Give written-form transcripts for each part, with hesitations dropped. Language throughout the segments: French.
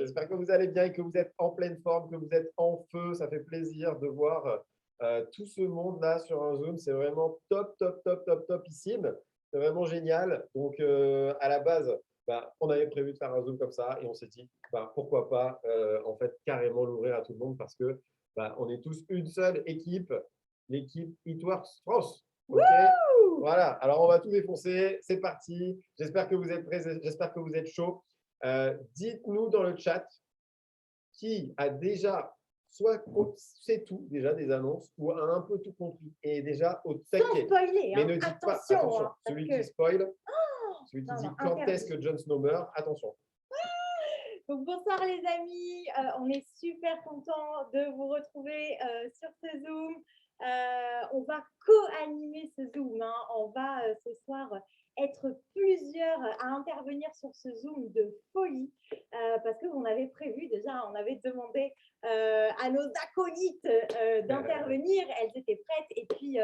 J'espère que vous allez bien et que vous êtes en pleine forme, que vous êtes en feu. Ça fait plaisir de voir tout ce monde-là sur un Zoom. C'est vraiment top, top, top, top, topissime. C'est vraiment génial. Donc, à la base, on avait prévu de faire un Zoom comme ça et on s'est dit, pourquoi pas en fait carrément l'ouvrir à tout le monde parce que on est tous une seule équipe, l'équipe It Works France. Ok. Voilà, alors on va tout défoncer, c'est parti. J'espère que vous êtes prêts, j'espère que vous êtes chauds. Dites-nous dans le chat qui a déjà soit sait tout déjà des annonces ou a un peu tout compris et est déjà au taquet. Sans spoiler, mais ne dites pas, attention, celui qui spoil, celui qui dit quand est-ce que Jon Snow meurt, attention. Donc, bonsoir les amis, on est super contents de vous retrouver sur ce Zoom. On va co-animer ce Zoom, hein. On va ce soir être plusieurs à intervenir sur ce Zoom de folie parce qu'on avait prévu déjà, on avait demandé à nos acolytes d'intervenir, elles étaient prêtes et puis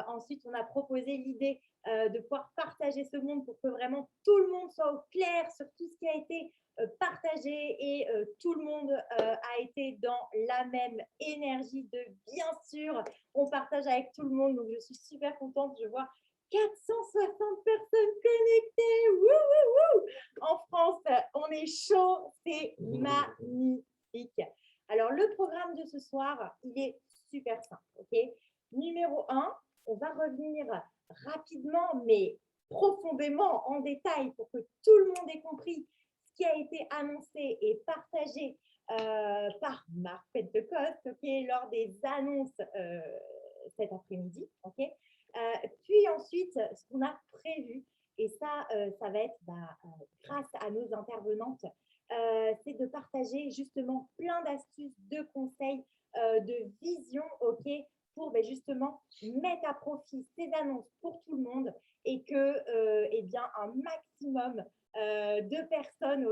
ensuite on a proposé l'idée de pouvoir partager ce monde pour que vraiment tout le monde soit au clair sur tout ce qui a été partagé et tout le monde a été dans la même énergie de bien sûr, on partage avec tout le monde, donc je suis super contente, je vois 460 personnes connectées, wouh, wouh, wouh. En France, on est chaud, c'est magnifique. Alors le programme de ce soir, il est super simple, ok? Numéro 1, on va revenir rapidement mais profondément en détail pour que tout le monde ait compris qui a été annoncé et partagé par Marc Pentecost lors des annonces cet après-midi. Puis ensuite, ce qu'on a prévu, et ça va être grâce à nos intervenantes, c'est de partager justement plein d'astuces, de conseils, de visions pour justement mettre à profit ces annonces pour tout le monde et que un maximum de personnes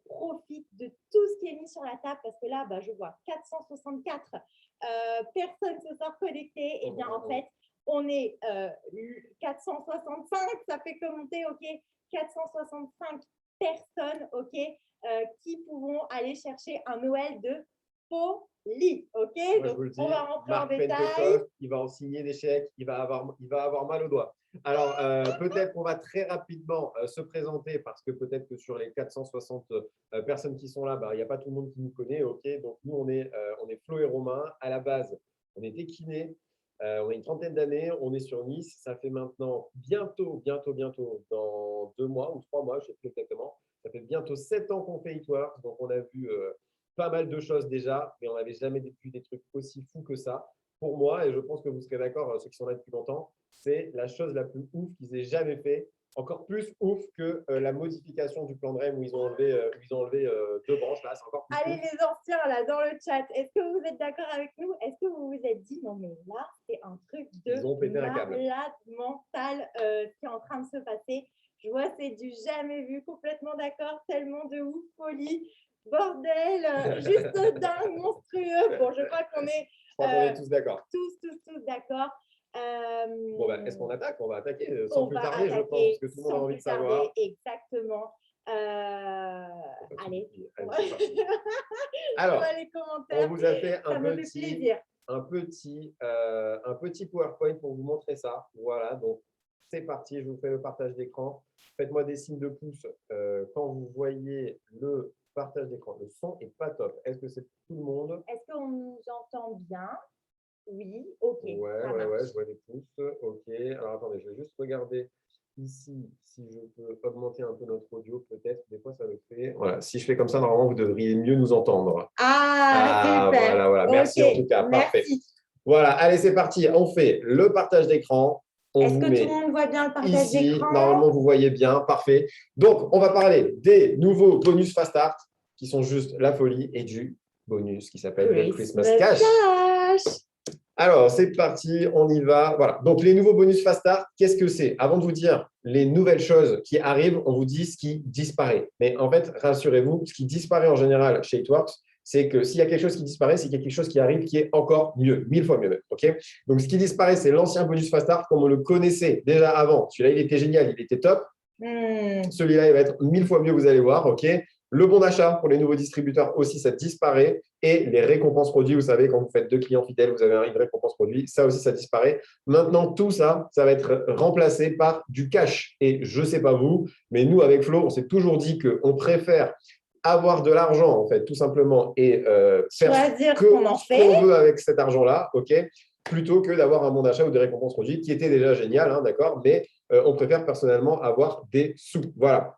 profitent de tout ce qui est mis sur la table parce que là, je vois 464 personnes se sont connectées. Et bien, en fait, on est 465, ça fait commenter 465 personnes qui pourront aller chercher un Noël de folie. Donc, on va rentrer en détail. Il va en signer des chèques, il va avoir mal aux doigts. Alors, peut-être qu'on va très rapidement se présenter parce que peut-être que sur les 460 personnes qui sont là, il n'y a pas tout le monde qui nous connaît. Donc, nous, on est Flo et Romain. À la base, on était kinés. On a une trentaine d'années. On est sur Nice. Ça fait maintenant bientôt, dans 2 mois ou 3 mois, je ne sais plus exactement. Ça fait bientôt 7 ans qu'on fait It Works. Donc, on a vu pas mal de choses déjà, mais on n'avait jamais vu des trucs aussi fous que ça. Pour moi, et je pense que vous serez d'accord, ceux qui sont là depuis longtemps, c'est la chose la plus ouf qu'ils aient jamais fait. Encore plus ouf que la modification du plan de REM où ils ont enlevé 2 branches. Là, c'est encore plus Allez, ouf. les anciens, là, dans le chat, est-ce que vous êtes d'accord avec nous? Est-ce que vous vous êtes dit, non, mais là, c'est un truc de malade mental qui est en train de se passer. Je vois, c'est du jamais vu, complètement d'accord, tellement de ouf, folie, bordel, juste dingue, monstrueux. Bon, je crois qu'on est, tous d'accord. Tous d'accord. Est-ce qu'on attaque? On va attaquer sans on plus va tarder, attaquer, je pense, parce que tout le monde a envie de savoir. Exactement. Allez. Alors, les commentaires. on vous a fait un petit PowerPoint pour vous montrer ça. Voilà, donc c'est parti, je vous fais le partage d'écran. Faites-moi des signes de pouce quand vous voyez le partage d'écran. Le son n'est pas top. Est-ce que c'est tout le monde? Est-ce qu'on nous entend bien? Oui, ok. Ouais, je vois des pouces. Ok, alors attendez, je vais juste regarder ici si je peux augmenter un peu notre audio, peut-être. Des fois, ça le fait. Voilà, si je fais comme ça, normalement, vous devriez mieux nous entendre. Super. Voilà. Merci en tout cas. Parfait. Voilà, allez, c'est parti. On fait le partage d'écran. Est-ce que tout le monde voit bien le partage d'écran? Normalement, vous voyez bien. Parfait. Donc, on va parler des nouveaux bonus Fast Start qui sont juste la folie et du bonus qui s'appelle le Christmas Cash. Alors, c'est parti, on y va. Voilà. Donc, les nouveaux bonus Fast Start, qu'est-ce que c'est? Avant de vous dire les nouvelles choses qui arrivent, on vous dit ce qui disparaît. Mais en fait, rassurez-vous, ce qui disparaît en général chez It Works, c'est que s'il y a quelque chose qui disparaît, c'est qu'il y a quelque chose qui arrive qui est encore mieux, 1000 fois mieux même. Okay, donc, ce qui disparaît, c'est l'ancien bonus Fast Start comme on le connaissait déjà avant. Celui-là, il était génial, il était top. Celui-là, il va être 1000 fois mieux, vous allez voir. Okay, Le bon d'achat pour les nouveaux distributeurs aussi, ça disparaît. Et les récompenses produits, vous savez, quand vous faites 2 clients fidèles, vous avez une récompense produit. Ça aussi, ça disparaît. Maintenant, tout ça, ça va être remplacé par du cash. Et je ne sais pas vous, mais nous, avec Flo, on s'est toujours dit qu'on préfère avoir de l'argent, en fait, tout simplement, et faire ce qu'on veut avec cet argent-là, OK, plutôt que d'avoir un bon d'achat ou des récompenses produits, qui était déjà génial, hein, d'accord, mais on préfère personnellement avoir des sous. Voilà.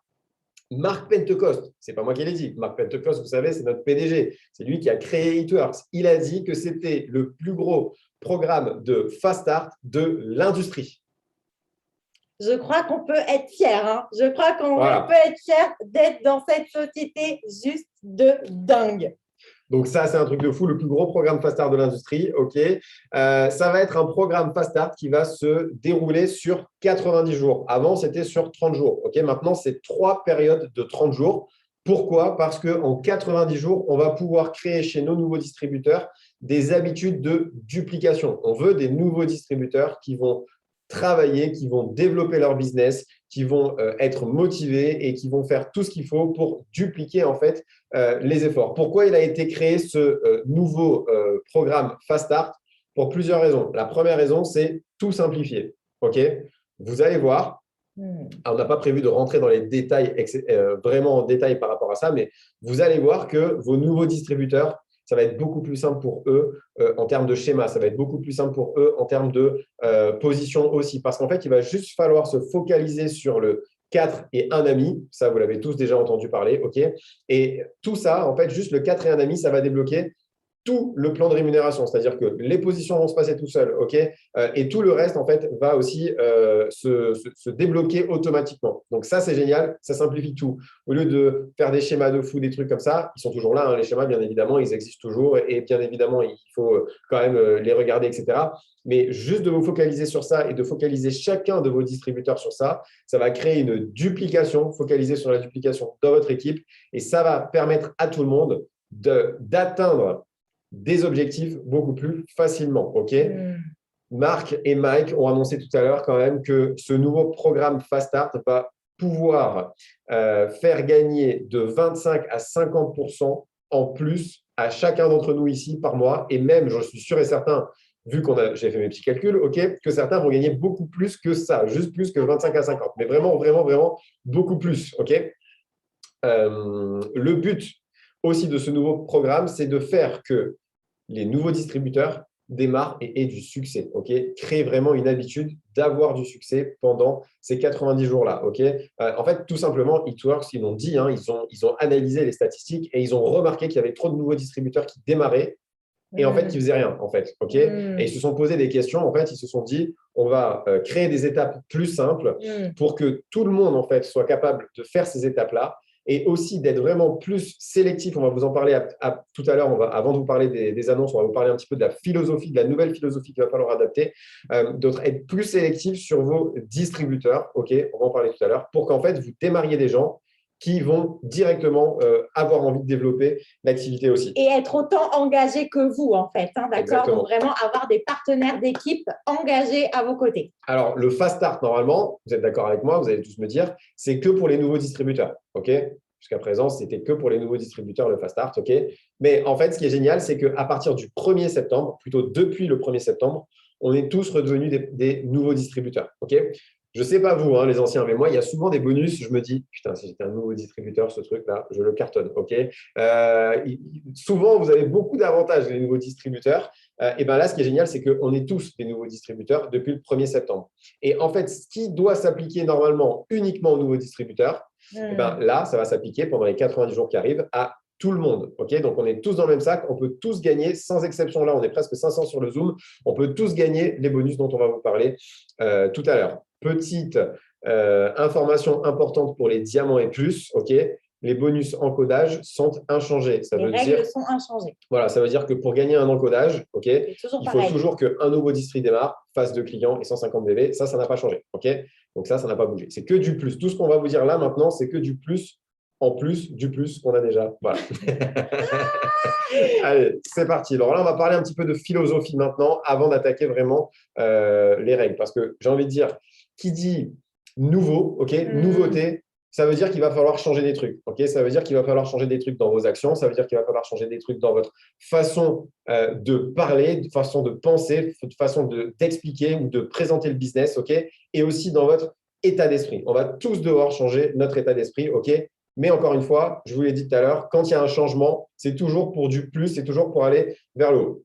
Marc Pentecost, ce n'est pas moi qui l'ai dit. Marc Pentecost, vous savez, c'est notre PDG. C'est lui qui a créé It-Works. Il a dit que c'était le plus gros programme de Fast Start de l'industrie. Je crois qu'on peut être fier. Hein. Je crois qu'on peut être fier d'être dans cette société juste de dingue. Donc ça, c'est un truc de fou, le plus gros programme Fast Start de l'industrie. OK. Ça va être un programme Fast Start qui va se dérouler sur 90 jours. Avant, c'était sur 30 jours. OK. Maintenant, c'est 3 périodes de 30 jours. Pourquoi? Parce qu'en 90 jours, on va pouvoir créer chez nos nouveaux distributeurs des habitudes de duplication. On veut des nouveaux distributeurs qui vont travailler, qui vont développer leur business, qui vont être motivés et qui vont faire tout ce qu'il faut pour dupliquer en fait les efforts. Pourquoi il a été créé ce nouveau programme Fast Start? Pour plusieurs raisons. La première raison, c'est tout simplifier. OK? Vous allez voir, on n'a pas prévu de rentrer dans les détails, vraiment en détail par rapport à ça, mais vous allez voir que vos nouveaux distributeurs, ça va être beaucoup plus simple pour eux en termes de schéma. Ça va être beaucoup plus simple pour eux en termes de position aussi. Parce qu'en fait, il va juste falloir se focaliser sur le 4 et 1 ami. Ça, vous l'avez tous déjà entendu parler. OK. Et tout ça, en fait, juste le 4 et 1 ami, ça va débloquer tout le plan de rémunération, c'est-à-dire que les positions vont se passer tout seul, OK, et tout le reste, en fait, va aussi se débloquer automatiquement. Donc ça, c'est génial, ça simplifie tout. Au lieu de faire des schémas de fou, des trucs comme ça, ils sont toujours là, hein, les schémas, bien évidemment, ils existent toujours, et bien évidemment, il faut quand même les regarder, etc. Mais juste de vous focaliser sur ça et de focaliser chacun de vos distributeurs sur ça, ça va créer une duplication, focaliser sur la duplication dans votre équipe, et ça va permettre à tout le monde d'atteindre des objectifs beaucoup plus facilement. OK. Marc et Mike ont annoncé tout à l'heure quand même que ce nouveau programme Fast Start va pouvoir faire gagner de 25 à 50% en plus à chacun d'entre nous ici par mois. Et même, je suis sûr et certain, vu j'ai fait mes petits calculs, OK, que certains vont gagner beaucoup plus que ça, juste plus que 25 à 50. Mais vraiment, vraiment, vraiment beaucoup plus. OK. Le but aussi de ce nouveau programme, c'est de faire que les nouveaux distributeurs démarrent et aient du succès. OK, créer vraiment une habitude d'avoir du succès pendant ces 90 jours-là. OK, en fait, tout simplement, It-Works, ils l'ont dit, hein, ils ont analysé les statistiques et ils ont remarqué qu'il y avait trop de nouveaux distributeurs qui démarraient et en fait, qui ne faisaient rien. En fait, OK, et ils se sont posé des questions. En fait, ils se sont dit, on va créer des étapes plus simples pour que tout le monde en fait soit capable de faire ces étapes-là. Et aussi d'être vraiment plus sélectif. On va vous en parler tout à l'heure. Avant de vous parler des annonces, on va vous parler un petit peu de la philosophie, de la nouvelle philosophie qu'il va falloir adapter. Être plus sélectif sur vos distributeurs. OK, on va en parler tout à l'heure. Pour qu'en fait, vous démarriez des gens qui vont directement avoir envie de développer l'activité aussi. Et être autant engagé que vous, en fait. Hein, d'accord. Donc, vraiment avoir des partenaires d'équipe engagés à vos côtés. Alors, le Fast Start, normalement, vous êtes d'accord avec moi, vous allez tous me dire, c'est que pour les nouveaux distributeurs. OK. Jusqu'à présent, c'était que pour les nouveaux distributeurs, le Fast Start. OK. Mais en fait, ce qui est génial, c'est qu'à partir du 1er septembre, plutôt depuis le 1er septembre, on est tous redevenus des nouveaux distributeurs. OK. Je ne sais pas vous, hein, les anciens, mais moi, il y a souvent des bonus. Je me dis, putain, si j'étais un nouveau distributeur, ce truc-là, je le cartonne. OK. Souvent, vous avez beaucoup d'avantages, les nouveaux distributeurs. Et bien là, ce qui est génial, c'est qu'on est tous des nouveaux distributeurs depuis le 1er septembre. Et en fait, ce qui doit s'appliquer normalement uniquement aux nouveaux distributeurs, et ben là, ça va s'appliquer pendant les 90 jours qui arrivent à tout le monde. OK, donc, on est tous dans le même sac. On peut tous gagner, sans exception. Là, on est presque 500 sur le Zoom. On peut tous gagner les bonus dont on va vous parler tout à l'heure. Petite information importante pour les diamants et plus. OK, les bonus encodage sont inchangés. Les règles sont inchangées. Voilà, ça veut dire que pour gagner un encodage, OK, il faut toujours qu'un nouveau distri démarre, fasse 2 clients et 150 BV. Ça n'a pas changé. OK, donc ça n'a pas bougé. C'est que du plus. Tout ce qu'on va vous dire là maintenant, c'est que du plus en plus du plus qu'on a déjà. Voilà. Allez, c'est parti. Alors là, on va parler un petit peu de philosophie maintenant avant d'attaquer vraiment les règles. Parce que j'ai envie de dire, qui dit nouveau, OK, nouveauté, ça veut dire qu'il va falloir changer des trucs. Ok, ça veut dire qu'il va falloir changer des trucs dans vos actions. Ça veut dire qu'il va falloir changer des trucs dans votre façon de parler, de façon de penser, de façon d'expliquer ou de présenter le business. Ok, et aussi dans votre état d'esprit. On va tous devoir changer notre état d'esprit. Ok, mais encore une fois, je vous l'ai dit tout à l'heure, quand il y a un changement, c'est toujours pour du plus, c'est toujours pour aller vers le haut.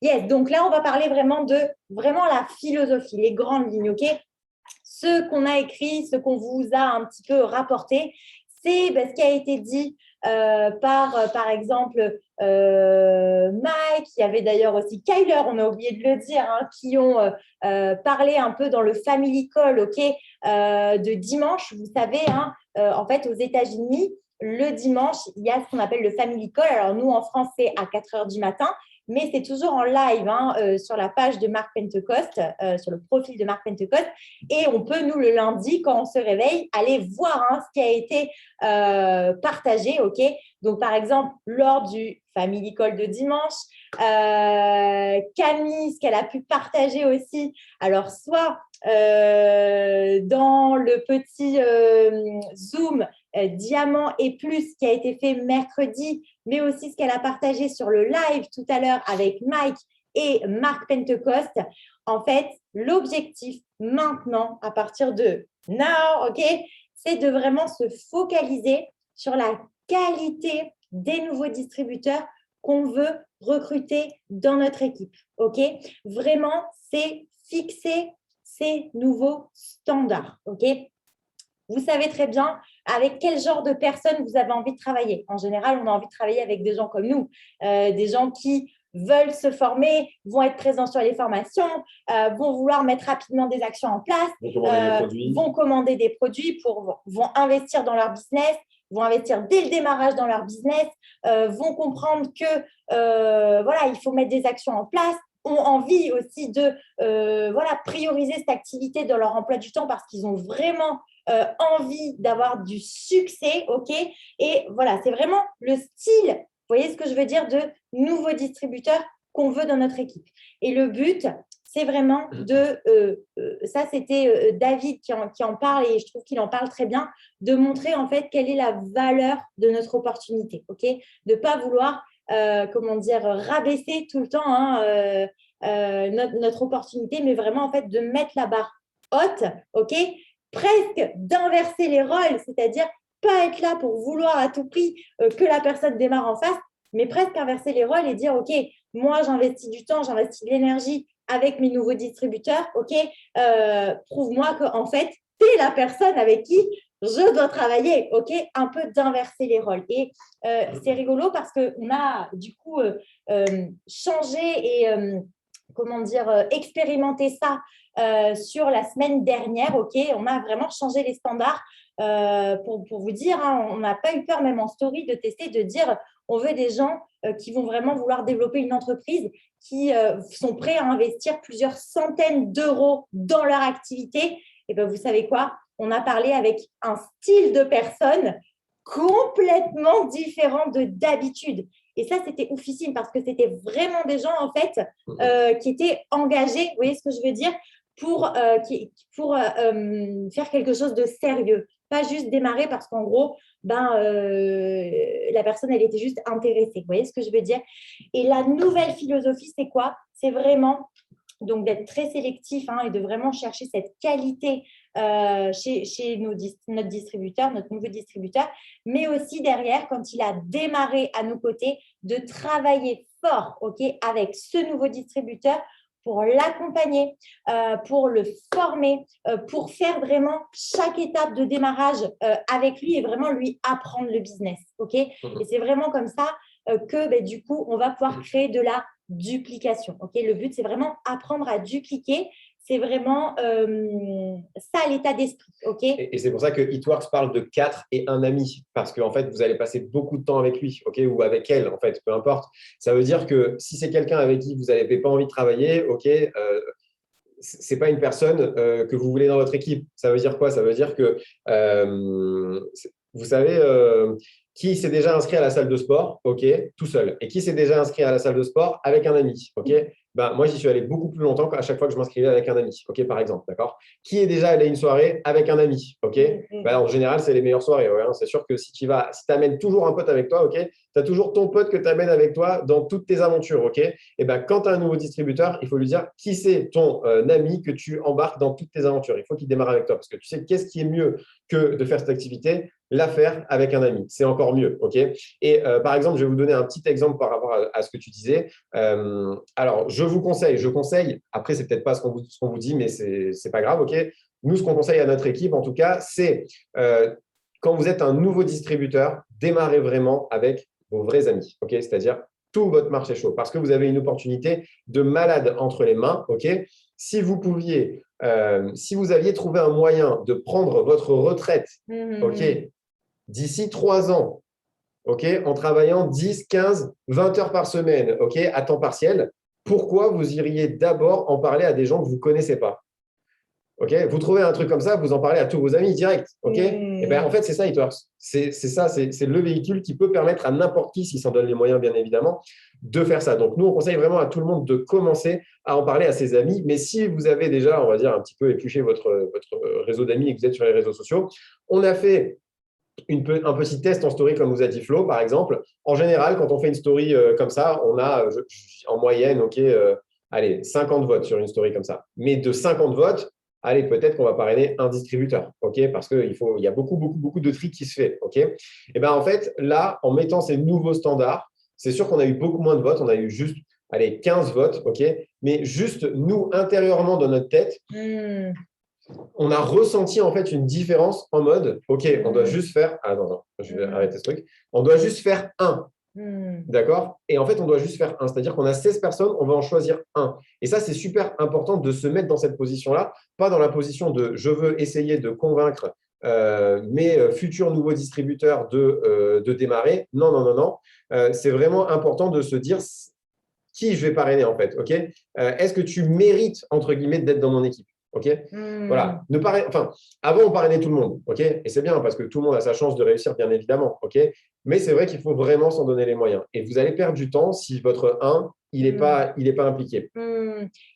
Yes, donc là, on va parler vraiment de la philosophie, les grandes lignes, ok? Ce qu'on a écrit, ce qu'on vous a un petit peu rapporté, c'est ce qui a été dit par exemple, Mike, il y avait d'ailleurs aussi Kyler, on a oublié de le dire, hein, qui ont parlé un peu dans le Family Call, ok, de dimanche. Vous savez, hein, en fait, aux États-Unis, le dimanche, il y a ce qu'on appelle le Family Call. Alors, nous, en France, c'est à 4 heures du matin, mais c'est toujours en live hein, sur la page de Mark Pentecost, sur le profil de Mark Pentecost. Et on peut, nous, le lundi, quand on se réveille, aller voir hein, ce qui a été partagé. Ok, donc, par exemple, lors du Family Call de dimanche, Camille, ce qu'elle a pu partager aussi, alors soit dans le petit Zoom Diamant et Plus qui a été fait mercredi, mais aussi ce qu'elle a partagé sur le live tout à l'heure avec Mike et Mark Pentecost. En fait, l'objectif maintenant, à partir de now, ok, c'est de vraiment se focaliser sur la qualité des nouveaux distributeurs qu'on veut recruter dans notre équipe. Ok, vraiment, c'est fixer ces nouveaux standards. Ok, vous savez très bien avec quel genre de personnes vous avez envie de travailler. En général, on a envie de travailler avec des gens comme nous, des gens qui veulent se former, vont être présents sur les formations, vont vouloir mettre rapidement des actions en place, vont commander des produits, vont investir dans leur business, vont investir dès le démarrage dans leur business, vont comprendre que voilà, il faut mettre des actions en place, ont envie aussi de voilà, prioriser cette activité dans leur emploi du temps parce qu'ils ont vraiment envie d'avoir du succès, ok? Et voilà, c'est vraiment le style, vous voyez ce que je veux dire, de nouveaux distributeurs qu'on veut dans notre équipe. Et le but, c'est vraiment de, ça c'était David qui en parle et je trouve qu'il en parle très bien, de montrer en fait quelle est la valeur de notre opportunité, ok? De ne pas vouloir, comment dire, rabaisser tout le temps hein, notre opportunité, mais vraiment en fait de mettre la barre haute, ok? Presque d'inverser les rôles, c'est-à-dire pas être là pour vouloir à tout prix que la personne démarre en face, mais presque inverser les rôles et dire, OK, moi, j'investis du temps, j'investis de l'énergie avec mes nouveaux distributeurs, OK, prouve-moi qu'en fait, tu es la personne avec qui je dois travailler, OK, un peu d'inverser les rôles. Et c'est rigolo parce qu'on a du coup changé et comment dire, expérimenté ça sur la semaine dernière, ok, on a vraiment changé les standards pour vous dire, hein, on n'a pas eu peur même en story de tester, de dire on veut des gens qui vont vraiment vouloir développer une entreprise, qui sont prêts à investir plusieurs centaines d'euros dans leur activité. Et bien vous savez quoi, on a parlé avec un style de personne complètement différent de d'habitude. Et ça, c'était oufissime parce que c'était vraiment des gens, en fait, qui étaient engagés, vous voyez ce que je veux dire, pour faire quelque chose de sérieux. Pas juste démarrer parce qu'en gros, la personne, elle était juste intéressée. Vous voyez ce que je veux dire? Et la nouvelle philosophie, c'est quoi? C'est vraiment donc d'être très sélectif hein, et de vraiment chercher cette qualité chez notre distributeur, notre nouveau distributeur, mais aussi derrière, quand il a démarré à nos côtés, de travailler fort avec ce nouveau distributeur pour l'accompagner, pour le former, pour faire vraiment chaque étape de démarrage avec lui et vraiment lui apprendre le business. Et c'est vraiment comme ça que du coup, on va pouvoir créer de la duplication. Le but, c'est vraiment apprendre à dupliquer. C'est vraiment ça l'état d'esprit. Et c'est pour ça que Hitworks parle de 4 et un ami, parce qu'en fait, vous allez passer beaucoup de temps avec lui, ou avec elle, en fait, peu importe. Ça veut dire que si c'est quelqu'un avec qui vous n'avez pas envie de travailler, ce n'est pas une personne que vous voulez dans votre équipe. Ça veut dire quoi? Ça veut dire que, vous savez, qui s'est déjà inscrit à la salle de sport, tout seul, et qui s'est déjà inscrit à la salle de sport avec un ami, Ben, moi, j'y suis allé beaucoup plus longtemps qu'à chaque fois que je m'inscrivais avec un ami, ok, par exemple, d'accord? Qui est déjà allé à une soirée avec un ami, ok? Ben, en général, c'est les meilleures soirées, ouais, hein. C'est sûr que si tu amènes toujours un pote avec toi, ok, tu as toujours ton pote que tu amènes avec toi dans toutes tes aventures, ok? Et ben, quand tu as un nouveau distributeur, il faut lui dire qui c'est ton ami que tu embarques dans toutes tes aventures. Il faut qu'il démarre avec toi parce que tu sais qu'est-ce qui est mieux que de faire cette activité, la faire avec un ami. C'est encore mieux, ok? Et par exemple, je vais vous donner un petit exemple par rapport à ce que tu disais. Alors, je conseille, après, c'est peut-être pas ce qu'on vous dit, mais c'est pas grave, ok? Nous, ce qu'on conseille à notre équipe, en tout cas, c'est quand vous êtes un nouveau distributeur, démarrez vraiment avec vos vrais amis, ok? C'est-à-dire tout votre marché chaud, parce que vous avez une opportunité de malade entre les mains, ok? Si vous pouviez, si vous aviez trouvé un moyen de prendre votre retraite, ok, d'ici 3 ans, ok, en travaillant 10, 15, 20 heures par semaine, ok, à temps partiel, pourquoi vous iriez d'abord en parler à des gens que vous ne connaissez pas? Ok, vous trouvez un truc comme ça, vous en parlez à tous vos amis direct. Ok, et ben en fait, c'est ça, Eatworks. C'est ça, c'est le véhicule qui peut permettre à n'importe qui, s'il s'en donne les moyens, bien évidemment, de faire ça. Donc, nous, on conseille vraiment à tout le monde de commencer à en parler à ses amis. Mais si vous avez déjà, on va dire, un petit peu épluché votre réseau d'amis et que vous êtes sur les réseaux sociaux, on a fait un petit test en story, comme vous a dit Flo, par exemple. En général, quand on fait une story comme ça, on a en moyenne, ok, allez, 50 votes sur une story comme ça. Mais de 50 votes, allez, peut-être qu'on va parrainer un distributeur, ok, parce qu'il y a beaucoup, beaucoup, beaucoup de tri qui se fait, ok. Et bien, en fait, là, en mettant ces nouveaux standards, c'est sûr qu'on a eu beaucoup moins de votes. On a eu juste, allez, 15 votes, ok. Mais juste, nous, intérieurement, dans notre tête, on a ressenti en fait une différence en mode, ok, on doit juste faire, ah non, non, je vais arrêter ce truc, on doit juste faire un, d'accord? Et en fait, on doit juste faire un, c'est-à-dire qu'on a 16 personnes, on va en choisir un. Et ça, c'est super important de se mettre dans cette position-là, pas dans la position de je veux essayer de convaincre mes futurs nouveaux distributeurs de démarrer. Non, non, non, non. C'est vraiment important de se dire qui je vais parrainer en fait, ok? Est-ce que tu mérites, entre guillemets, d'être dans mon équipe? Ok, voilà. Enfin, avant, on parrainait tout le monde. Ok, et c'est bien parce que tout le monde a sa chance de réussir, bien évidemment. Ok, mais c'est vrai qu'il faut vraiment s'en donner les moyens. Et vous allez perdre du temps si votre 1, il n'est pas impliqué.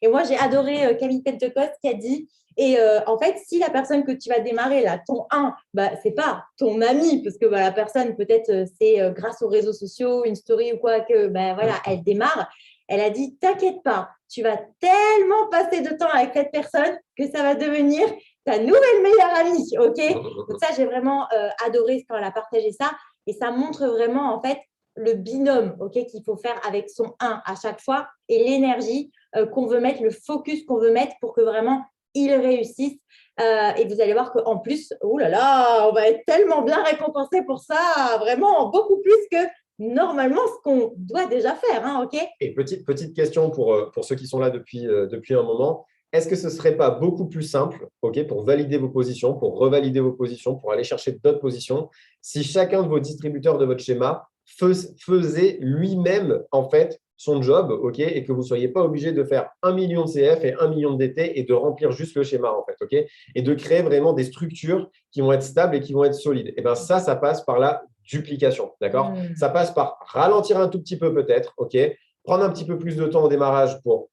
Et moi, j'ai adoré Camille Pentecoste qui a dit et en fait, si la personne que tu vas démarrer, là, ton 1, bah, ce n'est pas ton ami, parce que bah, la personne, peut-être, c'est grâce aux réseaux sociaux, une story ou quoi, que bah, voilà, elle démarre. Elle a dit, t'inquiète pas, tu vas tellement passer de temps avec cette personne que ça va devenir ta nouvelle meilleure amie, ok? Donc ça, j'ai vraiment adoré quand elle a partagé ça. Et ça montre vraiment, en fait, le binôme, ok, qu'il faut faire avec son 1 à chaque fois et l'énergie qu'on veut mettre, le focus qu'on veut mettre pour que vraiment il réussisse. Et vous allez voir qu'en plus, oh là là, on va être tellement bien récompensé pour ça, vraiment beaucoup plus que normalement ce qu'on doit déjà faire, hein, ok? Et petite question pour ceux qui sont là depuis un moment. Est-ce que ce ne serait pas beaucoup plus simple, ok, pour valider vos positions, pour revalider vos positions, pour aller chercher d'autres positions, si chacun de vos distributeurs de votre schéma faisait lui-même en fait son job, ok, et que vous ne soyez pas obligé de faire 1 million de CF et 1 million de DT et de remplir juste le schéma en fait, ok, et de créer vraiment des structures qui vont être stables et qui vont être solides. Et bien ça passe par la duplication, d'accord? Ça passe par ralentir un tout petit peu peut-être, ok, prendre un petit peu plus de temps au démarrage pour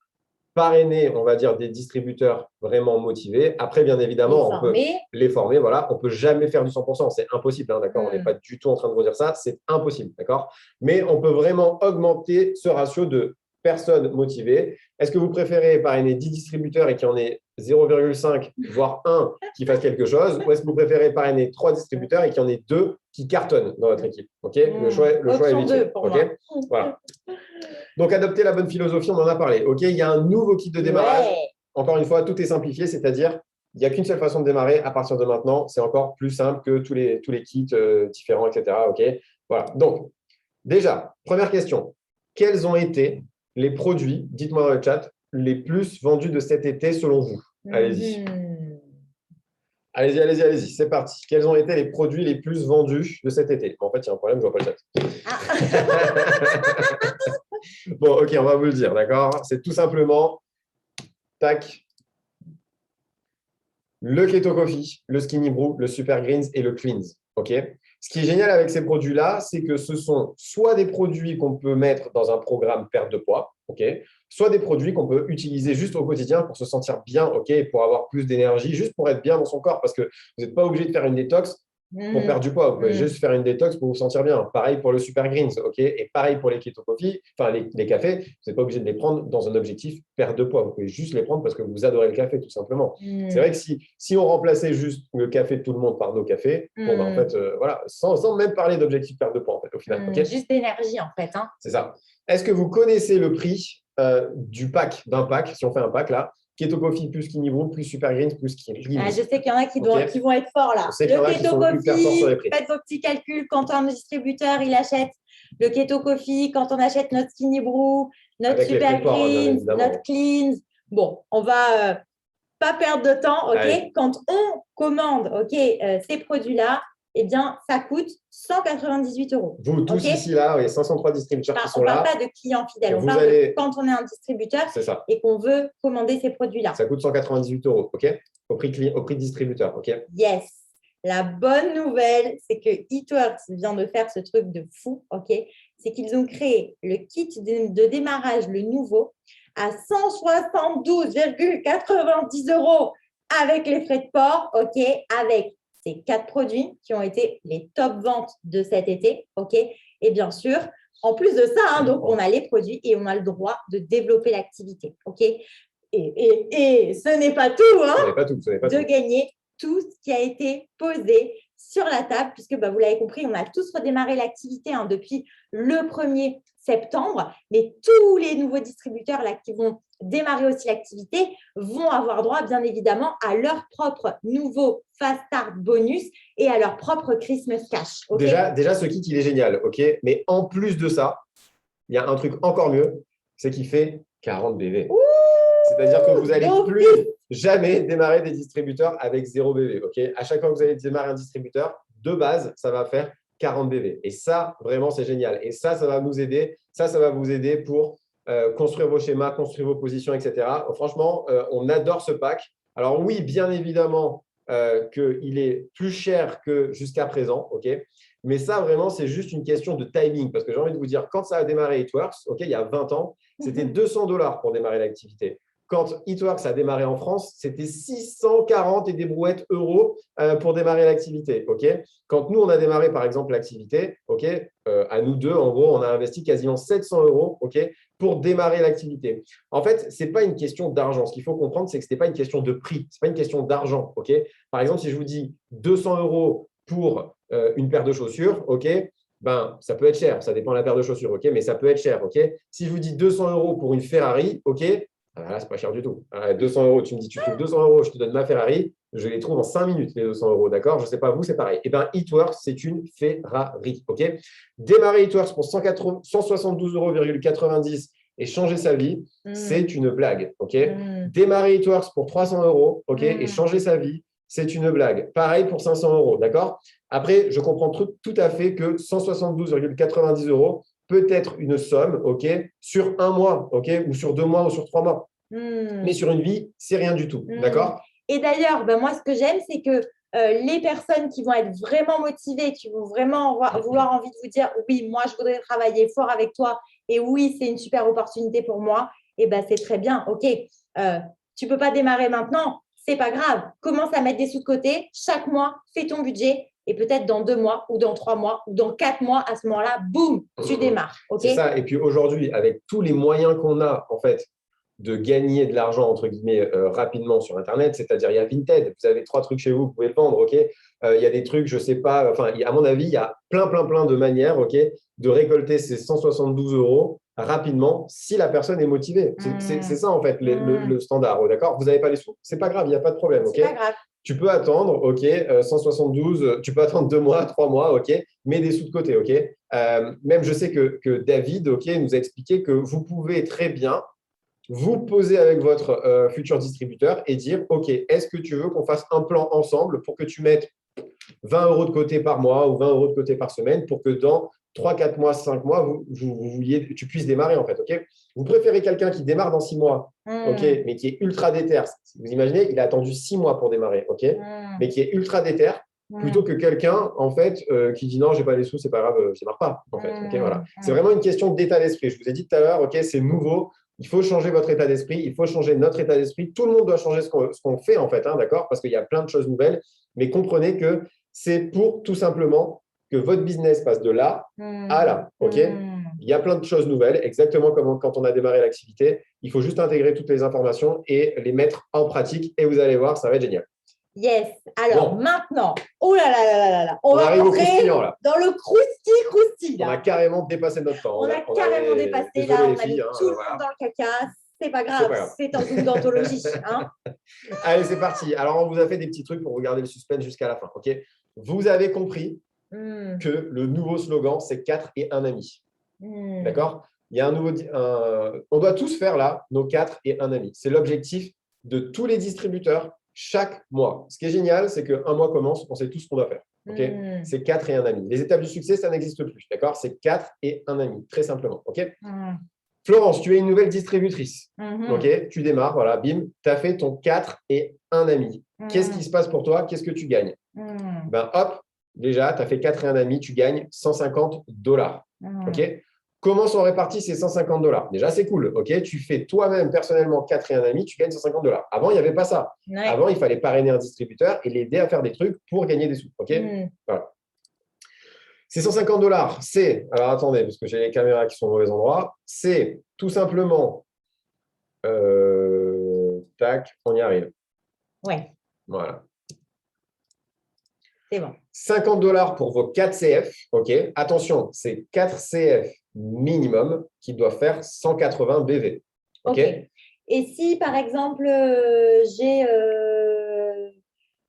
parrainer, on va dire, des distributeurs vraiment motivés. Après, bien évidemment, on peut les former. Voilà. On ne peut jamais faire du 100%. C'est impossible, hein, d'accord? On n'est pas du tout en train de vous dire ça. C'est impossible, d'accord? Mais on peut vraiment augmenter ce ratio de personnes motivées. Est-ce que vous préférez parrainer 10 distributeurs et qu'il y en ait 0,5, voire 1 qui fasse quelque chose? Ou est-ce que vous préférez parrainer 3 distributeurs et qu'il y en ait 2 qui cartonnent dans votre équipe? Okay, le choix est vite. Okay, voilà. Donc, adopter la bonne philosophie, on en a parlé. OK, il y a un nouveau kit de démarrage. Encore une fois, tout est simplifié, c'est-à-dire il n'y a qu'une seule façon de démarrer à partir de maintenant. C'est encore plus simple que tous les kits différents, etc. OK, voilà. Donc, déjà, première question. Quels ont été les produits, dites-moi dans le chat, les plus vendus de cet été selon vous? Allez-y. Allez-y, allez-y, allez-y, c'est parti. Quels ont été les produits les plus vendus de cet été? En fait, il y a un problème, je ne vois pas le chat. Bon, ok, on va vous le dire, d'accord? C'est tout simplement, tac, le Keto Coffee, le Skinny Brew, le Super Greens et le Cleanse. Ok. Ce qui est génial avec ces produits-là, c'est que ce sont soit des produits qu'on peut mettre dans un programme perte de poids, ok, soit des produits qu'on peut utiliser juste au quotidien pour se sentir bien, ok, pour avoir plus d'énergie, juste pour être bien dans son corps, parce que vous n'êtes pas obligé de faire une détox pour perdre du poids. Vous pouvez juste faire une détox pour vous sentir bien. Pareil pour le Super Greens, ok, et pareil pour les Keto Coffee, enfin les cafés, vous n'êtes pas obligé de les prendre dans un objectif perte de poids. Vous pouvez juste les prendre parce que vous adorez le café, tout simplement. C'est vrai que si on remplaçait juste le café de tout le monde par nos cafés, bon, ben, en fait, voilà, sans même parler d'objectif perte de poids, en fait, au final. Okay, juste d'énergie, en fait. Hein. C'est ça. Est-ce que vous connaissez le prix d'un pack, si on fait un pack là, Keto Coffee plus Skinny Brew plus Super Greens plus Skinny Greens. Je sais qu'il y en a qui vont être forts là. Le Keto Coffee, faites vos petits calculs. Quand un distributeur il achète le Keto Coffee, quand on achète notre Skinny Brew, notre Super Greens, notre Cleans, bon, on va pas perdre de temps. Ok. Allez. Quand on commande ces produits-là, eh bien, ça coûte 198 €. Vous tous ici, là, il y a 503 distributeurs qui sont là. On ne parle pas de clients fidèles. On parle de quand on est un distributeur et qu'on veut commander ces produits-là. Ça coûte 198 €, ok, au prix distributeur. Ok. Yes. La bonne nouvelle, c'est que Eatworks vient de faire ce truc de fou. Ok. C'est qu'ils ont créé le kit de démarrage, le nouveau, à 172,90 € avec les frais de port, ok, avec ces 4 produits qui ont été les top ventes de cet été, ok. Et bien sûr, en plus de ça, donc on a les produits et on a le droit de développer l'activité, ok. Et ce n'est pas tout, hein, de gagner tout ce qui a été posé sur la table, puisque vous l'avez compris, on a tous redémarré l'activité depuis le 1er septembre, mais tous les nouveaux distributeurs là, qui vont démarrer aussi l'activité vont avoir droit, bien évidemment, à leur propre nouveau Fast Start bonus et à leur propre Christmas Cash. Okay, déjà, ce kit, il est génial, ok, mais en plus de ça, il y a un truc encore mieux, c'est qu'il fait 40 BV. C'est-à-dire que vous n'allez plus jamais démarrer des distributeurs avec 0 BV. Okay, à chaque fois que vous allez démarrer un distributeur, de base, ça va faire 40 BV. Et ça, vraiment, c'est génial. Et ça va nous aider. Ça va vous aider pour construire vos schémas, construire vos positions, etc. Franchement, on adore ce pack. Alors oui, bien évidemment qu'il est plus cher que jusqu'à présent. Okay, mais ça, vraiment, c'est juste une question de timing. Parce que j'ai envie de vous dire, quand ça a démarré Eatworks, il y a 20 ans, c'était 200 $ pour démarrer l'activité. Quand Eatworks a démarré en France, c'était 640 et des brouettes euros pour démarrer l'activité. Okay, quand nous, on a démarré, par exemple, l'activité, à nous deux, en gros, on a investi quasiment 700 € pour démarrer l'activité. En fait, ce n'est pas une question d'argent. Ce qu'il faut comprendre, c'est que ce n'est pas une question de prix. Ce n'est pas une question d'argent. Par exemple, si je vous dis 200 € pour une paire de chaussures, ça peut être cher. Ça dépend de la paire de chaussures, mais ça peut être cher. Si je vous dis 200 € pour une Ferrari, là, c'est pas cher du tout. 200 €, tu me dis, tu trouves 200 €, je te donne ma Ferrari, je les trouve en 5 minutes, les 200 €, d'accord? Je ne sais pas, vous, c'est pareil. Eh bien, Eatworks, c'est une Ferrari, Démarrer Eatworks pour 172,90 € et changer sa vie, c'est une blague, Démarrer Eatworks pour 300 €, et changer sa vie, c'est une blague. Pareil pour 500 €, d'accord? Après, je comprends tout à fait que 172,90 € peut être une somme, sur un mois, ou sur 2 mois, ou sur 3 mois. Mais sur une vie, c'est rien du tout, d'accord? Et d'ailleurs, moi, ce que j'aime, c'est que les personnes qui vont être vraiment motivées, qui vont vraiment vouloir envie de vous dire « Oui, moi, je voudrais travailler fort avec toi et oui, c'est une super opportunité pour moi », c'est très bien, tu ne peux pas démarrer maintenant, c'est pas grave. Commence à mettre des sous de côté, chaque mois, fais ton budget. Et peut-être dans 2 mois ou dans 3 mois ou dans 4 mois, à ce moment-là, boum, tu démarres. C'est ça. Et puis aujourd'hui, avec tous les moyens qu'on a, en fait, de gagner de l'argent, entre guillemets, rapidement sur Internet, c'est-à-dire il y a Vinted, vous avez 3 trucs chez vous, vous pouvez le vendre, il y a des trucs, je ne sais pas, à mon avis, il y a plein de manières, de récolter ces 172 € rapidement si la personne est motivée. C'est ça, en fait, le standard, d'accord? Vous n'avez pas les sous, c'est pas grave, il n'y a pas de problème, C'est pas grave. Tu peux attendre, 172, tu peux attendre 2 mois, 3 mois, mets des sous de côté, même je sais que David, nous a expliqué que vous pouvez très bien vous poser avec votre futur distributeur et dire, est-ce que tu veux qu'on fasse un plan ensemble pour que tu mettes 20 € de côté par mois ou 20 € de côté par semaine pour que dans 3, 4 mois, 5 mois, tu puisses démarrer, en fait, Vous préférez quelqu'un qui démarre dans 6 mois, mais qui est ultra déter. Vous imaginez, il a attendu 6 mois pour démarrer, mais qui est ultra déter, plutôt que quelqu'un, en fait, qui dit non, j'ai pas les sous, c'est pas grave, je démarre pas, en fait. Ok, voilà. C'est vraiment une question d'état d'esprit. Je vous ai dit tout à l'heure, ok, c'est nouveau. Il faut changer votre état d'esprit, il faut changer notre état d'esprit. Tout le monde doit changer ce qu'on fait, en fait, hein, d'accord? Parce qu'il y a plein de choses nouvelles. Mais comprenez que c'est pour tout simplement que votre business passe de là à là. Ok? Il y a plein de choses nouvelles, exactement comme quand on a démarré l'activité. Il faut juste intégrer toutes les informations et les mettre en pratique et vous allez voir, ça va être génial. Yes. Alors maintenant, oh là là là là là, On va arrive au rentrer croustillant là. dans le crousti. On a carrément dépassé notre temps. On a carrément dépassé. Désolé, là, les on a filles, mis hein, tout le monde dans le caca. C'est pas grave, c'est un zoom d'anthologie. Hein. Allez, c'est parti. Alors, on vous a fait des petits trucs pour regarder le suspense jusqu'à la fin. Ok. Vous avez compris que le nouveau slogan, c'est 4 et 1 ami. D'accord? Il y a un nouveau. On doit tous faire là nos 4 et 1 ami. C'est l'objectif de tous les distributeurs chaque mois. Ce qui est génial, c'est qu'un mois commence, on sait tout ce qu'on doit faire. Okay, c'est 4 et 1 ami. Les étapes du succès, ça n'existe plus. D'accord? C'est 4 et 1 ami, très simplement. Ok? Florence, tu es une nouvelle distributrice. Ok, tu démarres, voilà, bim, tu as fait ton 4 et 1 ami. Qu'est-ce qui se passe pour toi? Qu'est-ce que tu gagnes? Ben hop, déjà, tu as fait 4 et 1 ami, tu gagnes $150. Ok? Comment sont répartis ces $150? Déjà, c'est cool. Ok, tu fais toi-même personnellement 4 et 1 ami, tu gagnes $150. Avant, il n'y avait pas ça. Ouais. Avant, il fallait parrainer un distributeur et l'aider à faire des trucs pour gagner des sous. Ok, voilà. Ces $150, c'est, alors attendez, parce que j'ai les caméras qui sont au mauvais endroit, c'est tout simplement, tac, on y arrive. Ouais. Voilà. C'est bon. $50 pour vos 4 CF, ok. Attention, c'est 4 CF minimum qui doivent faire 180 BV. Ok. Et si, par exemple, j'ai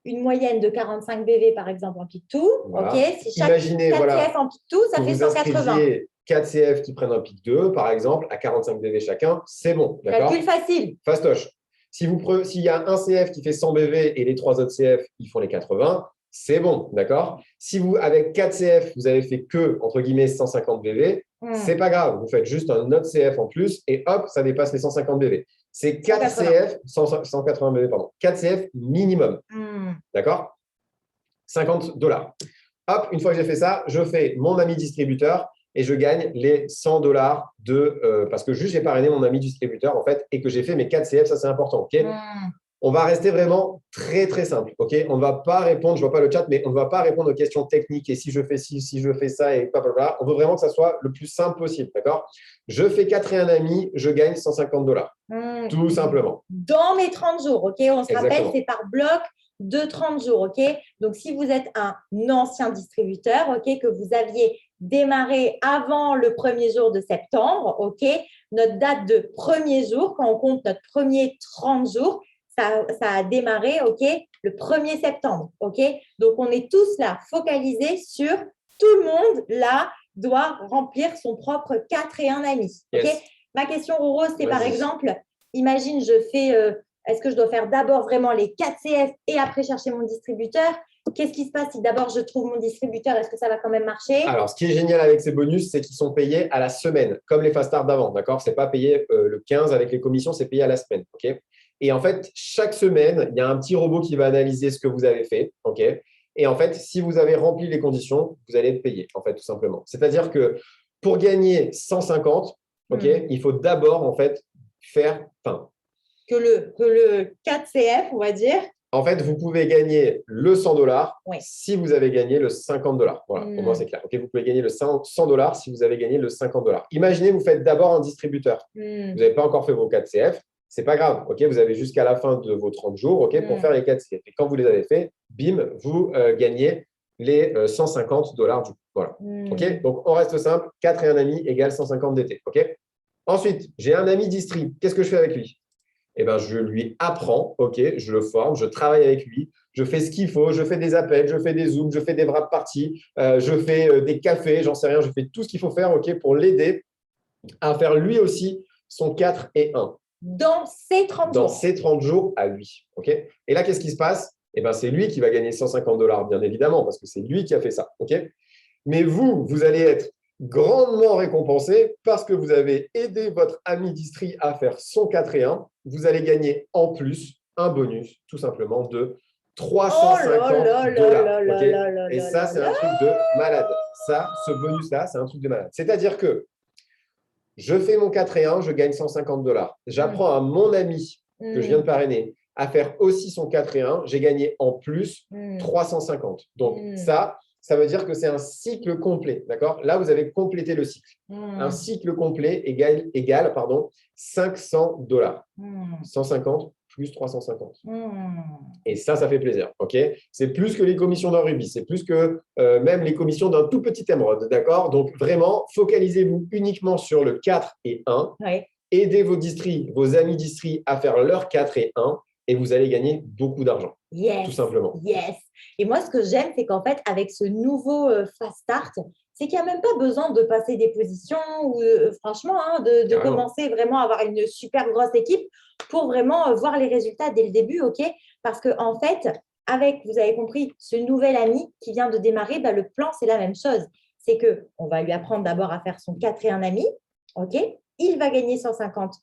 une moyenne de 45 BV, par exemple, en pic-tout. Voilà. Ok. Si chaque imaginez, 4 CF en pic-tout, ça fait 180. 4 CF qui prennent un pic 2, par exemple, à 45 BV chacun, c'est bon. Calcul facile. Fastoche. S'il y a un CF qui fait 100 BV et les 3 autres CF, ils font les 80, c'est bon, d'accord? Si vous, avec 4 CF, vous avez fait que, entre guillemets, 150 BV, c'est pas grave. Vous faites juste un autre CF en plus et hop, ça dépasse les 150 BV. C'est 4 CF, 180 BV, pardon. 4 CF minimum. D'accord? $50. Hop, une fois que j'ai fait ça, je fais mon ami distributeur et je gagne les $100 parce que juste j'ai parrainé mon ami distributeur en fait et que j'ai fait mes 4 CF, ça c'est important. Ok. On va rester vraiment très, très simple. Ok, on ne va pas répondre, je ne vois pas le chat, mais on ne va pas répondre aux questions techniques et si je fais ci, si je fais ça et blablabla. On veut vraiment que ça soit le plus simple possible. D'accord? Je fais 4 et 1 ami, je gagne $150. Tout simplement. Dans mes 30 jours. Ok, on se rappelle, c'est par bloc de 30 jours. Ok, donc si vous êtes un ancien distributeur, ok, que vous aviez démarré avant le premier jour de septembre, ok, notre date de premier jour, quand on compte notre premier 30 jours, ça a démarré, ok, le 1er septembre, ok. Donc, on est tous là focalisés sur tout le monde, là, doit remplir son propre 4 et 1 ami, ok. Yes. Ma question, Roro, c'est par exemple, imagine, je fais, est-ce que je dois faire d'abord vraiment les 4 CF et après chercher mon distributeur? Qu'est-ce qui se passe si d'abord je trouve mon distributeur? Est-ce que ça va quand même marcher? Alors, ce qui est génial avec ces bonus, c'est qu'ils sont payés à la semaine, comme les fast start d'avant, d'accord? Ce n'est pas payé le 15 avec les commissions, c'est payé à la semaine, ok? Et en fait, chaque semaine, il y a un petit robot qui va analyser ce que vous avez fait. Ok. Et en fait, si vous avez rempli les conditions, vous allez être payé, en fait, tout simplement. C'est-à-dire que pour gagner 150, ok, il faut d'abord, en fait, faire… Que le 4 CF, on va dire. En fait, vous pouvez gagner le $100 si vous avez gagné le $50. Voilà, pour moi, c'est clair. Okay, vous pouvez gagner le $100 si vous avez gagné le $50. Imaginez, vous faites d'abord un distributeur. Vous n'avez pas encore fait vos 4 CF. Ce n'est pas grave, ok, vous avez jusqu'à la fin de vos 30 jours ok, pour faire les 4 CF. Et quand vous les avez fait, bim, vous gagnez les $150 du coup. Voilà. Ok, donc on reste simple, 4 et 1 ami égale 150 DT. Ok. Ensuite, j'ai un ami distri. Qu'est-ce que je fais avec lui? Eh ben, je lui apprends, ok, je le forme, je travaille avec lui, je fais ce qu'il faut, je fais des appels, je fais des zooms, je fais des wrap parties, je fais des cafés, j'en sais rien, je fais tout ce qu'il faut faire ok, pour l'aider à faire lui aussi son 4 et 1. Dans ces 30 jours. Dans ces 30 jours à lui. Okay, et là, qu'est-ce qui se passe? Eh ben, c'est lui qui va gagner $150, bien évidemment, parce que c'est lui qui a fait ça. Okay, mais vous allez être grandement récompensé parce que vous avez aidé votre ami distri à faire son 4 et 1. Vous allez gagner en plus un bonus, tout simplement, de $350. Et ça, c'est un truc de malade. Ça, ce bonus-là, c'est un truc de malade. C'est-à-dire que je fais mon 4 et 1, je gagne $150. J'apprends à mon ami que je viens de parrainer à faire aussi son 4 et 1, j'ai gagné en plus 350. Donc, ça veut dire que c'est un cycle complet. D'accord? Là, vous avez complété le cycle. Un cycle complet égale $500. 150 plus 350. Et ça fait plaisir. Ok? C'est plus que les commissions d'un rubis. C'est plus que même les commissions d'un tout petit émeraude. D'accord? Donc, vraiment, focalisez-vous uniquement sur le 4 et 1. Ouais. Aidez vos amis distri à faire leur 4 et 1 et vous allez gagner beaucoup d'argent. Yes, tout simplement. Yes. Et moi, ce que j'aime, c'est qu'en fait, avec ce nouveau Fast Start, c'est qu'il n'y a même pas besoin de passer des positions ou franchement, de commencer vraiment à avoir une super grosse équipe pour vraiment voir les résultats dès le début, ok? Parce qu'en fait, avec, vous avez compris, ce nouvel ami qui vient de démarrer, le plan, c'est la même chose. C'est qu'on va lui apprendre d'abord à faire son 4 et 1 ami, ok? Il va gagner $150,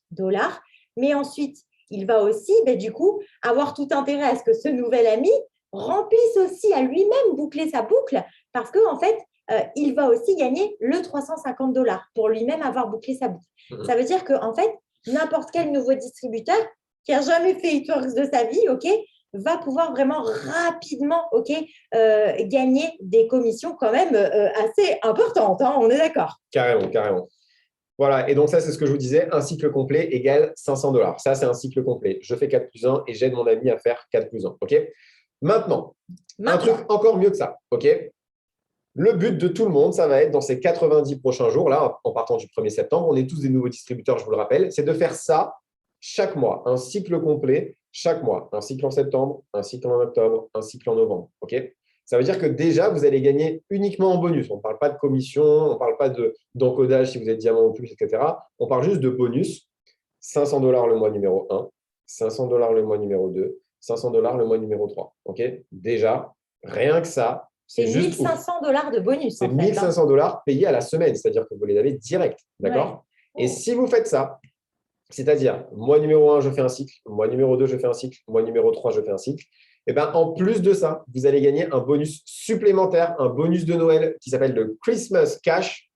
mais ensuite, il va aussi, du coup, avoir tout intérêt à ce que ce nouvel ami remplisse aussi à lui-même boucler sa boucle parce qu'en fait, il va aussi gagner le $350 pour lui-même avoir bouclé sa boucle. Ça veut dire qu'en fait, n'importe quel nouveau distributeur qui n'a jamais fait It-Works de sa vie, ok, va pouvoir vraiment rapidement gagner des commissions quand même assez importantes. On est d'accord? Carrément, carrément. Voilà, et donc ça, c'est ce que je vous disais, un cycle complet égale $500. Ça, c'est un cycle complet. Je fais 4 plus 1 et j'aide mon ami à faire 4 plus 1. OK? Maintenant, un truc encore mieux que ça. OK? Le but de tout le monde, ça va être dans ces 90 prochains jours, là, en partant du 1er septembre, on est tous des nouveaux distributeurs, je vous le rappelle, c'est de faire ça chaque mois, un cycle complet chaque mois. Un cycle en septembre, un cycle en octobre, un cycle en novembre. OK? Ça veut dire que déjà, vous allez gagner uniquement en bonus. On ne parle pas de commission, on ne parle pas d'encodage si vous êtes diamant ou plus, etc. On parle juste de bonus. $500 le mois numéro 1, $500 le mois numéro 2, $500 le mois numéro 3. OK? Déjà, rien que ça, c'est juste $1,500 de bonus. C'est $1,500 payés à la semaine, c'est-à-dire que vous les avez direct. D'accord? Ouais. Et si vous faites ça, c'est-à-dire mois numéro 1, je fais un cycle, mois numéro 2, je fais un cycle, mois numéro 3, je fais un cycle, et bien, en plus de ça, vous allez gagner un bonus supplémentaire, un bonus de Noël qui s'appelle le Christmas Cash.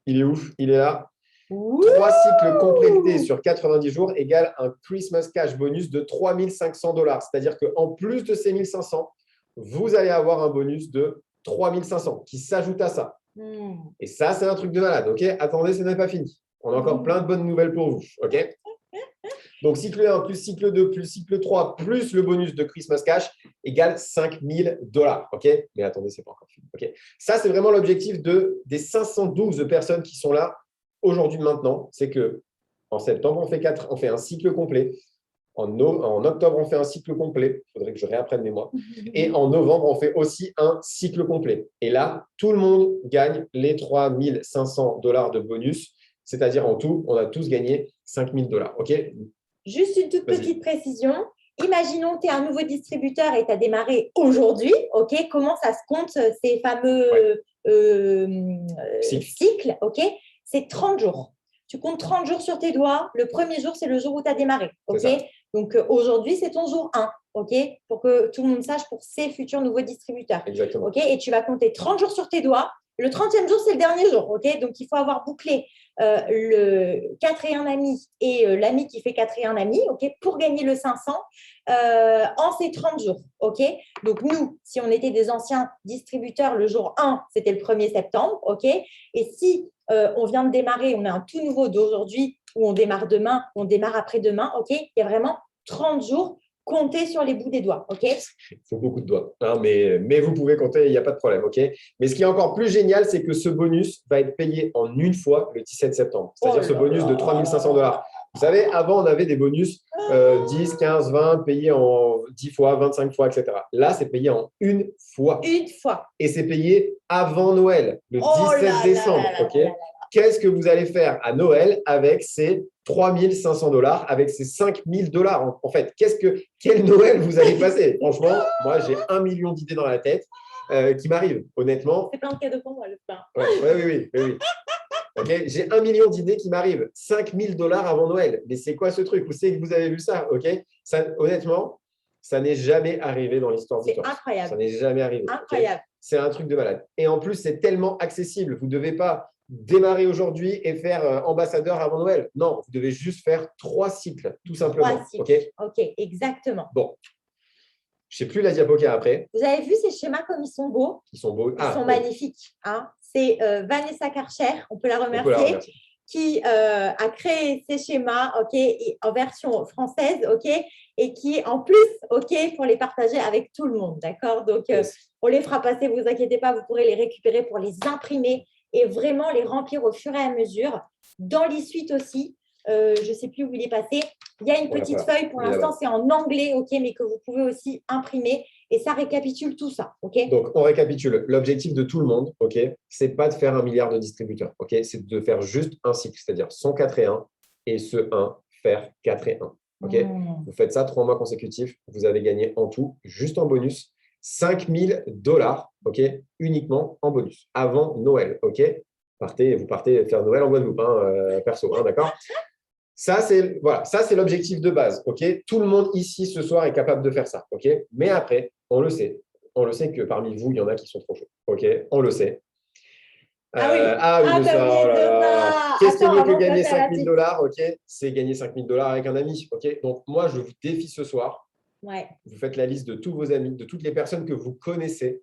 Il est ouf, il est là. 3 cycles complétés sur 90 jours égale un Christmas Cash bonus de $3,500. C'est-à-dire qu'en plus de ces 1,500, vous allez avoir un bonus de 3,500 qui s'ajoute à ça. Et ça, c'est un truc de malade. OK? Attendez, ce n'est pas fini. On a encore plein de bonnes nouvelles pour vous. OK? Donc, cycle 1 plus cycle 2 plus cycle 3 plus le bonus de Christmas Cash égale $5,000. OK? Mais attendez, ce n'est pas encore fini. OK? Ça, c'est vraiment l'objectif des 512 personnes qui sont là aujourd'hui, maintenant. C'est qu'en septembre, on fait un cycle complet. En octobre, on fait un cycle complet. Il faudrait que je réapprenne mes mois. Et en novembre, on fait aussi un cycle complet. Et là, tout le monde gagne les $3,500 de bonus. C'est-à-dire, en tout, on a tous gagné $5,000. OK? Juste une toute petite précision. Imaginons que tu es un nouveau distributeur et tu as démarré aujourd'hui. OK? Comment ça se compte, ces fameux cycles? OK? C'est 30 jours. Tu comptes 30 jours sur tes doigts. Le premier jour, c'est le jour où tu as démarré. OK? Donc, aujourd'hui, c'est ton jour 1. OK? Pour que tout le monde sache pour ses futurs nouveaux distributeurs. Exactement. OK? Et tu vas compter 30 jours sur tes doigts. Le 30e jour, c'est le dernier jour. OK? Donc, il faut avoir bouclé le 4 et 1 ami et l'ami qui fait 4 et 1 ami, OK? Pour gagner le 500 en ces 30 jours. OK? Donc, nous, si on était des anciens distributeurs, le jour 1, c'était le 1er septembre. OK? Et si on vient de démarrer, on a un tout nouveau d'aujourd'hui où on démarre demain, on démarre après-demain, OK? Il y a vraiment 30 jours. Comptez sur les bouts des doigts, OK? Il faut beaucoup de doigts, hein, mais vous pouvez compter, il n'y a pas de problème, OK? Mais ce qui est encore plus génial, c'est que ce bonus va être payé en une fois le 17 septembre. C'est-à-dire ce bonus de $3,500. Vous savez, avant, on avait des bonus 10, 15, 20 payés en 10 fois, 25 fois, etc. Là, c'est payé en une fois. Une fois. Et c'est payé avant Noël, le 17 décembre, OK? Qu'est-ce que vous allez faire à Noël avec ces $3,500, avec ces $5,000 en fait? Quel Noël vous allez passer? Franchement, moi, j'ai 1 million d'idées dans la tête qui m'arrivent, honnêtement. C'est plein de cadeaux pour moi, le pain. Oui. Okay, j'ai 1 million d'idées qui m'arrivent. $5,000 avant Noël. Mais c'est quoi ce truc? Où c'est que vous avez vu ça? Okay, ça, honnêtement, Ça n'est jamais arrivé dans l'histoire du C'est temps. incroyable. Ça n'est jamais arrivé. Incroyable. C'est un truc de malade. Et en plus, c'est tellement accessible. Vous ne devez pas démarrer aujourd'hui et faire ambassadeur avant Noël. Non, vous devez juste faire 3 cycles, tout simplement. 3 cycles. OK, exactement. Bon. Je ne sais plus la diapo qu'il y a après. Vous avez vu ces schémas comme ils sont beaux? Ils sont beaux. Ils sont magnifiques. Hein. C'est Vanessa Karcher, on peut la remercier, qui a créé ces schémas en version française et qui, en plus, pour les partager avec tout le monde. D'accord? Donc, on les fera passer, vous inquiétez pas, vous pourrez les récupérer pour les imprimer et vraiment les remplir au fur et à mesure. Dans l'e-suite aussi, je ne sais plus où il est passé, il y a une petite feuille, pour l'instant, c'est en anglais, mais que vous pouvez aussi imprimer et ça récapitule tout ça. Donc, on récapitule. L'objectif de tout le monde, ce n'est pas de faire 1 milliard de distributeurs. C'est de faire juste un cycle, c'est-à-dire son 4 et 1 et ce 1, faire 4 et 1. Vous faites ça 3 mois consécutifs, vous avez gagné en tout, juste en bonus, $5 000 uniquement en bonus, avant Noël. Vous partez faire Noël en Guadeloupe, perso, d'accord? Ça, c'est l'objectif de base. Tout le monde ici ce soir est capable de faire ça. Mais après, on le sait que parmi vous, il y en a qui sont trop chauds. On le sait. Qu'est-ce qui est mieux que gagner $5 000? C'est gagner $5 000 avec un ami. Donc, moi, je vous défie ce soir. Vous faites la liste de tous vos amis, de toutes les personnes que vous connaissez,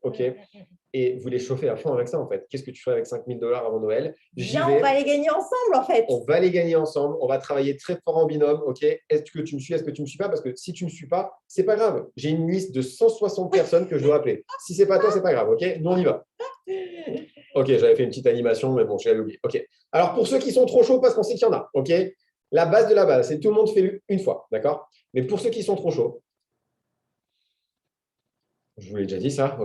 et vous les chauffez à fond avec ça, en fait. Qu'est-ce que tu fais avec $5 000 avant Noël? On va les gagner ensemble, en fait. On va les gagner ensemble. On va travailler très fort en binôme. Est-ce que tu me suis? Est-ce que tu ne me suis pas? Parce que si tu ne me suis pas, ce n'est pas grave. J'ai une liste de 160 personnes que je dois appeler. Si ce n'est pas toi, ce n'est pas grave. Nous, on y va. J'avais fait une petite animation, mais bon, j'ai oublié. Alors, pour ceux qui sont trop chauds, parce qu'on sait qu'il y en a, la base de la base, c'est tout le monde fait une fois, d'accord? Mais pour ceux qui sont trop chauds, je vous l'ai déjà dit ça,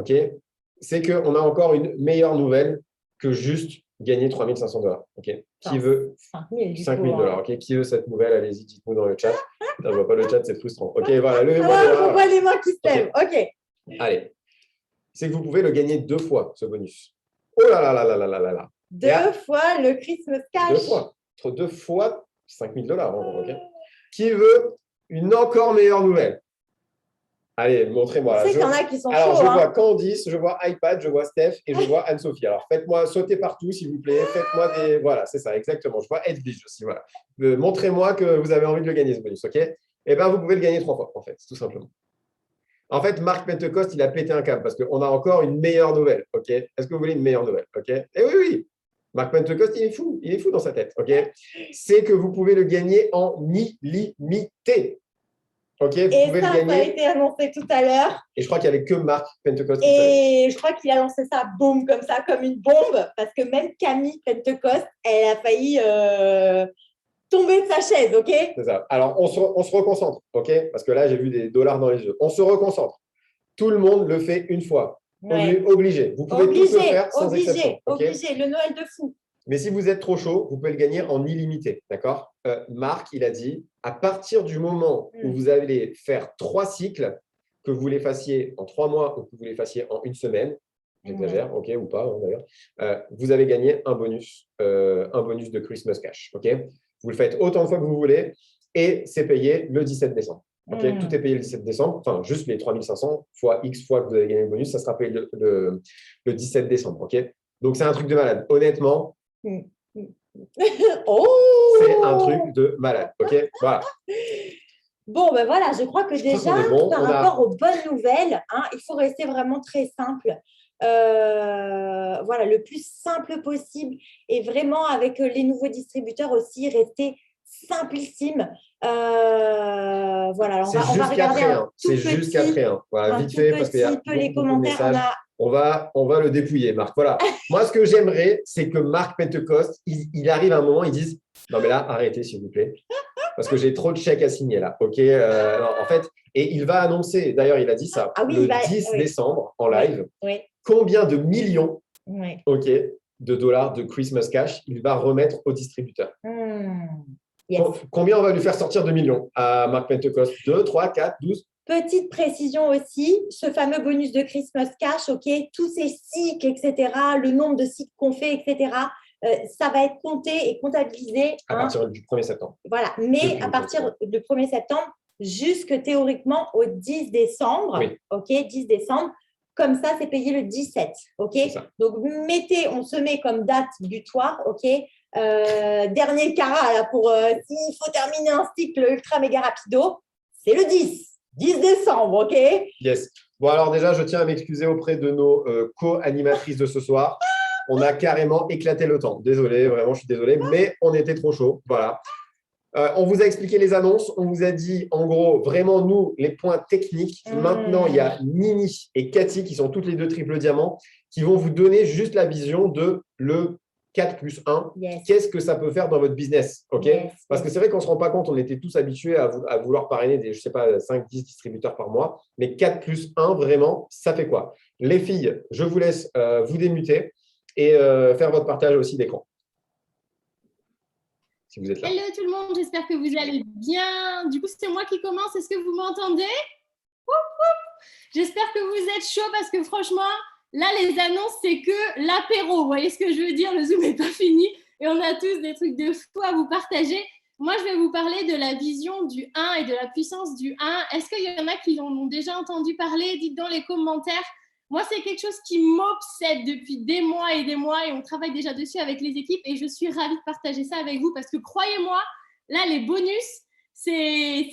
c'est qu'on a encore une meilleure nouvelle que juste gagner $3 500. Qui veut 5 000 $? Qui veut cette nouvelle? Allez-y, dites-nous dans le chat. Je ne vois pas le chat, c'est frustrant. Voilà, on voit les mains qui se lèvent. Allez, c'est que vous pouvez le gagner 2 fois, ce bonus. Oh là là là là là là là. 2 fois le Christmas cash. 2 fois. 2 fois $5 000 en gros. Qui veut une encore meilleure nouvelle? Allez, montrez-moi. Je sais qu'il y en a qui sont chauds. Alors, je vois Candice, je vois iPad, je vois Steph et je vois Anne-Sophie. Alors, faites-moi sauter partout, s'il vous plaît. Faites-moi des… Voilà, c'est ça, exactement. Je vois Edwige aussi. Voilà. Montrez-moi que vous avez envie de le gagner, ce bonus. Eh bien, vous pouvez le gagner 3 fois, en fait, tout simplement. En fait, Marc Pentecost, il a pété un câble parce qu'on a encore une meilleure nouvelle. Est-ce que vous voulez une meilleure nouvelle? Eh oui. Marc Pentecost, il est fou dans sa tête. C'est que vous pouvez le gagner en illimité. Vous pouvez le gagner. Ça a été annoncé tout à l'heure. Et je crois qu'il n'y avait que Marc Pentecost. Et je crois qu'il a lancé ça, boum, comme ça, comme une bombe, parce que même Camille Pentecost, elle a failli tomber de sa chaise, C'est ça. Alors, on se reconcentre, parce que là, j'ai vu des dollars dans les yeux. On se reconcentre. Tout le monde le fait une fois. Obligé. Vous pouvez tous le faire sans exception. Obligé. Le Noël de fou. Mais si vous êtes trop chaud, vous pouvez le gagner en illimité. D'accord? Marc, il a dit, à partir du moment où vous allez faire 3 cycles, que vous les fassiez en 3 mois ou que vous les fassiez en 1 semaine, j'exagère, ou pas d'ailleurs, vous avez gagné un bonus de Christmas Cash. Vous le faites autant de fois que vous voulez et c'est payé le 17 décembre. Tout est payé le 17 décembre, enfin juste les 3 500 fois X fois que vous avez gagné le bonus, ça sera payé le 17 décembre. Donc, c'est un truc de malade. Honnêtement, c'est un truc de malade. Voilà. Bon, ben voilà, je crois que déjà, par rapport aux bonnes nouvelles, il faut rester vraiment très simple. Voilà, le plus simple possible et vraiment avec les nouveaux distributeurs aussi, rester simplissime. Voilà, alors on va regarder c'est juste 4 et 1. Voilà, vite fait, parce qu'il y a les commentaires. On va le dépouiller, Marc. Voilà. Moi, ce que j'aimerais, c'est que Marc Pentecost, il arrive à un moment, il dise non, mais là, arrêtez, s'il vous plaît. Parce que j'ai trop de chèques à signer là. En fait, et il va annoncer, d'ailleurs, il a dit ça, le 10 décembre en live, combien de millions de dollars de Christmas Cash il va remettre au distributeur. Yes. Combien on va lui faire sortir de millions à Marc Pentecost? 2, 3, 4, 12? Petite précision aussi, ce fameux bonus de Christmas Cash, tous ces cycles, etc., le nombre de cycles qu'on fait, etc., ça va être compté et comptabilisé à partir du 1er septembre. Voilà, mais à partir du 1er septembre, jusque théoriquement au 10 décembre. Oui. OK, 10 décembre. Comme ça, c'est payé le 17. OK. Donc, on se met comme date butoir. OK. Dernier carat là, pour s'il faut terminer un cycle ultra méga rapido, c'est le 10 décembre. OK. Yes. Bon, alors déjà, je tiens à m'excuser auprès de nos co-animatrices de ce soir. On a carrément éclaté le temps. Désolé, vraiment, je suis désolé, mais on était trop chaud. Voilà. On vous a expliqué les annonces. On vous a dit, en gros, vraiment, nous, les points techniques. Maintenant, il y a Nini et Cathy, qui sont toutes les deux triple diamants, qui vont vous donner juste la vision de le 4+1. Yes. Qu'est-ce que ça peut faire dans votre business? Yes. Parce que c'est vrai qu'on ne se rend pas compte, on était tous habitués à vouloir parrainer des, je sais pas, 5-10 distributeurs par mois. Mais 4+1, vraiment, ça fait quoi? Les filles, je vous laisse vous démuter et faire votre partage aussi d'écran. Si vous êtes là. Hello tout le monde, j'espère que vous allez bien. Du coup, c'est moi qui commence. Est-ce que vous m'entendez? J'espère que vous êtes chaud parce que franchement, là, les annonces, c'est que l'apéro. Vous voyez ce que je veux dire? Le Zoom n'est pas fini et on a tous des trucs de fou à vous partager. Moi, je vais vous parler de la vision du 1 et de la puissance du 1. Est-ce qu'il y en a qui en ont déjà entendu parler? Dites dans les commentaires. Moi, c'est quelque chose qui m'obsède depuis des mois et on travaille déjà dessus avec les équipes et je suis ravie de partager ça avec vous parce que croyez-moi, là, les bonus, c'est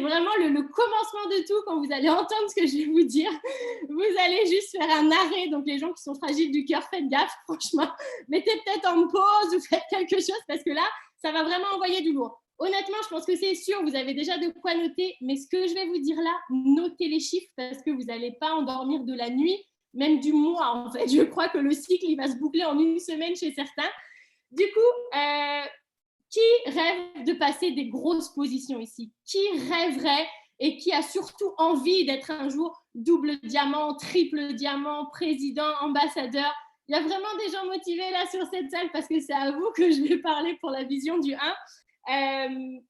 vraiment le commencement de tout. Quand vous allez entendre ce que je vais vous dire, vous allez juste faire un arrêt. Donc, les gens qui sont fragiles du cœur, faites gaffe, franchement. Mettez peut-être en pause ou faites quelque chose parce que là, ça va vraiment envoyer du lourd. Honnêtement, je pense que c'est sûr, vous avez déjà de quoi noter, mais ce que je vais vous dire là, notez les chiffres parce que vous n'allez pas endormir de la nuit, même du mois en fait. Je crois que le cycle, il va se boucler en une semaine chez certains. Du coup, qui rêve de passer des grosses positions ici? Qui rêverait et qui a surtout envie d'être un jour double diamant, triple diamant, président, ambassadeur? Il y a vraiment des gens motivés là sur cette salle parce que c'est à vous que je vais parler pour la vision du 1. Il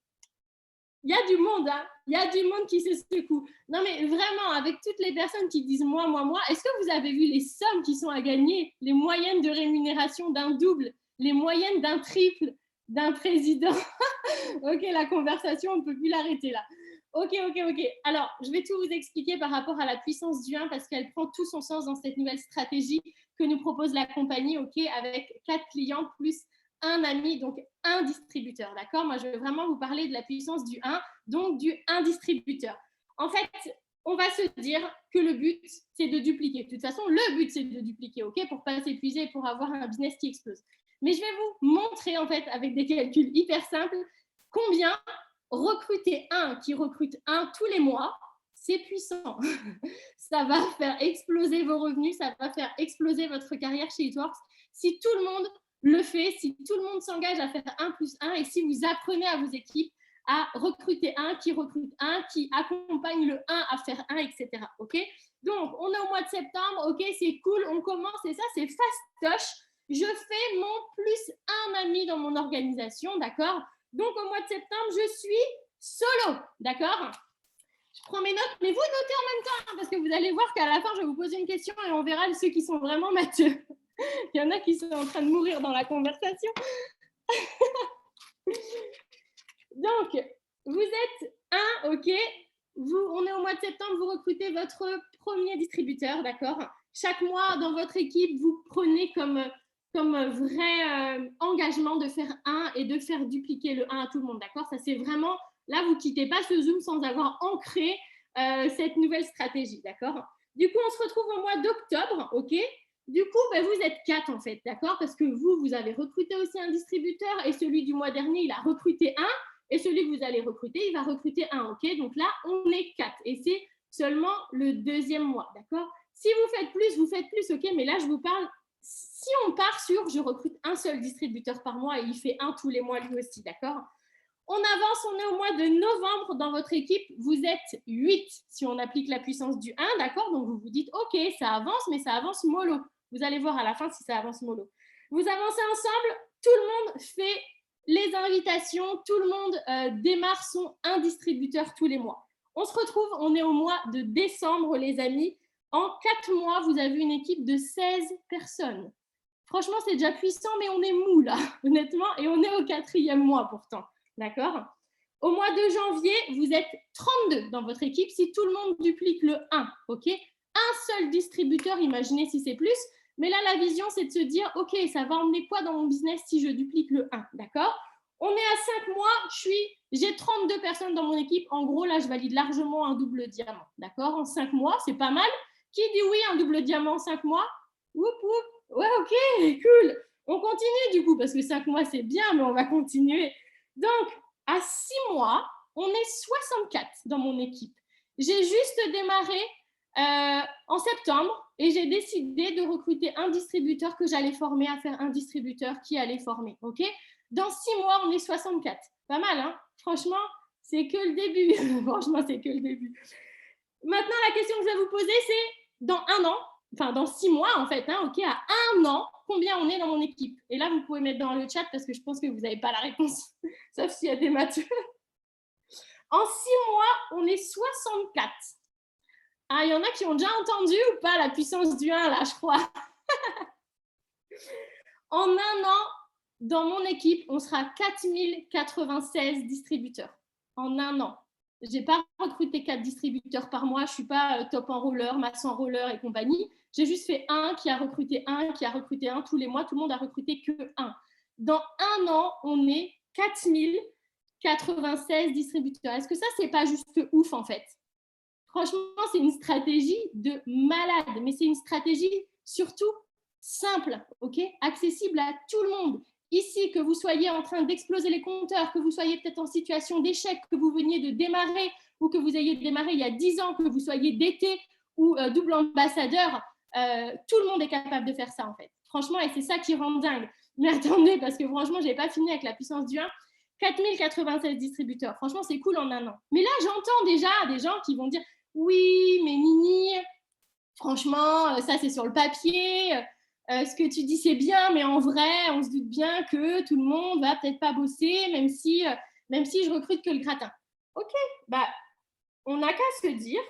y a du monde, hein. Il y a du monde qui se secoue. Non, mais vraiment, avec toutes les personnes qui disent moi, est-ce que vous avez vu les sommes qui sont à gagner, les moyennes de rémunération d'un double, les moyennes d'un triple, d'un président? Ok, la conversation, on ne peut plus l'arrêter là. Ok. Alors, je vais tout vous expliquer par rapport à la puissance du 1 parce qu'elle prend tout son sens dans cette nouvelle stratégie que nous propose la compagnie, ok, avec 4 clients plus un ami, donc un distributeur, d'accord? Moi, je vais vraiment vous parler de la puissance du 1, donc du 1 distributeur. En fait, on va se dire que le but, c'est de dupliquer. De toute façon, le but, c'est de dupliquer, ok, pour ne pas s'épuiser et pour avoir un business qui explose. Mais je vais vous montrer, en fait, avec des calculs hyper simples, combien recruter un qui recrute un tous les mois, c'est puissant. Ça va faire exploser vos revenus, ça va faire exploser votre carrière chez It Works. Si tout le monde le fait, si tout le monde s'engage à faire 1+1 et si vous apprenez à vos équipes à recruter un qui recrute un, qui accompagne le 1 à faire 1, etc. Ok? Donc, on est au mois de septembre, ok, c'est cool, on commence et ça, c'est fastoche. Je fais mon plus un ami dans mon organisation, d'accord? Donc, au mois de septembre, je suis solo, d'accord? Je prends mes notes, mais vous notez en même temps, hein, parce que vous allez voir qu'à la fin, je vais vous poser une question et on verra ceux qui sont vraiment matheux. Il y en a qui sont en train de mourir dans la conversation. Donc, vous êtes un, ok? On est au mois de septembre, vous recrutez votre premier distributeur, d'accord? Chaque mois, dans votre équipe, vous prenez comme vrai engagement de faire 1 et de faire dupliquer le 1 à tout le monde, d'accord? Ça, c'est vraiment, là, vous ne quittez pas ce Zoom sans avoir ancré cette nouvelle stratégie, d'accord? Du coup, on se retrouve au mois d'octobre, ok? Du coup, vous êtes 4 en fait, d'accord? Parce que vous avez recruté aussi un distributeur et celui du mois dernier, il a recruté 1 et celui que vous allez recruter, il va recruter 1, ok? Donc là, on est 4 et c'est seulement le deuxième mois, d'accord? Si vous faites plus, ok? Mais là, je vous parle, si on part sur je recrute un seul distributeur par mois et il fait 1 tous les mois lui aussi, d'accord? On avance, on est au mois de novembre dans votre équipe, vous êtes 8 si on applique la puissance du 1, d'accord? Donc vous vous dites, ok, ça avance, mais ça avance mollo. Vous allez voir à la fin si ça avance mollo. Vous avancez ensemble, tout le monde fait les invitations, tout le monde démarre son 1 distributeur tous les mois. On se retrouve, on est au mois de décembre, les amis. En 4 mois, vous avez une équipe de 16 personnes. Franchement, c'est déjà puissant, mais on est mou là, honnêtement, et on est au 4e mois pourtant, d'accord? Au mois de janvier, vous êtes 32 dans votre équipe si tout le monde duplique le 1. Ok, un seul distributeur, imaginez si c'est plus. Mais là, la vision, c'est de se dire, OK, ça va emmener quoi dans mon business si je duplique le 1, d'accord? On est à 5 mois, j'ai 32 personnes dans mon équipe. En gros, là, je valide largement un double diamant, d'accord? En 5 mois, c'est pas mal. Qui dit oui, un double diamant en 5 mois? Oup, oup. Ouais, OK, cool. On continue du coup, parce que 5 mois, c'est bien, mais on va continuer. Donc, à 6 mois, on est 64 dans mon équipe. J'ai juste démarré en septembre et j'ai décidé de recruter un distributeur que j'allais former à faire un distributeur qui allait former. Ok, dans 6 mois, on est 64. Pas mal, hein? Franchement, c'est que le début. Franchement, c'est que le début. Maintenant, la question que je vais vous poser, c'est dans 1 an, enfin dans 6 mois en fait, hein, ok, à 1 an, combien on est dans mon équipe? Et là, vous pouvez mettre dans le chat parce que je pense que vous n'avez pas la réponse, sauf s'il y a des maths. En 6 mois, on est 64. Ah, il y en a qui ont déjà entendu ou pas la puissance du 1, là, je crois. En 1 an, dans mon équipe, on sera 4096 distributeurs. En 1 an. Je n'ai pas recruté 4 distributeurs par mois. Je ne suis pas top enroller, max enroller et compagnie. J'ai juste fait un qui a recruté un, qui a recruté un tous les mois. Tout le monde a recruté que un. Dans 1 an, on est 4096 distributeurs. Est-ce que ça, ce n'est pas juste ouf, en fait? Franchement, c'est une stratégie de malade, mais c'est une stratégie surtout simple, ok, accessible à tout le monde. Ici, que vous soyez en train d'exploser les compteurs, que vous soyez peut-être en situation d'échec, que vous veniez de démarrer ou que vous ayez démarré il y a 10 ans, que vous soyez DT ou double ambassadeur, tout le monde est capable de faire ça en fait. Franchement, et c'est ça qui rend dingue. Mais attendez, parce que franchement, je n'ai pas fini avec la puissance du 1. 4096 distributeurs, franchement, c'est cool en 1 an. Mais là, j'entends déjà des gens qui vont dire oui, mais Nini, franchement, ça c'est sur le papier. Ce que tu dis, c'est bien, mais en vrai, on se doute bien que tout le monde va peut-être pas bosser, même si je recrute que le gratin. Ok, bah, on n'a qu'à se dire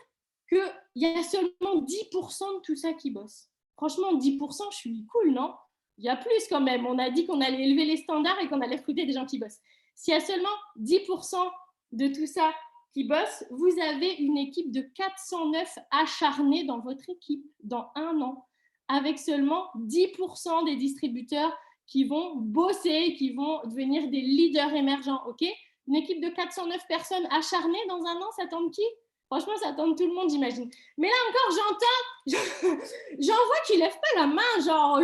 qu'il y a seulement 10% de tout ça qui bosse. Franchement, 10%, je suis cool, non? Il y a plus quand même. On a dit qu'on allait élever les standards et qu'on allait recruter des gens qui bossent. S'il y a seulement 10% de tout ça qui bossent, vous avez une équipe de 409 acharnés dans votre équipe dans 1 an, avec seulement 10% des distributeurs qui vont bosser, qui vont devenir des leaders émergents, ok? Une équipe de 409 personnes acharnées dans 1 an, ça tente qui? Franchement, ça tente tout le monde, j'imagine. Mais là encore, j'en vois qui ne lèvent pas la main, genre,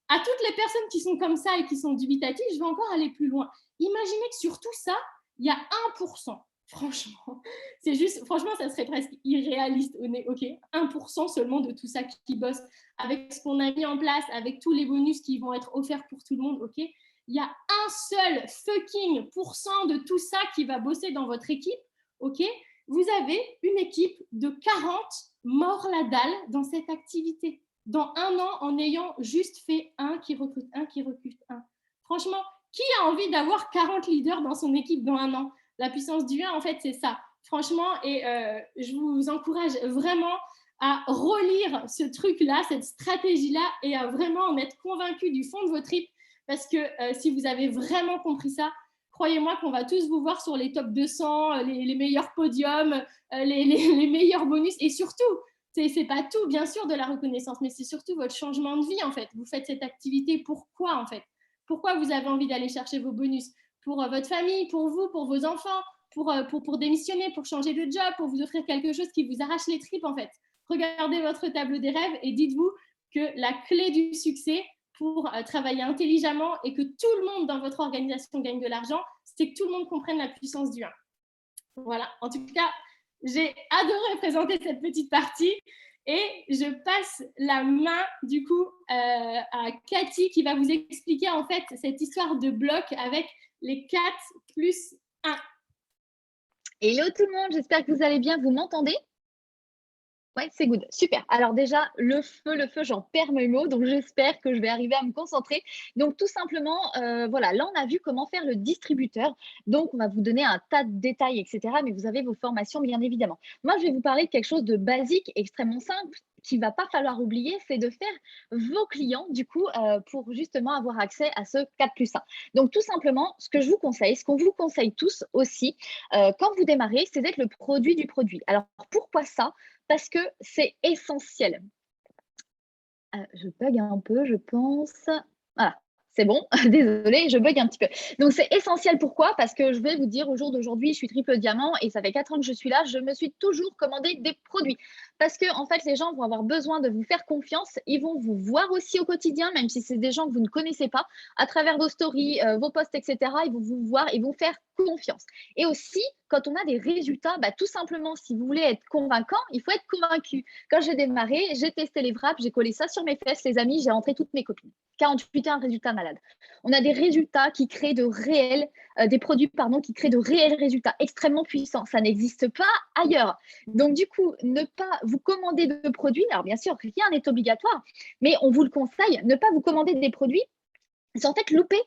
à toutes les personnes qui sont comme ça et qui sont dubitatives, je vais encore aller plus loin. Imaginez que sur tout ça, il y a 1%. Franchement, c'est juste, franchement, ça serait presque irréaliste. Ok, 1% seulement de tout ça qui bosse, avec ce qu'on a mis en place, avec tous les bonus qui vont être offerts pour tout le monde, ok? Il y a un seul fucking % de tout ça qui va bosser dans votre équipe, ok? Vous avez une équipe de 40 morts la dalle dans cette activité. Dans 1 an, en ayant juste fait un qui recrute un. Franchement, qui a envie d'avoir 40 leaders dans son équipe dans 1 an? La puissance du 1, en fait, c'est ça. Franchement, et je vous encourage vraiment à relire ce truc-là, cette stratégie-là, et à vraiment en être convaincu du fond de votre tripes. Parce que si vous avez vraiment compris ça, croyez-moi qu'on va tous vous voir sur les top 200, les meilleurs podiums, les meilleurs bonus. Et surtout, c'est pas tout, bien sûr, de la reconnaissance, mais c'est surtout votre changement de vie, en fait. Vous faites cette activité, pourquoi, en fait? Pourquoi vous avez envie d'aller chercher vos bonus? Pour votre famille, pour vous, pour vos enfants, pour démissionner, pour changer de job, pour vous offrir quelque chose qui vous arrache les tripes, en fait. Regardez votre tableau des rêves et dites-vous que la clé du succès pour travailler intelligemment et que tout le monde dans votre organisation gagne de l'argent, c'est que tout le monde comprenne la puissance du 1. Voilà, en tout cas, j'ai adoré présenter cette petite partie et je passe la main du coup à Cathy qui va vous expliquer en fait cette histoire de bloc avec les 4 plus 1. Hello tout le monde, j'espère que vous allez bien, vous m'entendez? Oui, c'est good, super. Alors déjà, le feu, j'en perds mes mots, donc j'espère que je vais arriver à me concentrer. Donc tout simplement, voilà, là on a vu comment faire le distributeur. Donc on va vous donner un tas de détails, etc. Mais vous avez vos formations bien évidemment. Moi, je vais vous parler de quelque chose de basique, extrêmement simple, qu'il ne va pas falloir oublier, c'est de faire vos clients, du coup, pour justement avoir accès à ce 4+1. Donc, tout simplement, ce que je vous conseille, ce qu'on vous conseille tous aussi, quand vous démarrez, c'est d'être le produit du produit. Alors, pourquoi ça? Parce que c'est essentiel. Je bug un peu, je pense. Voilà. C'est bon, désolée, je bug un petit peu. Donc, c'est essentiel. Pourquoi? Parce que je vais vous dire, au jour d'aujourd'hui, je suis triple diamant et ça fait 4 ans que je suis là. Je me suis toujours commandé des produits. Parce que, en fait, les gens vont avoir besoin de vous faire confiance. Ils vont vous voir aussi au quotidien, même si c'est des gens que vous ne connaissez pas, à travers vos stories, vos posts, etc. Ils vont vous voir, ils vont faire confiance. Et aussi, quand on a des résultats, tout simplement, si vous voulez être convaincant, il faut être convaincu. Quand j'ai démarré, j'ai testé les wraps, j'ai collé ça sur mes fesses, les amis, j'ai rentré toutes mes copines. 48 heures, un résultat malade. On a des résultats qui créent de réels, des produits qui créent de réels résultats extrêmement puissants. Ça n'existe pas ailleurs. Donc, du coup, ne pas vous commander de produits. Alors, bien sûr, rien n'est obligatoire, mais on vous le conseille, ne pas vous commander des produits sans peut-être louper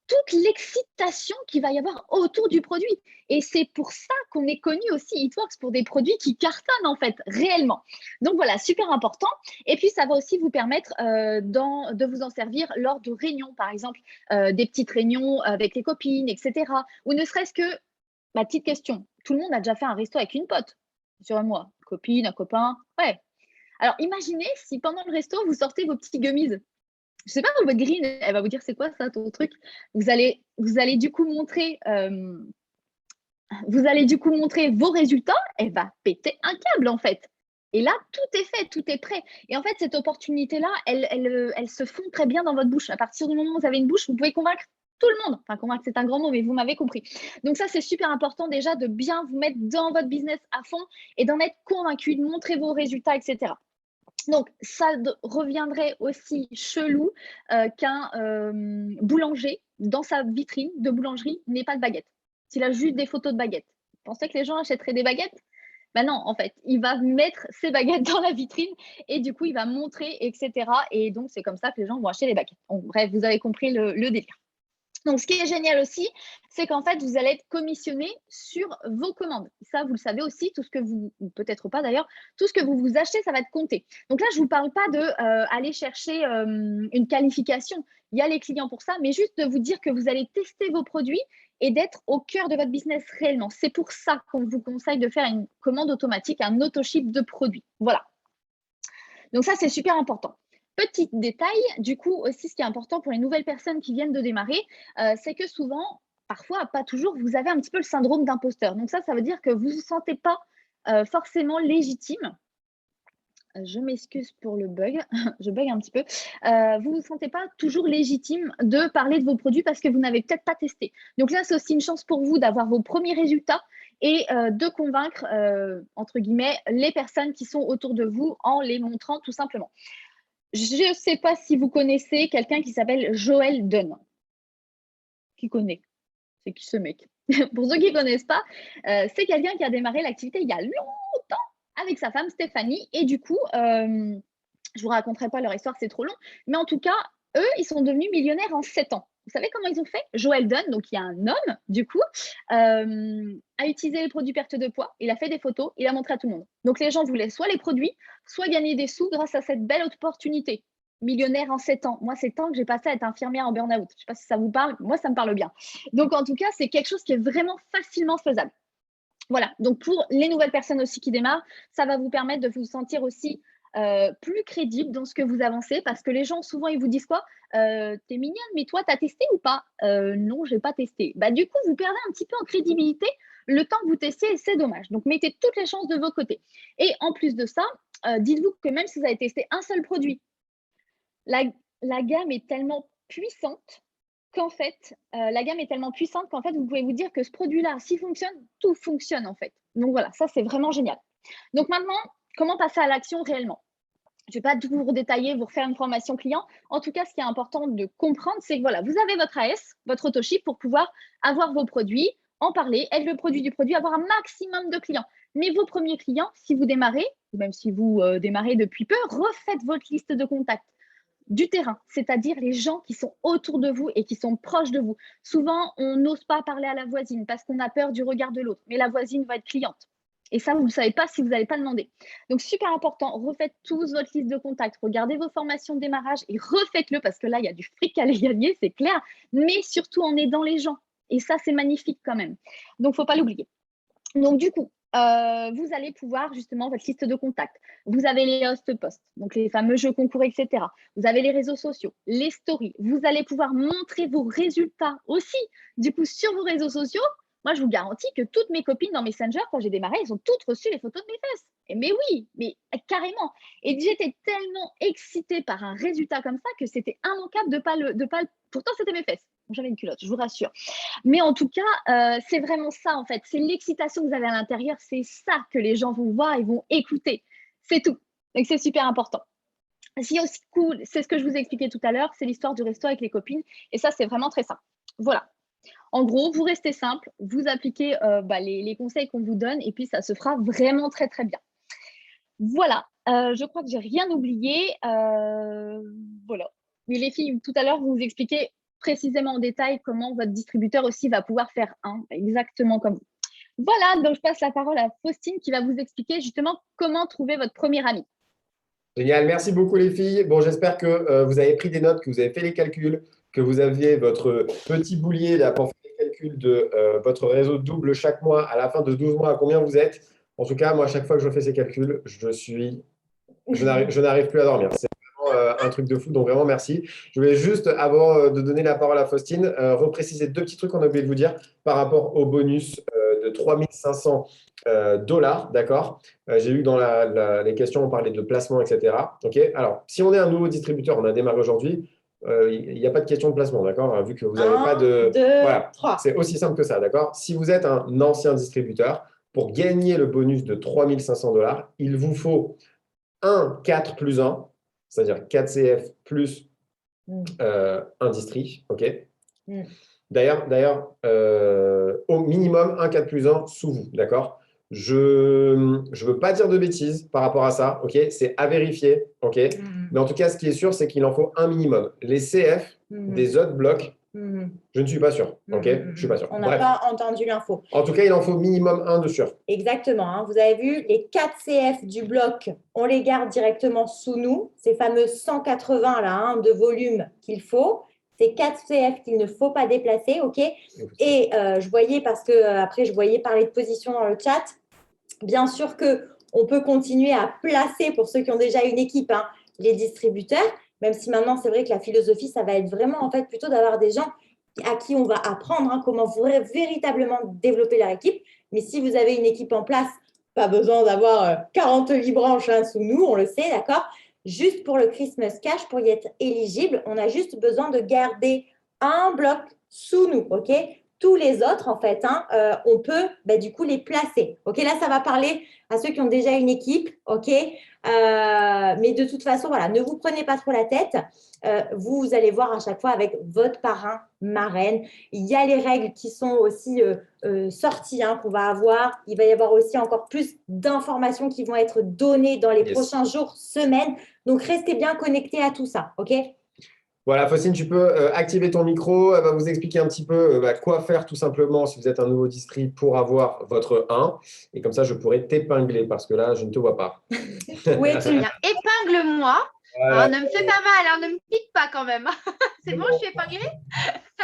toute l'excitation qu'il va y avoir autour du produit. Et c'est pour ça qu'on est connu aussi, It-Works, pour des produits qui cartonnent en fait, réellement. Donc voilà, super important. Et puis, ça va aussi vous permettre de vous en servir lors de réunions, par exemple, des petites réunions avec les copines, etc. Ou ne serait-ce que, petite question, tout le monde a déjà fait un resto avec une pote, sur moi, copine, un copain, ouais. Alors, imaginez si pendant le resto, vous sortez vos petits gummies. Je sais pas, votre green, elle va vous dire c'est quoi ça, ton truc. Vous allez du coup montrer, vos résultats. Elle va péter un câble en fait. Et là, tout est fait, tout est prêt. Et en fait, cette opportunité-là, elle se fond très bien dans votre bouche. À partir du moment où vous avez une bouche, vous pouvez convaincre tout le monde. Enfin, convaincre, c'est un grand mot, mais vous m'avez compris. Donc ça, c'est super important déjà de bien vous mettre dans votre business à fond et d'en être convaincu, de montrer vos résultats, etc. Donc, ça reviendrait aussi chelou qu'un boulanger, dans sa vitrine de boulangerie, n'ait pas de baguette. S'il a juste des photos de baguettes. Vous pensez que les gens achèteraient des baguettes? Ben non, en fait, il va mettre ses baguettes dans la vitrine et du coup, il va montrer, etc. Et donc, c'est comme ça que les gens vont acheter les baguettes. Donc, bref, vous avez compris le délire. Donc, ce qui est génial aussi, c'est qu'en fait, vous allez être commissionné sur vos commandes. Ça, vous le savez aussi, tout ce que vous, ou peut-être pas d'ailleurs, tout ce que vous achetez, ça va être compté. Donc là, je ne vous parle pas d'aller chercher une qualification. Il y a les clients pour ça, mais juste de vous dire que vous allez tester vos produits et d'être au cœur de votre business réellement. C'est pour ça qu'on vous conseille de faire une commande automatique, un auto-ship de produits. Voilà. Donc ça, c'est super important. Petit détail, du coup, aussi, ce qui est important pour les nouvelles personnes qui viennent de démarrer, c'est que souvent, parfois, pas toujours, vous avez un petit peu le syndrome d'imposteur. Donc ça veut dire que vous ne vous sentez pas forcément légitime. Je m'excuse pour le bug, je bug un petit peu. Vous ne vous sentez pas toujours légitime de parler de vos produits parce que vous n'avez peut-être pas testé. Donc là, c'est aussi une chance pour vous d'avoir vos premiers résultats et de convaincre, entre guillemets, les personnes qui sont autour de vous en les montrant tout simplement. Je ne sais pas si vous connaissez quelqu'un qui s'appelle Joël Dunn. Qui connaît? C'est qui ce mec? Pour ceux qui ne connaissent pas, c'est quelqu'un qui a démarré l'activité il y a longtemps avec sa femme Stéphanie. Et du coup, je ne vous raconterai pas leur histoire, c'est trop long. Mais en tout cas, eux, ils sont devenus millionnaires en 7 ans. Vous savez comment ils ont fait? Joël Dunn, donc il y a un homme, du coup, a utilisé les produits perte de poids, il a fait des photos, il a montré à tout le monde. Donc les gens voulaient soit les produits, soit gagner des sous grâce à cette belle opportunité. Millionnaire en 7 ans. Moi, 7 ans que j'ai passé à être infirmière en burn-out. Je ne sais pas si ça vous parle, moi, ça me parle bien. Donc en tout cas, c'est quelque chose qui est vraiment facilement faisable. Voilà, donc pour les nouvelles personnes aussi qui démarrent, ça va vous permettre de vous sentir aussi plus crédible dans ce que vous avancez parce que les gens, souvent, ils vous disent quoi? T'es mignonne, mais toi, t'as testé ou pas? Non, j'ai pas testé. Du coup, vous perdez un petit peu en crédibilité le temps que vous testiez et c'est dommage. Donc, mettez toutes les chances de vos côtés. Et en plus de ça, dites-vous que même si vous avez testé un seul produit, la gamme est tellement puissante qu'en fait, vous pouvez vous dire que ce produit-là, s'il fonctionne, tout fonctionne en fait. Donc voilà, ça c'est vraiment génial. Donc maintenant, comment passer à l'action réellement? Je ne vais pas tout vous redétailler, vous refaire une formation client. En tout cas, ce qui est important de comprendre, c'est que voilà, vous avez votre AS, votre autoship pour pouvoir avoir vos produits, en parler, être le produit du produit, avoir un maximum de clients. Mais vos premiers clients, si vous démarrez, ou même si vous démarrez depuis peu, refaites votre liste de contacts du terrain, c'est-à-dire les gens qui sont autour de vous et qui sont proches de vous. Souvent, on n'ose pas parler à la voisine parce qu'on a peur du regard de l'autre, mais la voisine va être cliente. Et ça, vous ne le savez pas si vous n'allez pas demander. Donc, super important, refaites tous votre liste de contacts, regardez vos formations de démarrage et refaites-le parce que là, il y a du fric à les gagner, c'est clair, mais surtout en aidant les gens. Et ça, c'est magnifique quand même. Donc, il ne faut pas l'oublier. Donc, du coup, vous allez pouvoir justement votre liste de contacts. Vous avez les host posts, donc les fameux jeux concours, etc. Vous avez les réseaux sociaux, les stories. Vous allez pouvoir montrer vos résultats aussi. Du coup, sur vos réseaux sociaux, moi, je vous garantis que toutes mes copines dans Messenger, quand j'ai démarré, elles ont toutes reçu les photos de mes fesses. Mais oui, mais carrément. Et j'étais tellement excitée par un résultat comme ça que c'était immanquable de pas le. Pourtant, c'était mes fesses. J'avais une culotte, je vous rassure. Mais en tout cas, c'est vraiment ça, en fait. C'est l'excitation que vous avez à l'intérieur. C'est ça que les gens vont voir et vont écouter. C'est tout. Donc, c'est super important. Ce qui est aussi cool, c'est ce que je vous ai expliqué tout à l'heure, c'est l'histoire du resto avec les copines. Et ça, c'est vraiment très simple. Voilà. En gros, vous restez simple, vous appliquez les conseils qu'on vous donne et puis ça se fera vraiment très, très bien. Voilà. Je crois que j'ai rien oublié. Voilà. Mais les filles, tout à l'heure, vous expliquez précisément en détail comment votre distributeur aussi va pouvoir faire exactement comme vous. Voilà, donc je passe la parole à Faustine qui va vous expliquer justement comment trouver votre premier ami. Génial, merci beaucoup les filles. Bon, j'espère que vous avez pris des notes, que vous avez fait les calculs, que vous aviez votre petit boulier là pour faire les calculs de votre réseau double chaque mois à la fin de 12 mois à combien vous êtes. En tout cas, moi, à chaque fois que je fais ces calculs, je n'arrive plus à dormir. C'est vraiment un truc de fou, donc vraiment merci. Je voulais juste, avant de donner la parole à Faustine, repréciser deux petits trucs qu'on a oublié de vous dire par rapport au bonus de 3500 $, d'accord? J'ai vu que dans les questions, on parlait de placement, etc. Ok. Alors, si on est un nouveau distributeur, on a démarré aujourd'hui, il n'y a pas de question de placement, d'accord? Vu que vous n'avez pas de… 2, Voilà, 3. c'est aussi simple que ça, d'accord? Si vous êtes un ancien distributeur, pour gagner le bonus de 3500 $, il vous faut 1 4 plus 1, c'est-à-dire 4 CF plus un distri, ok? D'ailleurs, au minimum 1 4 plus 1 sous vous, d'accord? Je ne veux pas dire de bêtises par rapport à ça, ok? C'est à vérifier, ok? Mais en tout cas, ce qui est sûr, c'est qu'il en faut un minimum. Les CF des autres blocs, je ne suis pas sûr, ok? Je suis pas sûr. On n'a pas entendu l'info. En tout cas, il en faut minimum un de sûr. Exactement. Hein. Vous avez vu, les 4 CF du bloc, on les garde directement sous nous. Ces fameux 180 là, de volume qu'il faut. C'est 4 CF qu'il ne faut pas déplacer, ok? Et je voyais, parce que après, je voyais parler de position dans le chat. Bien sûr qu'on peut continuer à placer, pour ceux qui ont déjà une équipe, les distributeurs, même si maintenant, c'est vrai que la philosophie, ça va être vraiment en fait plutôt d'avoir des gens à qui on va apprendre comment véritablement développer leur équipe. Mais si vous avez une équipe en place, pas besoin d'avoir 48 branches sous nous, on le sait, d'accord? Juste pour le Christmas Cash, pour y être éligible, on a juste besoin de garder un bloc sous nous, ok? Tous les autres, en fait, on peut du coup les placer. Ok, là, ça va parler à ceux qui ont déjà une équipe, ok? Mais de toute façon, voilà, ne vous prenez pas trop la tête. Vous allez voir à chaque fois avec votre parrain, marraine. Il y a les règles qui sont aussi sorties, qu'on va avoir. Il va y avoir aussi encore plus d'informations qui vont être données dans les prochains jours, semaines. Donc, restez bien connectés à tout ça, ok? Voilà, Faustine, tu peux activer ton micro. Elle va vous expliquer un petit peu quoi faire tout simplement si vous êtes un nouveau distri pour avoir votre 1. Et comme ça, je pourrais t'épingler parce que là, je ne te vois pas. Oui, épingle-moi. Voilà. Ne me fais pas mal, ne me pique pas quand même. C'est bon, je suis épinglée?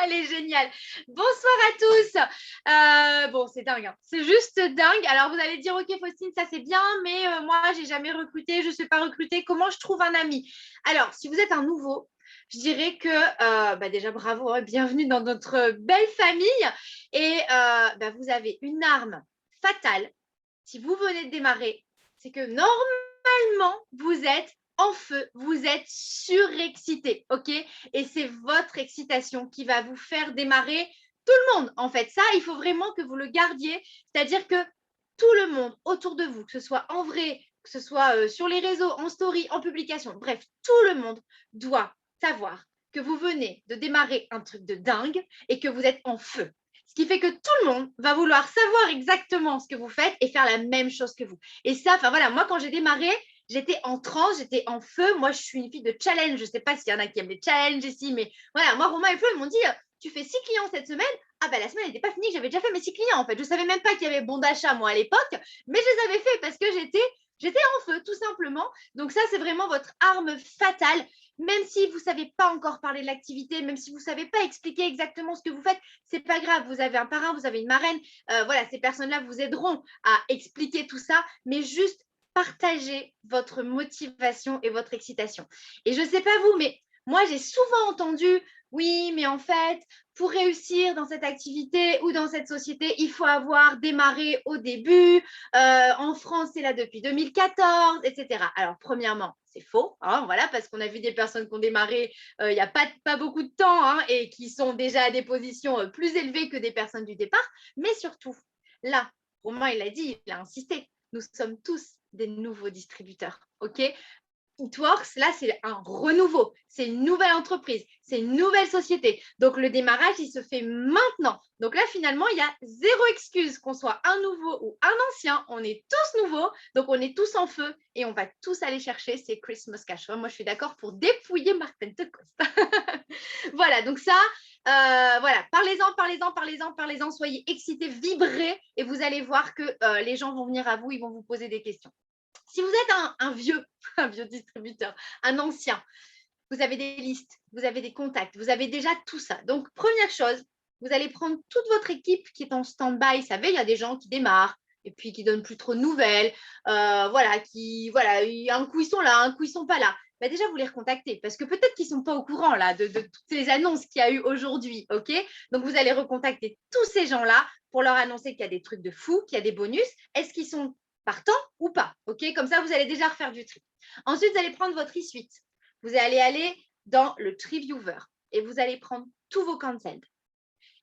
Elle est géniale. Bonsoir à tous. Bon, c'est dingue. C'est juste dingue. Alors, vous allez dire, OK, Faustine, ça c'est bien, mais moi, je n'ai jamais recruté, je ne sais pas recruter. Comment je trouve un ami? Alors, si vous êtes un nouveau, je dirais que déjà bravo, bienvenue dans notre belle famille. Et vous avez une arme fatale. Si vous venez de démarrer, c'est que normalement, vous êtes en feu, vous êtes surexcité, ok? Et c'est votre excitation qui va vous faire démarrer tout le monde. En fait, ça, il faut vraiment que vous le gardiez. C'est-à-dire que tout le monde autour de vous, que ce soit en vrai, que ce soit sur les réseaux, en story, en publication, bref, tout le monde doit savoir que vous venez de démarrer un truc de dingue et que vous êtes en feu. Ce qui fait que tout le monde va vouloir savoir exactement ce que vous faites et faire la même chose que vous. Et ça, moi, quand j'ai démarré, j'étais en transe, j'étais en feu. Moi, je suis une fille de challenge. Je ne sais pas s'il y en a qui aiment les challenges ici, mais voilà, moi, Romain et Flo, ils m'ont dit, tu fais 6 clients cette semaine. Ah bah la semaine n'était pas finie, j'avais déjà fait mes 6 clients en fait. Je ne savais même pas qu'il y avait bon d'achat moi à l'époque, mais je les avais fait parce que j'étais en feu tout simplement. Donc ça, c'est vraiment votre arme fatale. Même si vous ne savez pas encore parler de l'activité, même si vous ne savez pas expliquer exactement ce que vous faites, ce n'est pas grave. Vous avez un parrain, vous avez une marraine. Voilà, ces personnes-là vous aideront à expliquer tout ça, mais juste partagez votre motivation et votre excitation. Et je ne sais pas vous, mais moi, j'ai souvent entendu, oui, mais en fait, pour réussir dans cette activité ou dans cette société, il faut avoir démarré au début. En France, c'est là depuis 2014, etc. Alors, premièrement, c'est faux, hein, voilà, parce qu'on a vu des personnes qui ont démarré il n'y a pas beaucoup de temps hein, et qui sont déjà à des positions plus élevées que des personnes du départ. Mais surtout, là, Romain, il a dit, il a insisté, nous sommes tous des nouveaux distributeurs, ok? It-Works, là, c'est un renouveau, c'est une nouvelle entreprise, c'est une nouvelle société. Donc, le démarrage, il se fait maintenant. Donc là, finalement, il y a zéro excuse qu'on soit un nouveau ou un ancien. On est tous nouveaux, donc on est tous en feu et on va tous aller chercher ces Christmas cash. Moi, je suis d'accord pour dépouiller Mark Pentecost. Voilà, donc ça, voilà, parlez-en, soyez excités, vibrez et vous allez voir que les gens vont venir à vous, ils vont vous poser des questions. Si vous êtes un vieux distributeur, un ancien, vous avez des listes, vous avez des contacts, vous avez déjà tout ça. Donc, première chose, vous allez prendre toute votre équipe qui est en stand-by. Vous savez, il y a des gens qui démarrent et puis qui ne donnent plus trop de nouvelles. Voilà, un coup ils sont là, un coup ils ne sont pas là. Bah déjà, vous les recontactez parce que peut-être qu'ils ne sont pas au courant là, de toutes les annonces qu'il y a eu aujourd'hui. Ok, donc, vous allez recontacter tous ces gens-là pour leur annoncer qu'il y a des trucs de fou, qu'il y a des bonus. Est-ce qu'ils sont partants ou pas? Ok, comme ça, vous allez déjà refaire du tri. Ensuite, vous allez prendre votre e-suite. Vous allez aller dans le Tree Viewer et vous allez prendre tous vos cancels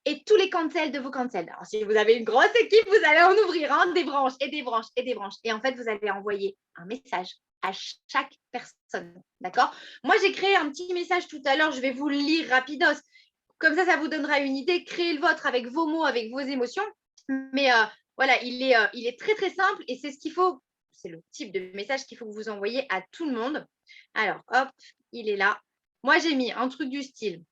et tous les cancels de vos cancels. Alors, si vous avez une grosse équipe, vous allez en ouvrir des branches et des branches et des branches. Et en fait, vous allez envoyer un message à chaque personne. D'accord? Moi, j'ai créé un petit message tout à l'heure. Je vais vous le lire rapidos. Comme ça vous donnera une idée. Créez le vôtre avec vos mots, avec vos émotions. Mais voilà, il est très, très simple et c'est ce qu'il faut. C'est le type de message qu'il faut que vous envoyez à tout le monde. Alors, hop, il est là. Moi, j'ai mis un truc du style.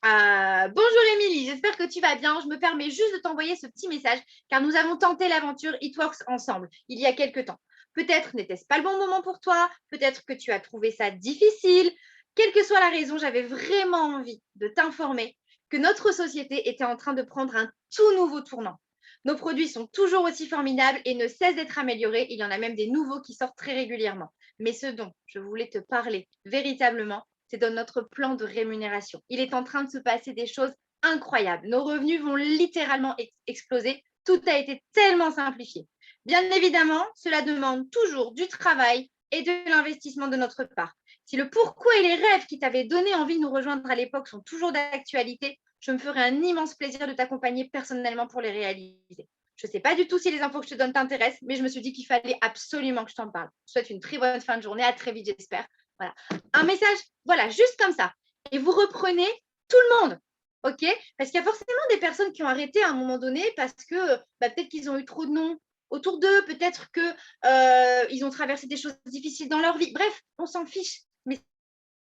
Bonjour Émilie, j'espère que tu vas bien. Je me permets juste de t'envoyer ce petit message car nous avons tenté l'aventure It-Works ensemble il y a quelque temps. Peut-être n'était-ce pas le bon moment pour toi, peut-être que tu as trouvé ça difficile. Quelle que soit la raison, j'avais vraiment envie de t'informer que notre société était en train de prendre un tout nouveau tournant. Nos produits sont toujours aussi formidables et ne cessent d'être améliorés. Il y en a même des nouveaux qui sortent très régulièrement. Mais ce dont je voulais te parler véritablement, c'est dans notre plan de rémunération. Il est en train de se passer des choses incroyables. Nos revenus vont littéralement exploser. Tout a été tellement simplifié. Bien évidemment, cela demande toujours du travail et de l'investissement de notre part. Si le pourquoi et les rêves qui t'avaient donné envie de nous rejoindre à l'époque sont toujours d'actualité, je me ferai un immense plaisir de t'accompagner personnellement pour les réaliser. Je ne sais pas du tout si les infos que je te donne t'intéressent, mais je me suis dit qu'il fallait absolument que je t'en parle. Je te souhaite une très bonne fin de journée. À très vite, j'espère. Voilà. Un message, voilà, juste comme ça. Et vous reprenez tout le monde. OK? Parce qu'il y a forcément des personnes qui ont arrêté à un moment donné parce que peut-être qu'ils ont eu trop de noms autour d'eux, peut-être qu'ils ont traversé des choses difficiles dans leur vie. Bref, on s'en fiche. Mais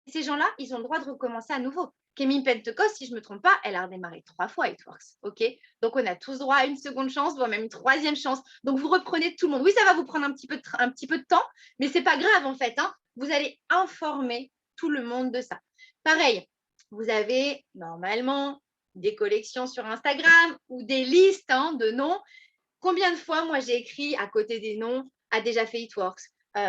ces gens-là, ils ont le droit de recommencer à nouveau. Camille Pentecost, si je ne me trompe pas, elle a redémarré 3 fois It-Works. OK? Donc, on a tous droit à une seconde chance, voire même une troisième chance. Donc, vous reprenez tout le monde. Oui, ça va vous prendre un petit peu de temps, mais ce n'est pas grave en fait. Hein. Vous allez informer tout le monde de ça. Pareil, vous avez normalement des collections sur Instagram ou des listes de noms. Combien de fois, moi, j'ai écrit à côté des noms, a déjà fait It-Works,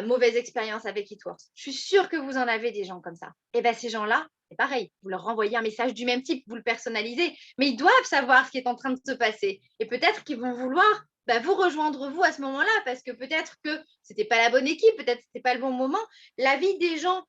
mauvaise expérience avec It-Works. Je suis sûre que vous en avez des gens comme ça. Et bien, ces gens-là, c'est pareil. Vous leur renvoyez un message du même type, vous le personnalisez, mais ils doivent savoir ce qui est en train de se passer. Et peut-être qu'ils vont vouloir vous rejoindre vous à ce moment-là, parce que peut-être que ce n'était pas la bonne équipe, peut-être que ce n'était pas le bon moment. La vie des gens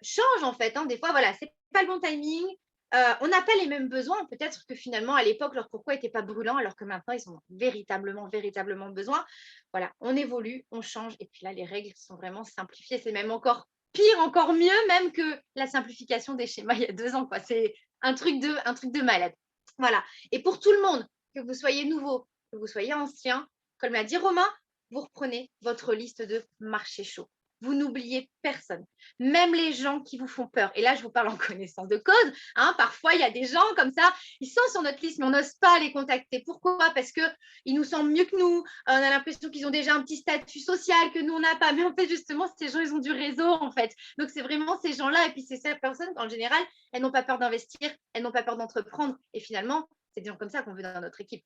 change en fait. Des fois, voilà, ce n'est pas le bon timing. On n'a pas les mêmes besoins. Peut-être que finalement, à l'époque, leur pourquoi n'était pas brûlant, alors que maintenant, ils ont véritablement besoin. Voilà, on évolue, on change. Et puis là, les règles sont vraiment simplifiées. C'est même encore pire, encore mieux, même que la simplification des schémas il y a 2 ans. C'est un truc de malade. Voilà. Et pour tout le monde, que vous soyez nouveau, que vous soyez ancien, comme l'a dit Romain, vous reprenez votre liste de marché chaud. vous n'oubliez personne, même les gens qui vous font peur. Et là, je vous parle en connaissance de cause. Hein, parfois, il y a des gens comme ça, ils sont sur notre liste, mais on n'ose pas les contacter. Pourquoi? Parce qu'ils nous semblent mieux que nous. On a l'impression qu'ils ont déjà un petit statut social que nous, on n'a pas. Mais en fait, justement, ces gens, ils ont du réseau, en fait. Donc, c'est vraiment ces gens-là. Et puis, c'est ces personnes qu'en général, elles n'ont pas peur d'investir, elles n'ont pas peur d'entreprendre. Et finalement, c'est des gens comme ça qu'on veut dans notre équipe,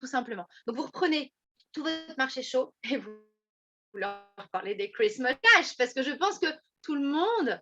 tout simplement. Donc, vous reprenez tout votre marché chaud et vous leur parlez des Christmas cash parce que je pense que tout le monde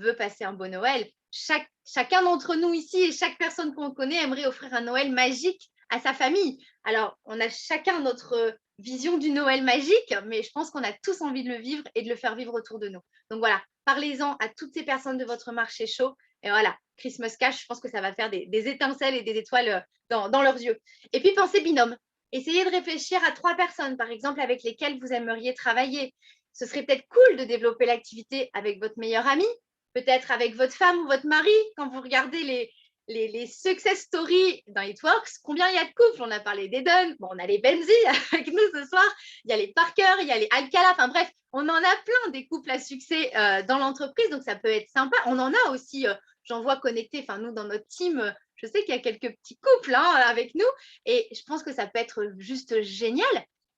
veut passer un beau Noël. Chacun d'entre nous ici et chaque personne qu'on connaît aimerait offrir un Noël magique à sa famille. Alors, on a chacun notre vision du Noël magique, mais je pense qu'on a tous envie de le vivre et de le faire vivre autour de nous. Donc voilà, parlez-en à toutes ces personnes de votre marché chaud. Et voilà, Christmas cash, je pense que ça va faire des étincelles et des étoiles dans leurs yeux. Et puis, pensez binôme. Essayez de réfléchir à 3 personnes, par exemple, avec lesquelles vous aimeriez travailler. Ce serait peut-être cool de développer l'activité avec votre meilleur ami, peut-être avec votre femme ou votre mari. Quand vous regardez les success stories dans It Works, combien il y a de couples? On a parlé d'Eden, bon, on a les Benzi avec nous ce soir, il y a les Parker, il y a les Alcala, enfin bref, on en a plein des couples à succès dans l'entreprise, donc ça peut être sympa. On en a aussi, j'en vois connectés, enfin nous dans notre team, je sais qu'il y a quelques petits couples avec nous et je pense que ça peut être juste génial.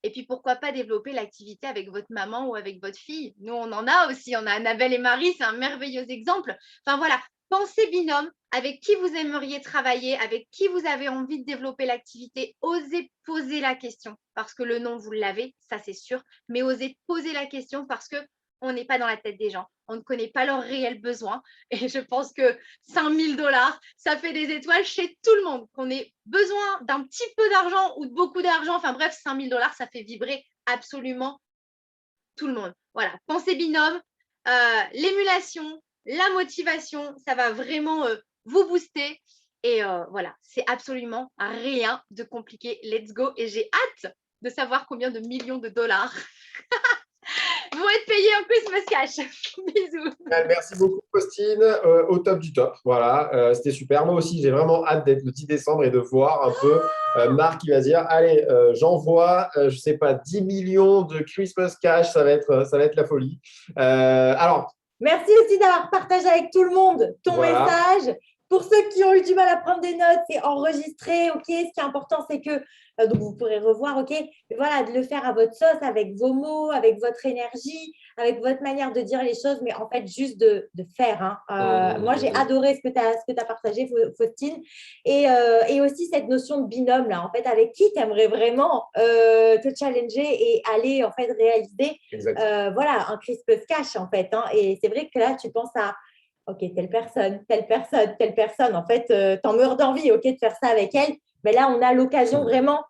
Et puis, pourquoi pas développer l'activité avec votre maman ou avec votre fille? Nous, on en a aussi. On a Annabelle et Marie, c'est un merveilleux exemple. Enfin, voilà, pensez binôme, avec qui vous aimeriez travailler, avec qui vous avez envie de développer l'activité. Osez poser la question, parce que le nom, vous l'avez, ça c'est sûr. Mais osez poser la question parce que on n'est pas dans la tête des gens. On ne connaît pas leurs réels besoins. Et je pense que 5 000 $, ça fait des étoiles chez tout le monde. Qu'on ait besoin d'un petit peu d'argent ou de beaucoup d'argent, enfin bref, 5 000 $, ça fait vibrer absolument tout le monde. Voilà, pensez binôme, l'émulation, la motivation, ça va vraiment vous booster. Et voilà, c'est absolument rien de compliqué. Let's go. Et j'ai hâte de savoir combien de millions de dollars vont être payés en Christmas cash. Bisous. Merci beaucoup, Faustine. Au top du top. Voilà, c'était super. Moi aussi, j'ai vraiment hâte d'être le 10 décembre et de voir un peu Marc qui va dire allez, j'envoie, je ne sais pas, 10 millions de Christmas cash. Ça va être la folie. Alors, merci aussi d'avoir partagé avec tout le monde ton Voilà. message. Pour ceux qui ont eu du mal à prendre des notes, c'est enregistré, ok. Ce qui est important, c'est que donc vous pourrez revoir, ok. Mais voilà, de le faire à votre sauce, avec vos mots, avec votre énergie, avec votre manière de dire les choses, mais en fait juste de faire. Hein. Moi, j'ai adoré ce que tu as partagé, Faustine, et aussi cette notion de binôme là. En fait, avec qui tu aimerais vraiment te challenger et aller en fait réaliser, voilà, un Christmas cash en fait. Hein. Et c'est vrai que là, tu penses à ok, telle personne, telle personne, telle personne. En fait, t'en meurs d'envie, ok, de faire ça avec elle. Mais là, on a l'occasion vraiment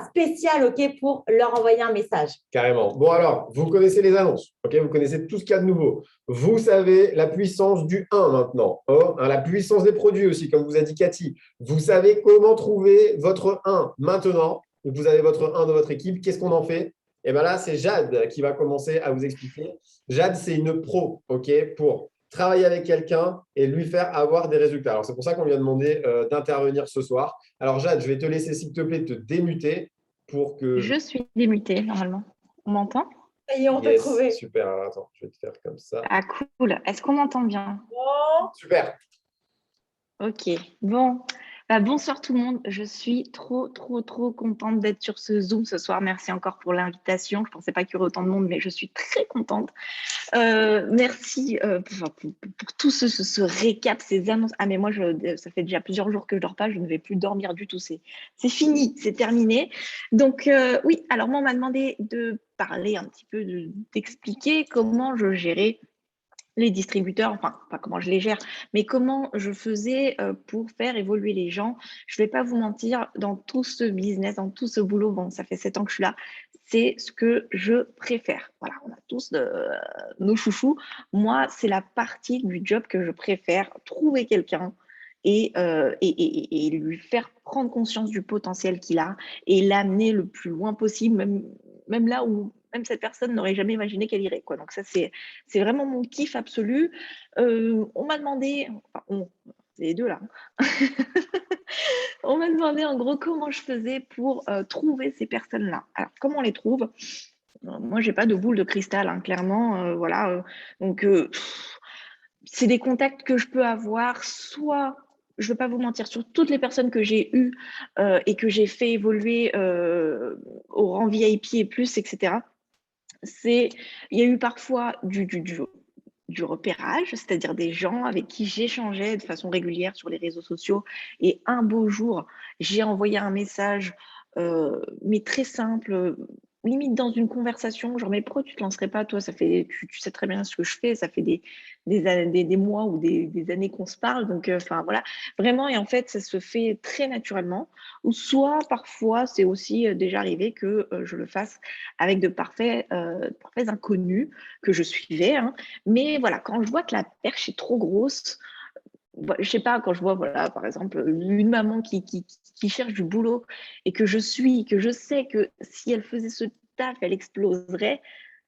spéciale, ok, pour leur envoyer un message. Carrément. Bon, alors, vous connaissez les annonces, ok, vous connaissez tout ce qu'il y a de nouveau. Vous savez la puissance du 1 maintenant, la puissance des produits aussi, comme vous a dit Cathy. Vous savez comment trouver votre 1 maintenant. Vous avez votre 1 de votre équipe. Qu'est-ce qu'on en fait? Et bien là, c'est Jade qui va commencer à vous expliquer. Jade, c'est une pro, ok, pour travailler avec quelqu'un et lui faire avoir des résultats. Alors, c'est pour ça qu'on lui a demandé d'intervenir ce soir. Alors, Jade, je vais te laisser, s'il te plaît, te démuter pour que… Je suis démutée, normalement. On m'entend? Ça y est, on peut trouver. Super. Alors, attends, je vais te faire comme ça. Ah, cool. Est-ce qu'on m'entend bien? Super. Ok. Bon. Bonsoir tout le monde. Je suis trop contente d'être sur ce Zoom ce soir. Merci encore pour l'invitation. Je ne pensais pas qu'il y aurait autant de monde, mais je suis très contente. Merci pour tout ce récap, ces annonces. Ah, mais moi, ça fait déjà plusieurs jours que je ne dors pas. Je ne vais plus dormir du tout. C'est fini, c'est terminé. Donc, oui, alors moi, on m'a demandé de parler un petit peu, d'expliquer comment je gérais les distributeurs, enfin, pas comment je les gère, mais comment je faisais pour faire évoluer les gens. Je ne vais pas vous mentir, dans tout ce business, dans tout ce boulot, bon, ça fait 7 ans que je suis là, c'est ce que je préfère. Voilà, on a tous nos chouchous. Moi, c'est la partie du job que je préfère, trouver quelqu'un et lui faire prendre conscience du potentiel qu'il a et l'amener le plus loin possible, même là où même cette personne n'aurait jamais imaginé qu'elle irait, quoi. Donc ça, c'est vraiment mon kiff absolu. On m'a demandé, enfin, c'est les deux là, on m'a demandé en gros comment je faisais pour trouver ces personnes-là. Alors, comment on les trouve? Moi, j'ai pas de boule de cristal, hein, clairement. Voilà. Donc, c'est des contacts que je peux avoir, soit, je ne veux pas vous mentir, sur toutes les personnes que j'ai eues et que j'ai fait évoluer au rang VIP et plus, etc. Il y a eu parfois du repérage, c'est-à-dire des gens avec qui j'échangeais de façon régulière sur les réseaux sociaux. Et un beau jour, j'ai envoyé un message, mais très simple, limite dans une conversation, genre, mais pourquoi tu te lancerais pas, toi, tu sais très bien ce que je fais, ça fait des mois ou des années qu'on se parle, donc, enfin, voilà, vraiment, et en fait, ça se fait très naturellement, ou soit, parfois, c'est aussi déjà arrivé que je le fasse avec de parfaits inconnus que je suivais, hein. Mais voilà, quand je vois que la perche est trop grosse, je sais pas, quand je vois, voilà, par exemple, une maman qui cherche du boulot et que je sais que si elle faisait ce taf, elle exploserait,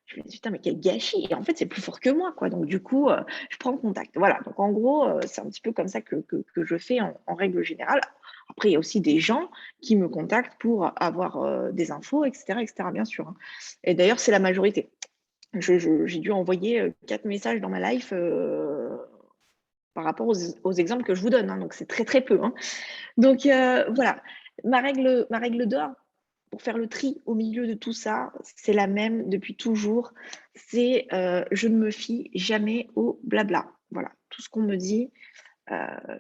je me dis, putain, mais quel gâchis. Et en fait, c'est plus fort que moi, quoi. Donc, du coup, je prends contact. Voilà. Donc, en gros, c'est un petit peu comme ça que je fais en règle générale. Après, il y a aussi des gens qui me contactent pour avoir des infos, etc., bien sûr, hein. Et d'ailleurs, c'est la majorité. J'ai dû envoyer 4 messages dans ma life par rapport aux exemples que je vous donne, hein. Donc, c'est très, très peu, hein. Donc, voilà. Ma règle d'or, pour faire le tri au milieu de tout ça, c'est la même depuis toujours. C'est je ne me fie jamais au blabla. Voilà, tout ce qu'on me dit,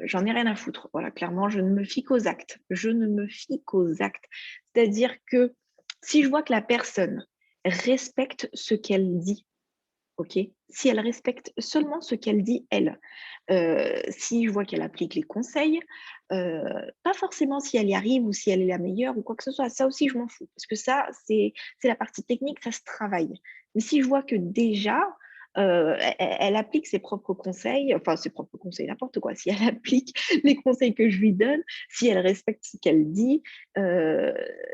j'en ai rien à foutre. Voilà, clairement, je ne me fie qu'aux actes. Je ne me fie qu'aux actes. C'est-à-dire que si je vois que la personne respecte ce qu'elle dit, ok, si elle respecte seulement ce qu'elle dit, elle, si je vois qu'elle applique les conseils, pas forcément si elle y arrive ou si elle est la meilleure ou quoi que ce soit, ça aussi je m'en fous, parce que ça, c'est la partie technique, ça se travaille. Mais si je vois que déjà, elle applique ses propres conseils, enfin ses propres conseils, n'importe quoi, si elle applique les conseils que je lui donne, si elle respecte ce qu'elle dit,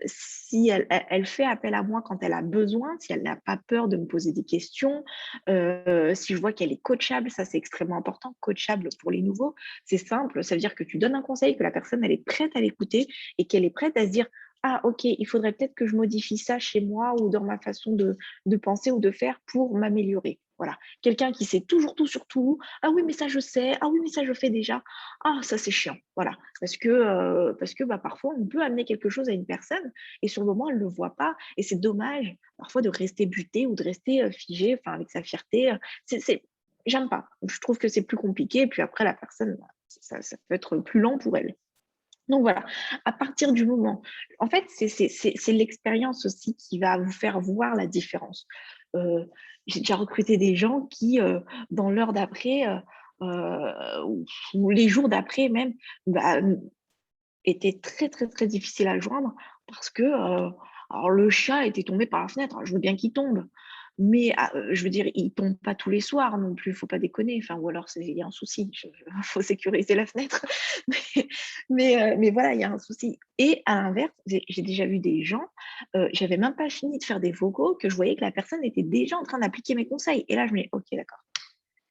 si elle fait appel à moi quand elle a besoin, si elle n'a pas peur de me poser des questions, si je vois qu'elle est coachable, ça c'est extrêmement important, coachable pour les nouveaux, c'est simple, ça veut dire que tu donnes un conseil, que la personne elle est prête à l'écouter et qu'elle est prête à se dire ah ok, il faudrait peut-être que je modifie ça chez moi ou dans ma façon de penser ou de faire pour m'améliorer. Voilà, quelqu'un qui sait toujours tout sur tout, ah oui mais ça je sais, ah oui mais ça je fais déjà, ah ça c'est chiant, voilà, parce que bah, parfois on peut amener quelque chose à une personne et sur le moment elle ne le voit pas et c'est dommage parfois de rester buté ou de rester figé, enfin avec sa fierté, j'aime pas. Je trouve que c'est plus compliqué. Et puis après, la personne, ça peut être plus lent pour elle. Donc voilà, à partir du moment, en fait, c'est l'expérience aussi qui va vous faire voir la différence. J'ai déjà recruté des gens qui, dans l'heure d'après, ou les jours d'après même, bah, étaient très, très, très difficiles à joindre parce que alors le chat était tombé par la fenêtre. Je veux bien qu'il tombe, mais je veux dire, il tombe pas tous les soirs non plus, faut pas déconner. Enfin, ou alors il y a un souci, il faut sécuriser la fenêtre. Mais voilà, il y a un souci. Et à l'inverse, j'ai déjà vu des gens, j'avais même pas fini de faire des vocaux que je voyais que la personne était déjà en train d'appliquer mes conseils. Et là, je me dis, ok, d'accord.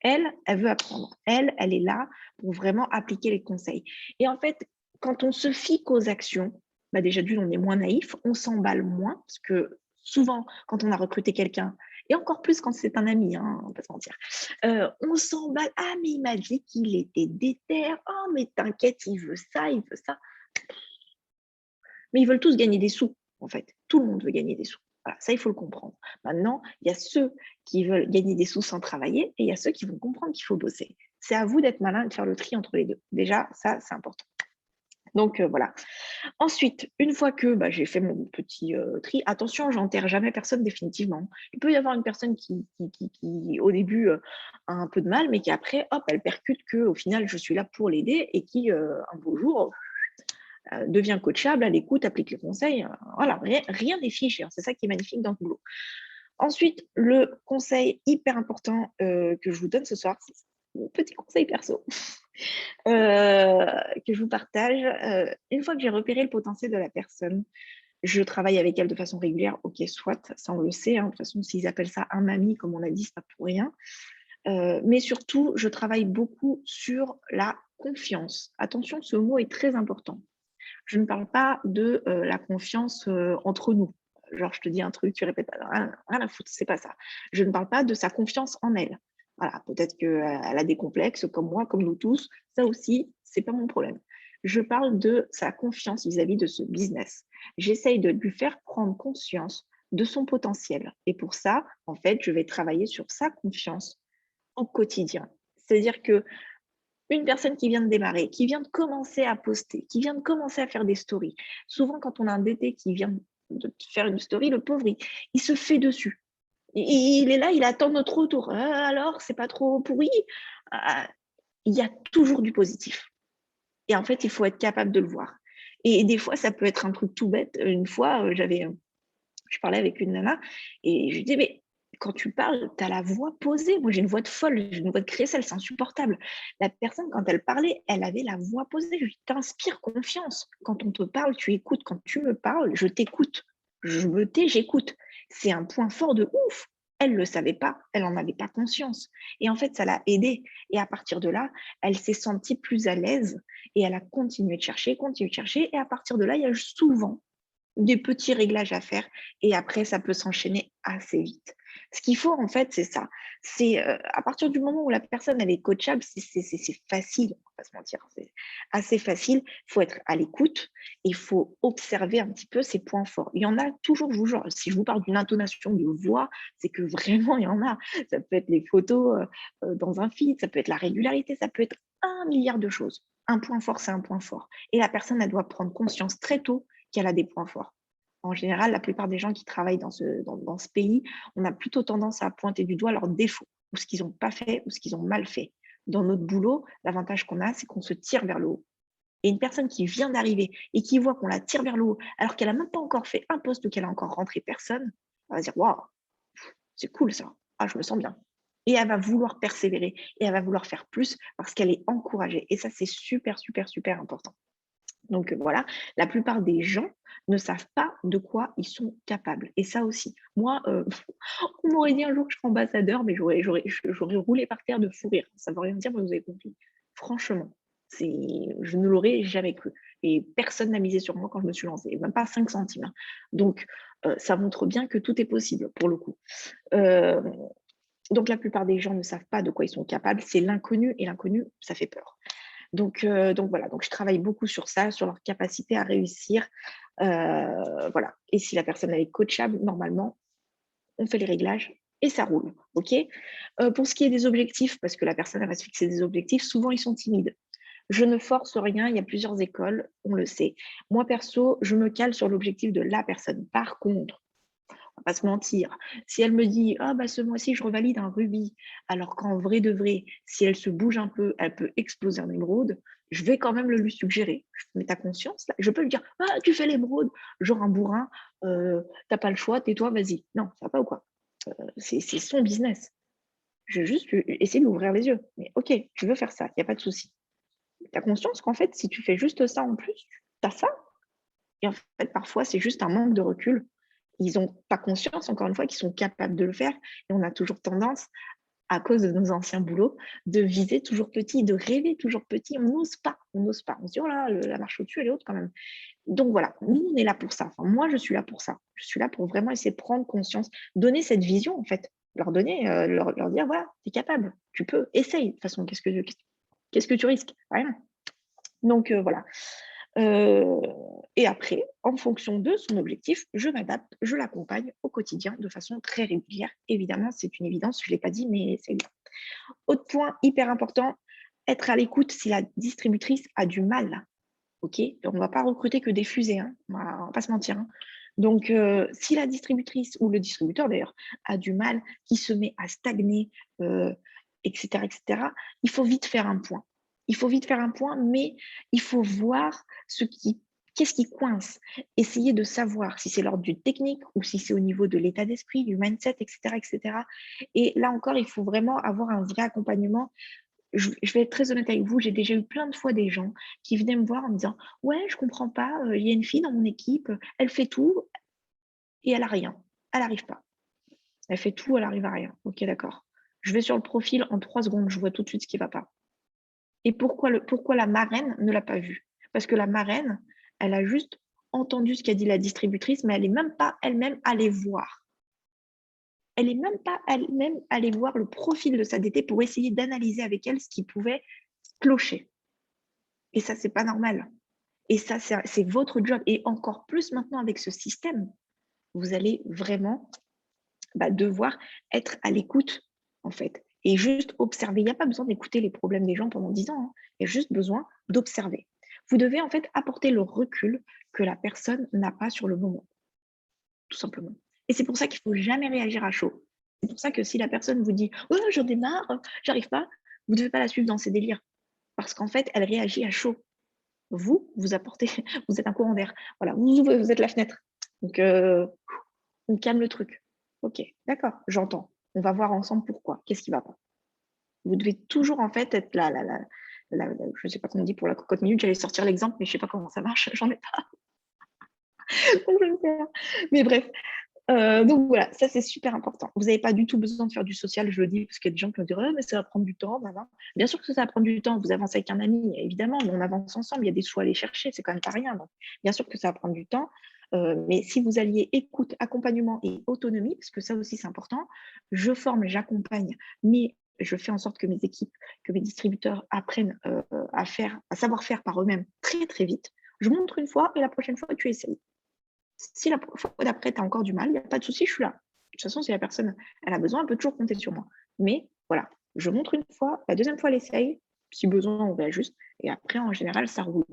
Elle veut apprendre. Elle est là pour vraiment appliquer les conseils. Et en fait, quand on se fie qu'aux actions, bah déjà d'une, on est moins naïf, on s'emballe moins, parce que souvent, quand on a recruté quelqu'un, et encore plus quand c'est un ami, hein, on va pas se mentir, on s'emballe. Ah, mais il m'a dit qu'il était déter. Oh, mais t'inquiète, il veut ça, il veut ça. Mais ils veulent tous gagner des sous, en fait. Tout le monde veut gagner des sous. Voilà, ça, il faut le comprendre. Maintenant, il y a ceux qui veulent gagner des sous sans travailler et il y a ceux qui vont comprendre qu'il faut bosser. C'est à vous d'être malin et de faire le tri entre les deux. Déjà, ça, c'est important. Donc, voilà. Ensuite, une fois que bah, j'ai fait mon petit tri, attention, j'enterre jamais personne définitivement. Il peut y avoir une personne qui au début, a un peu de mal, mais qui après, hop, elle percute qu'au final, je suis là pour l'aider et qui, un beau jour, devient coachable, à l'écoute, applique les conseils. Voilà, rien n'est figé. C'est ça qui est magnifique dans le boulot. Ensuite, le conseil hyper important que je vous donne ce soir, c'est mon petit conseil perso que je vous partage. Une fois que j'ai repéré le potentiel de la personne, je travaille avec elle de façon régulière. Ok, soit, ça on le sait. Hein, de toute façon, s'ils appellent ça un mamie, comme on a dit, c'est pas pour rien. Mais surtout, je travaille beaucoup sur la confiance. Attention, ce mot est très important. Je ne parle pas de la confiance entre nous. genre, je te dis un truc, tu répètes, rien à foutre, c'est pas ça. Je ne parle pas de sa confiance en elle. Voilà, peut-être qu'elle a des complexes comme moi, comme nous tous. Ça aussi, c'est pas mon problème. Je parle de sa confiance vis-à-vis de ce business. J'essaye de lui faire prendre conscience de son potentiel. Et pour ça, en fait, je vais travailler sur sa confiance au quotidien. C'est-à-dire que une personne qui vient de démarrer, qui vient de commencer à poster, qui vient de commencer à faire des stories, souvent quand on a un DT qui vient de faire une story, le pauvre, il se fait dessus. Il est là, il attend notre retour. Alors, c'est pas trop pourri. Il y a toujours du positif. Et en fait, il faut être capable de le voir. Et des fois, ça peut être un truc tout bête. Une fois, je parlais avec une nana et je lui disais, mais quand tu parles, tu as la voix posée. Moi, j'ai une voix de folle, j'ai une voix de crécelle, c'est insupportable. La personne, quand elle parlait, elle avait la voix posée. Je lui dis, t'inspires confiance. Quand on te parle, tu écoutes. Quand tu me parles, je t'écoute. Je me tais, j'écoute. C'est un point fort de ouf. Elle ne le savait pas, elle n'en avait pas conscience. Et en fait, ça l'a aidée. Et à partir de là, elle s'est sentie plus à l'aise et elle a continué de chercher. Et à partir de là, il y a souvent des petits réglages à faire et après, ça peut s'enchaîner assez vite. Ce qu'il faut, en fait, c'est ça. C'est à partir du moment où la personne, elle est coachable, c'est facile, on va pas se mentir, c'est assez facile. Il faut être à l'écoute, il faut observer un petit peu ses points forts. Il y en a toujours, je vous jure, si je vous parle d'une intonation de voix, c'est que vraiment, il y en a. Ça peut être les photos dans un feed, ça peut être la régularité, ça peut être 1 milliard de choses. Un point fort, c'est un point fort. Et la personne, elle doit prendre conscience très tôt qu'elle a des points forts. En général, la plupart des gens qui travaillent dans ce pays, on a plutôt tendance à pointer du doigt leurs défauts, ou ce qu'ils n'ont pas fait, ou ce qu'ils ont mal fait. Dans notre boulot, l'avantage qu'on a, c'est qu'on se tire vers le haut. Et une personne qui vient d'arriver et qui voit qu'on la tire vers le haut, alors qu'elle n'a même pas encore fait un poste ou qu'elle a encore rentré personne, elle va se dire « Waouh, c'est cool ça, ah, je me sens bien ». Et elle va vouloir persévérer, et elle va vouloir faire plus parce qu'elle est encouragée. Et ça, c'est super, super, super important. Donc voilà, la plupart des gens ne savent pas de quoi ils sont capables. Et ça aussi, moi, on m'aurait dit un jour que je serais ambassadeur, mais j'aurais roulé par terre de fou rire. Ça ne veut rien dire, mais vous avez compris. Franchement, je ne l'aurais jamais cru. Et personne n'a misé sur moi quand je me suis lancée, même pas 5 centimes. Donc, ça montre bien que tout est possible, pour le coup. Donc, la plupart des gens ne savent pas de quoi ils sont capables. C'est l'inconnu, et l'inconnu, ça fait peur. Donc voilà, donc je travaille beaucoup sur ça, sur leur capacité à réussir. Voilà. Et si la personne est coachable, normalement, on fait les réglages et ça roule. OK. Pour ce qui est des objectifs, parce que la personne elle va se fixer des objectifs, souvent ils sont timides. Je ne force rien, il y a plusieurs écoles, on le sait. Moi, perso, je me cale sur l'objectif de la personne. Par contre, on va pas se mentir. Si elle me dit ah bah ce mois-ci je revalide un rubis, alors qu'en vrai de vrai, si elle se bouge un peu, elle peut exploser un émeraude, je vais quand même le lui suggérer. Mais t'as conscience là? Je peux lui dire ah tu fais l'émeraude, genre un bourrin, t'as pas le choix, tais-toi, vas-y. Non, ça va pas ou quoi? C'est son business. Je vais juste essayer de l'ouvrir les yeux. Mais ok, tu veux faire ça, il n'y a pas de souci. T'as conscience qu'en fait, si tu fais juste ça en plus, t'as ça. Et en fait, parfois, c'est juste un manque de recul. Ils n'ont pas conscience, encore une fois, qu'ils sont capables de le faire. Et on a toujours tendance, à cause de nos anciens boulots, de viser toujours petit, de rêver toujours petit. On n'ose pas, on n'ose pas. On se dit, oh là, la marche au-dessus, elle est haute quand même. Donc voilà, nous, on est là pour ça. Enfin, moi, je suis là pour ça. Je suis là pour vraiment essayer de prendre conscience, donner cette vision, en fait. Leur donner, leur dire, voilà, tu es capable, tu peux, essaye. De toute façon, qu'est-ce que tu risques? Rien. Donc voilà. Et après, en fonction de son objectif, je m'adapte, je l'accompagne au quotidien de façon très régulière. Évidemment, c'est une évidence, je ne l'ai pas dit, mais c'est évident. Autre point hyper important, être à l'écoute si la distributrice a du mal. OK? On ne va pas recruter que des fusées, hein, on ne va pas se mentir. Hein. Donc, si la distributrice ou le distributeur d'ailleurs a du mal, qui se met à stagner, etc., il faut vite faire un point. Il faut vite faire un point, mais il faut voir qu'est-ce qui coince. Essayer de savoir si c'est l'ordre du technique ou si c'est au niveau de l'état d'esprit, du mindset, etc. Et là encore, il faut vraiment avoir un vrai accompagnement. Je vais être très honnête avec vous, j'ai déjà eu plein de fois des gens qui venaient me voir en me disant « Ouais, je ne comprends pas, il y a une fille dans mon équipe, elle fait tout et elle n'a rien. Elle n'arrive pas. Elle fait tout, elle n'arrive à rien. Ok, d'accord. Je vais sur le profil, en 3 secondes, je vois tout de suite ce qui ne va pas. Et pourquoi la marraine ne l'a pas vu? Parce que la marraine, elle a juste entendu ce qu'a dit la distributrice, mais elle n'est même pas elle-même allée voir. Elle n'est même pas elle-même allée voir le profil de sa DT pour essayer d'analyser avec elle ce qui pouvait clocher. Et ça, c'est pas normal. Et ça, c'est votre job. Et encore plus maintenant avec ce système, vous allez vraiment devoir être à l'écoute, en fait, et juste observer. Il n'y a pas besoin d'écouter les problèmes des gens pendant 10 ans. Hein. Il y a juste besoin d'observer. Vous devez en fait apporter le recul que la personne n'a pas sur le moment, tout simplement. Et c'est pour ça qu'il ne faut jamais réagir à chaud. C'est pour ça que si la personne vous dit « Oh, j'en démarre, j'arrive pas », vous ne devez pas la suivre dans ses délires. Parce qu'en fait, elle réagit à chaud. Vous apportez, vous êtes un courant d'air. Voilà, vous êtes la fenêtre. Donc, on calme le truc. Ok, d'accord, j'entends. On va voir ensemble pourquoi. Qu'est-ce qui ne va pas? Vous devez toujours en fait être là. Je ne sais pas comment on dit pour la cocotte minute, j'allais sortir l'exemple, mais je ne sais pas comment ça marche, j'en ai pas. Donc, je vais faire. Mais bref, donc voilà, ça c'est super important. Vous n'avez pas du tout besoin de faire du social, je le dis, parce qu'il y a des gens qui vont dire mais ça va prendre du temps. Bien sûr que ça va prendre du temps, vous avancez avec un ami, évidemment, mais on avance ensemble, il y a des sous à aller chercher, c'est quand même pas rien. Donc, bien sûr que ça va prendre du temps, mais si vous alliez écoute, accompagnement et autonomie, parce que ça aussi c'est important, je forme, j'accompagne, mais je fais en sorte que mes équipes, que mes distributeurs apprennent à savoir faire par eux-mêmes très très vite. Je montre une fois et la prochaine fois tu essayes. Si la fois d'après, tu as encore du mal, il n'y a pas de souci, je suis là. De toute façon, si la personne elle a besoin, elle peut toujours compter sur moi. Mais voilà, je montre une fois, la deuxième fois, elle essaye. Si besoin, on réajuste. Et après, en général, ça roule.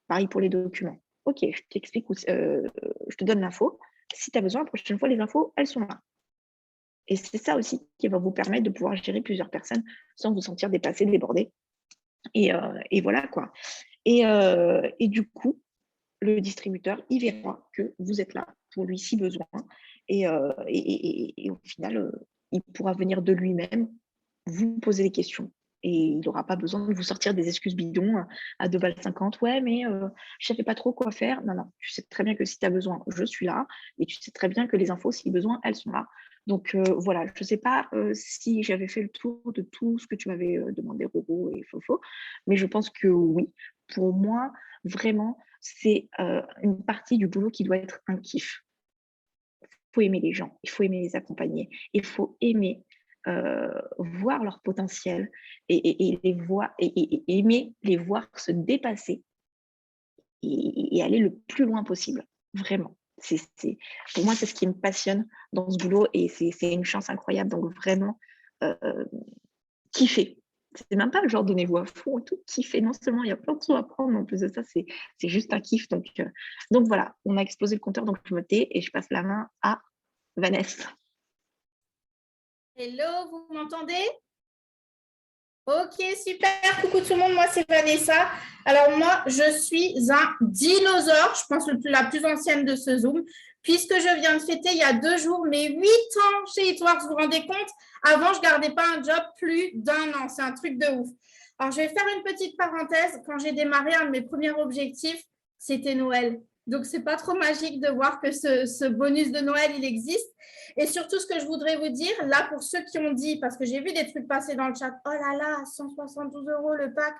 Pareil pour les documents. Ok, je t'explique, je te donne l'info. Si tu as besoin, la prochaine fois, les infos, elles sont là. Et c'est ça aussi qui va vous permettre de pouvoir gérer plusieurs personnes sans vous sentir dépassé, débordé. Et voilà quoi. Et du coup, le distributeur, il verra que vous êtes là pour lui si besoin. Et au final, il pourra venir de lui-même vous poser des questions. Et il n'aura pas besoin de vous sortir des excuses bidons à 2,50 €. Ouais, mais je ne savais pas trop quoi faire. Non, tu sais très bien que si tu as besoin, je suis là. Et tu sais très bien que les infos, si besoin, elles sont là. Donc voilà, je ne sais pas si j'avais fait le tour de tout ce que tu m'avais demandé, Roro et Fofo, mais je pense que oui. Pour moi, vraiment, c'est une partie du boulot qui doit être un kiff. Il faut aimer les gens, il faut aimer les accompagner, il faut aimer voir leur potentiel et aimer les voir se dépasser et aller le plus loin possible, vraiment. Pour moi, c'est ce qui me passionne dans ce boulot et c'est une chance incroyable. Donc vraiment, kiffer. C'est même pas le genre donnez-vous à fond et tout, kiffer. Non seulement il y a plein de choses à prendre, mais en plus de ça, c'est juste un kiff. Donc voilà, on a explosé le compteur, donc je me tais et je passe la main à Vanessa. Hello, vous m'entendez? Ok, super. Coucou tout le monde, moi c'est Vanessa. Alors moi, je suis un dinosaure, je pense la plus ancienne de ce Zoom, puisque je viens de fêter il y a 2 jours mes 8 ans chez Itworks. Vous vous rendez compte? Avant, je ne gardais pas un job plus d'1 an. C'est un truc de ouf. Alors, je vais faire une petite parenthèse. Quand j'ai démarré, un de mes premiers objectifs, c'était Noël. Donc, ce n'est pas trop magique de voir que ce bonus de Noël, il existe. Et surtout, ce que je voudrais vous dire, là, pour ceux qui ont dit, parce que j'ai vu des trucs passer dans le chat, oh là là, 172 € le pack.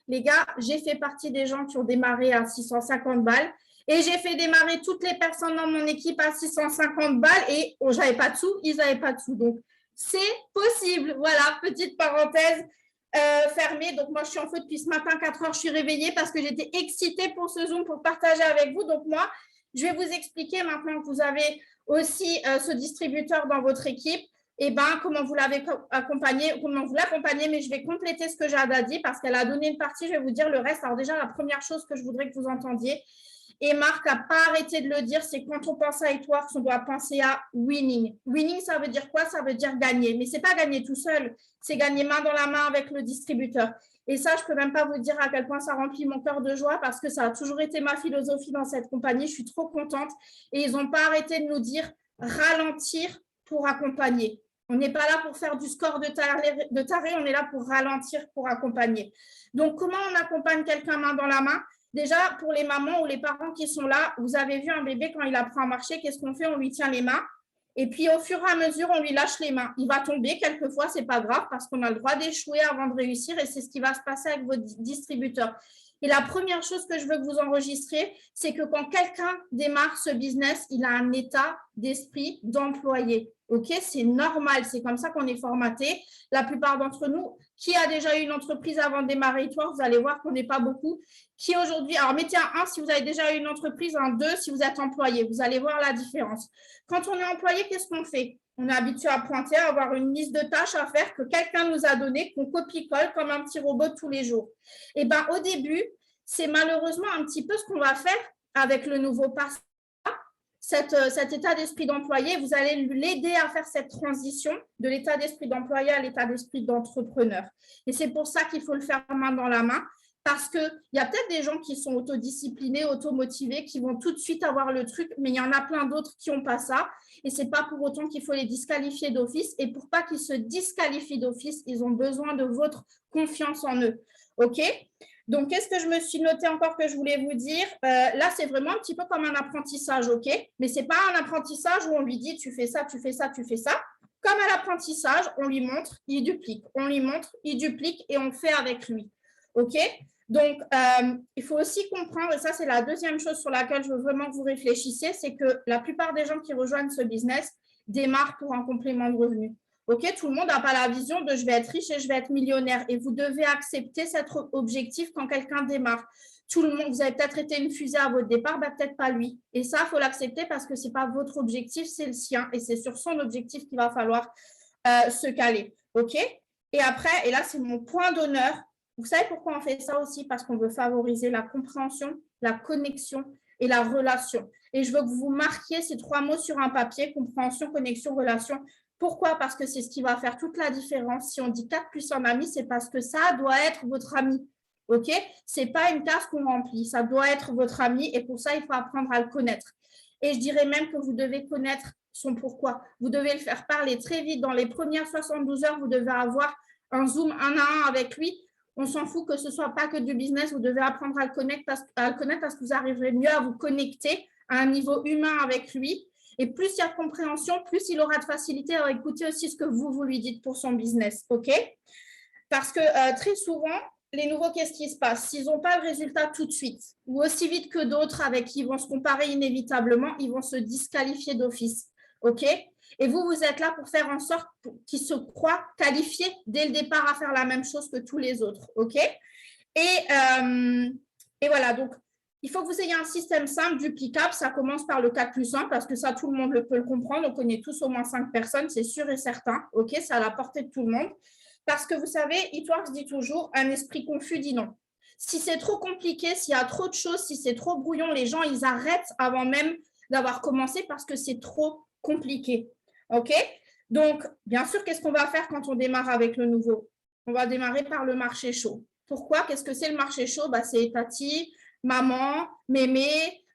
Les gars, j'ai fait partie des gens qui ont démarré à 650 balles. Et j'ai fait démarrer toutes les personnes dans mon équipe à 650 balles. Et je n'avais pas de sous, ils n'avaient pas de sous. Donc, c'est possible. Voilà, petite parenthèse fermée. Donc, moi, je suis en feu depuis ce matin, 4 heures. Je suis réveillée parce que j'étais excitée pour ce Zoom, pour partager avec vous. Donc, moi, je vais vous expliquer maintenant que vous avez aussi ce distributeur dans votre équipe, et comment vous l'avez accompagné, comment vous l'accompagnez, mais je vais compléter ce que Jade a dit parce qu'elle a donné une partie, je vais vous dire le reste. Alors déjà, la première chose que je voudrais que vous entendiez, et Marc n'a pas arrêté de le dire, c'est quand on pense à Itworks, on doit penser à winning. Winning, ça veut dire quoi? Ça veut dire gagner, mais ce n'est pas gagner tout seul, c'est gagner main dans la main avec le distributeur. Et ça, je ne peux même pas vous dire à quel point ça remplit mon cœur de joie parce que ça a toujours été ma philosophie dans cette compagnie. Je suis trop contente et ils n'ont pas arrêté de nous dire ralentir pour accompagner. On n'est pas là pour faire du score de taré, on est là pour ralentir, pour accompagner. Donc, comment on accompagne quelqu'un main dans la main? Déjà, pour les mamans ou les parents qui sont là, vous avez vu un bébé quand il apprend à marcher, qu'est-ce qu'on fait? On lui tient les mains. Et puis, au fur et à mesure, on lui lâche les mains. Il va tomber, quelquefois, ce n'est pas grave parce qu'on a le droit d'échouer avant de réussir et c'est ce qui va se passer avec votre distributeur. Et la première chose que je veux que vous enregistriez, c'est que quand quelqu'un démarre ce business, il a un état d'esprit d'employé. OK, c'est normal, c'est comme ça qu'on est formaté. La plupart d'entre nous, qui a déjà eu une entreprise avant de démarrer Histoire, vous allez voir qu'on n'est pas beaucoup. Qui aujourd'hui, alors mettez un 1 si vous avez déjà eu une entreprise, un 2 si vous êtes employé. Vous allez voir la différence. Quand on est employé, qu'est-ce qu'on fait? On est habitué à pointer, à avoir une liste de tâches à faire que quelqu'un nous a donné, qu'on copie-colle comme un petit robot tous les jours. Et bien, au début, c'est malheureusement un petit peu ce qu'on va faire avec le nouveau pass. Cet état d'esprit d'employé, vous allez l'aider à faire cette transition de l'état d'esprit d'employé à l'état d'esprit d'entrepreneur. Et c'est pour ça qu'il faut le faire main dans la main, parce qu'il y a peut-être des gens qui sont autodisciplinés, automotivés, qui vont tout de suite avoir le truc, mais il y en a plein d'autres qui n'ont pas ça. Et ce n'est pas pour autant qu'il faut les disqualifier d'office. Et pour pas qu'ils se disqualifient d'office, ils ont besoin de votre confiance en eux. OK ? Donc, qu'est-ce que je me suis noté encore que je voulais vous dire? Là, c'est vraiment un petit peu comme un apprentissage, OK? Mais ce n'est pas un apprentissage où on lui dit « tu fais ça, tu fais ça, tu fais ça ». Comme à l'apprentissage, on lui montre, il duplique. On lui montre, il duplique et on fait avec lui. OK? Donc, il faut aussi comprendre, et ça, c'est la deuxième chose sur laquelle je veux vraiment que vous réfléchissiez, c'est que la plupart des gens qui rejoignent ce business démarrent pour un complément de revenu. OK, tout le monde n'a pas la vision de je vais être riche et je vais être millionnaire. Et vous devez accepter cet objectif quand quelqu'un démarre. Tout le monde, vous avez peut-être été une fusée à votre départ, ben peut-être pas lui. Et ça, il faut l'accepter parce que ce n'est pas votre objectif, c'est le sien. Et c'est sur son objectif qu'il va falloir se caler. OK? Et après, et là, c'est mon point d'honneur. Vous savez pourquoi on fait ça aussi? Parce qu'on veut favoriser la compréhension, la connexion et la relation. Et je veux que vous marquiez ces 3 mots sur un papier, compréhension, connexion, relation. Pourquoi? Parce que c'est ce qui va faire toute la différence. Si on dit 4 plus un ami, c'est parce que ça doit être votre ami. OK? Ce n'est pas une case qu'on remplit. Ça doit être votre ami et pour ça, il faut apprendre à le connaître. Et je dirais même que vous devez connaître son pourquoi. Vous devez le faire parler très vite. Dans les premières 72 heures, vous devez avoir un Zoom 1 à 1 avec lui. On s'en fout que ce ne soit pas que du business. Vous devez apprendre à le connaître parce que vous arriverez mieux à vous connecter à un niveau humain avec lui. Et plus il y a de compréhension, plus il aura de facilité à écouter aussi ce que vous lui dites pour son business. OK? Parce que très souvent, les nouveaux, qu'est-ce qui se passe? S'ils n'ont pas le résultat tout de suite ou aussi vite que d'autres avec qui ils vont se comparer inévitablement, ils vont se disqualifier d'office. OK? Et vous êtes là pour faire en sorte qu'ils se croient qualifiés dès le départ à faire la même chose que tous les autres. OK? Et voilà, donc, il faut que vous ayez un système simple, duplicable. Ça commence par le 4 plus 1 parce que ça, tout le monde peut le comprendre. On connaît tous au moins 5 personnes, c'est sûr et certain. OK, c'est à la portée de tout le monde. Parce que vous savez, Hitworks dit toujours, un esprit confus dit non. Si c'est trop compliqué, s'il y a trop de choses, si c'est trop brouillon, les gens, ils arrêtent avant même d'avoir commencé parce que c'est trop compliqué. OK? Donc, bien sûr, qu'est-ce qu'on va faire quand on démarre avec le nouveau? On va démarrer par le marché chaud. Pourquoi? Qu'est-ce que c'est le marché chaud? C'est Tati, maman, mémé,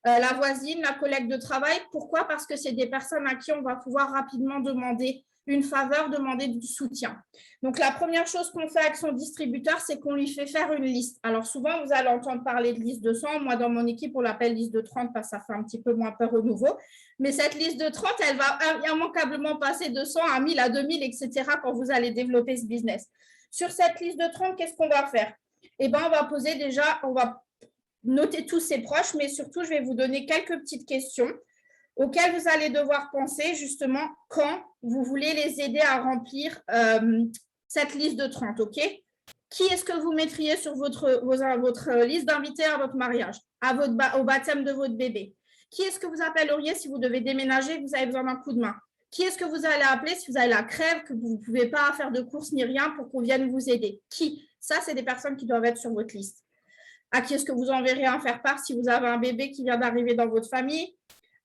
la voisine, la collègue de travail. Pourquoi? Parce que c'est des personnes à qui on va pouvoir rapidement demander une faveur, demander du soutien. Donc, la première chose qu'on fait avec son distributeur, c'est qu'on lui fait faire une liste. Alors, souvent, vous allez entendre parler de liste de 100. Moi, dans mon équipe, on l'appelle liste de 30 parce que ça fait un petit peu moins peur au nouveau. Mais cette liste de 30, elle va immanquablement passer de 100 à 1000, à 2000, etc. quand vous allez développer ce business. Sur cette liste de 30, qu'est-ce qu'on va faire? Eh bien, on va poser déjà, on va noter tous ses proches, mais surtout, je vais vous donner quelques petites questions auxquelles vous allez devoir penser justement quand vous voulez les aider à remplir cette liste de 30, OK? Qui est-ce que vous mettriez sur votre liste d'invités à votre mariage, au baptême de votre bébé? Qui est-ce que vous appelleriez si vous devez déménager et que vous avez besoin d'un coup de main? Qui est-ce que vous allez appeler si vous avez la crève, que vous ne pouvez pas faire de courses ni rien pour qu'on vienne vous aider? Qui? Ça, c'est des personnes qui doivent être sur votre liste. À qui est-ce que vous enverrez un faire-part si vous avez un bébé qui vient d'arriver dans votre famille?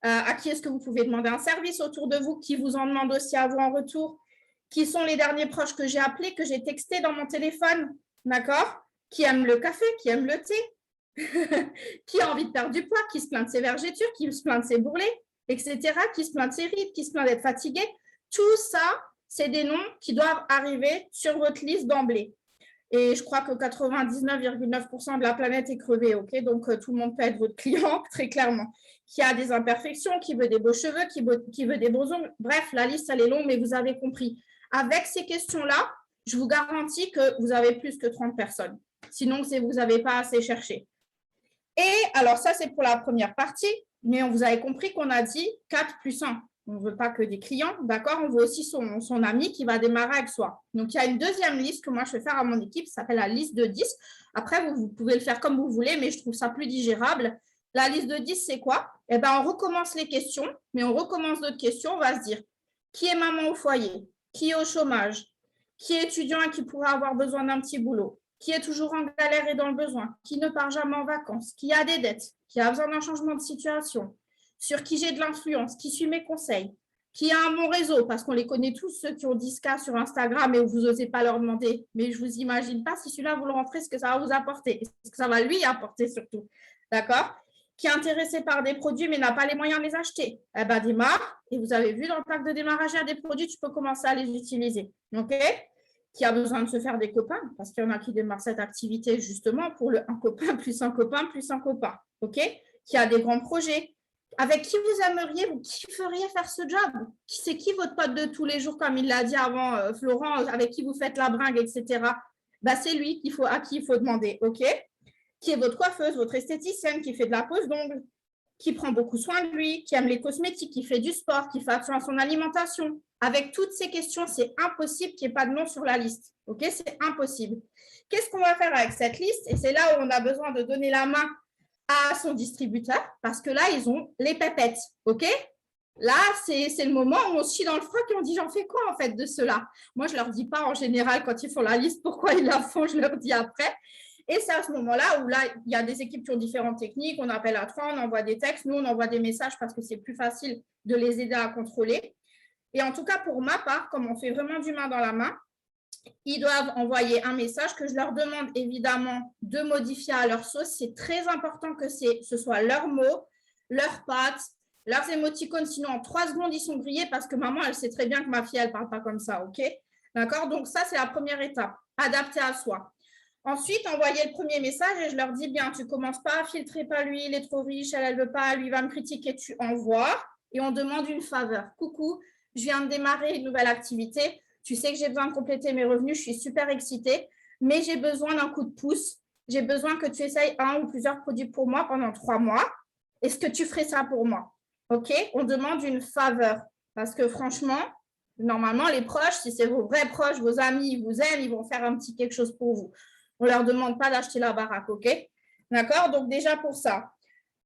À qui est-ce que vous pouvez demander un service autour de vous, qui vous en demande aussi à vous en retour? Qui sont les derniers proches que j'ai appelés, que j'ai textés dans mon téléphone? D'accord? Qui aiment le café, qui aiment le thé? Qui a envie de perdre du poids, qui se plaint de ses vergetures, qui se plaint de ses bourrelets, etc., qui se plaint de ses rides, qui se plaint d'être fatigué? Tout ça, c'est des noms qui doivent arriver sur votre liste d'emblée. Et je crois que 99,9% de la planète est crevée, OK? Donc, tout le monde peut être votre client, très clairement. Qui a des imperfections, qui veut des beaux cheveux, qui veut des beaux ongles. Bref, la liste, elle est longue, mais vous avez compris. Avec ces questions-là, je vous garantis que vous avez plus que 30 personnes. Sinon, c'est vous n'avez pas assez cherché. Et alors, ça, c'est pour la première partie. Mais vous avez compris qu'on a dit 4 plus 1. On ne veut pas que des clients, d'accord? On veut aussi son ami qui va démarrer avec soi. Donc, il y a une deuxième liste que moi, je vais faire à mon équipe. Ça s'appelle la liste de 10. Après, vous pouvez le faire comme vous voulez, mais je trouve ça plus digérable. La liste de 10, c'est quoi? Eh bien, on recommence les questions, mais on recommence d'autres questions. On va se dire, qui est maman au foyer? Qui est au chômage? Qui est étudiant et qui pourrait avoir besoin d'un petit boulot? Qui est toujours en galère et dans le besoin? Qui ne part jamais en vacances? Qui a des dettes? Qui a besoin d'un changement de situation? Sur qui j'ai de l'influence? Qui suit mes conseils? Qui a un bon réseau? Parce qu'on les connaît tous, ceux qui ont 10K sur Instagram et où vous n'osez pas leur demander. Mais je ne vous imagine pas si celui-là, vous le rentrez, ce que ça va vous apporter. Ce que ça va lui apporter surtout. D'accord? Qui est intéressé par des produits mais n'a pas les moyens de les acheter. Eh bien, démarre. Et vous avez vu dans le pack de démarrage, il y a des produits, tu peux commencer à les utiliser. OK? Qui a besoin de se faire des copains, parce qu'il y en a qui démarrent cette activité justement pour le un copain plus un copain plus un copain. OK? Qui a des grands projets. Avec qui vous aimeriez, vous kifferiez faire ce job? C'est qui votre pote de tous les jours, comme il l'a dit avant, Florent, avec qui vous faites la bringue, etc. Ben, c'est lui à qui il faut demander. OK? Qui est votre coiffeuse, votre esthéticienne, qui fait de la pose d'ongles, qui prend beaucoup soin de lui, qui aime les cosmétiques, qui fait du sport, qui fait attention à son alimentation. Avec toutes ces questions, c'est impossible qu'il n'y ait pas de nom sur la liste. OK? C'est impossible. Qu'est-ce qu'on va faire avec cette liste? Et c'est là où on a besoin de donner la main à son distributeur, parce que là, ils ont les pépettes. OK? Là, c'est le moment où on se chie dans le froc et on dit, j'en fais quoi en fait de cela? Moi, je ne leur dis pas en général quand ils font la liste pourquoi ils la font, je leur dis après. Et c'est à ce moment-là où là, il y a des équipes qui ont différentes techniques. On appelle à 3, on envoie des textes. Nous, on envoie des messages parce que c'est plus facile de les aider à contrôler. Et en tout cas, pour ma part, comme on fait vraiment du main dans la main, ils doivent envoyer un message que je leur demande évidemment de modifier à leur sauce. C'est très important que ce soit leurs mots, leurs pattes, leurs émoticônes. Sinon, en 3 secondes, ils sont grillés parce que maman, elle sait très bien que ma fille, elle ne parle pas comme ça. OK? D'accord? Donc, ça, c'est la première étape. Adapter à soi. Ensuite, envoyer le premier message et je leur dis, bien, tu ne commences pas à filtrer pas lui, il est trop riche, elle ne veut pas, lui va me critiquer, tu envoies et on demande une faveur. Coucou, je viens de démarrer une nouvelle activité. Tu sais que j'ai besoin de compléter mes revenus, je suis super excitée, mais j'ai besoin d'un coup de pouce. J'ai besoin que tu essayes 1 ou plusieurs produits pour moi pendant 3 mois. Est-ce que tu ferais ça pour moi? OK? On demande une faveur parce que franchement, normalement, les proches, si c'est vos vrais proches, vos amis, ils vous aiment, ils vont faire un petit quelque chose pour vous. On ne leur demande pas d'acheter la baraque, OK? D'accord? Donc, déjà pour ça.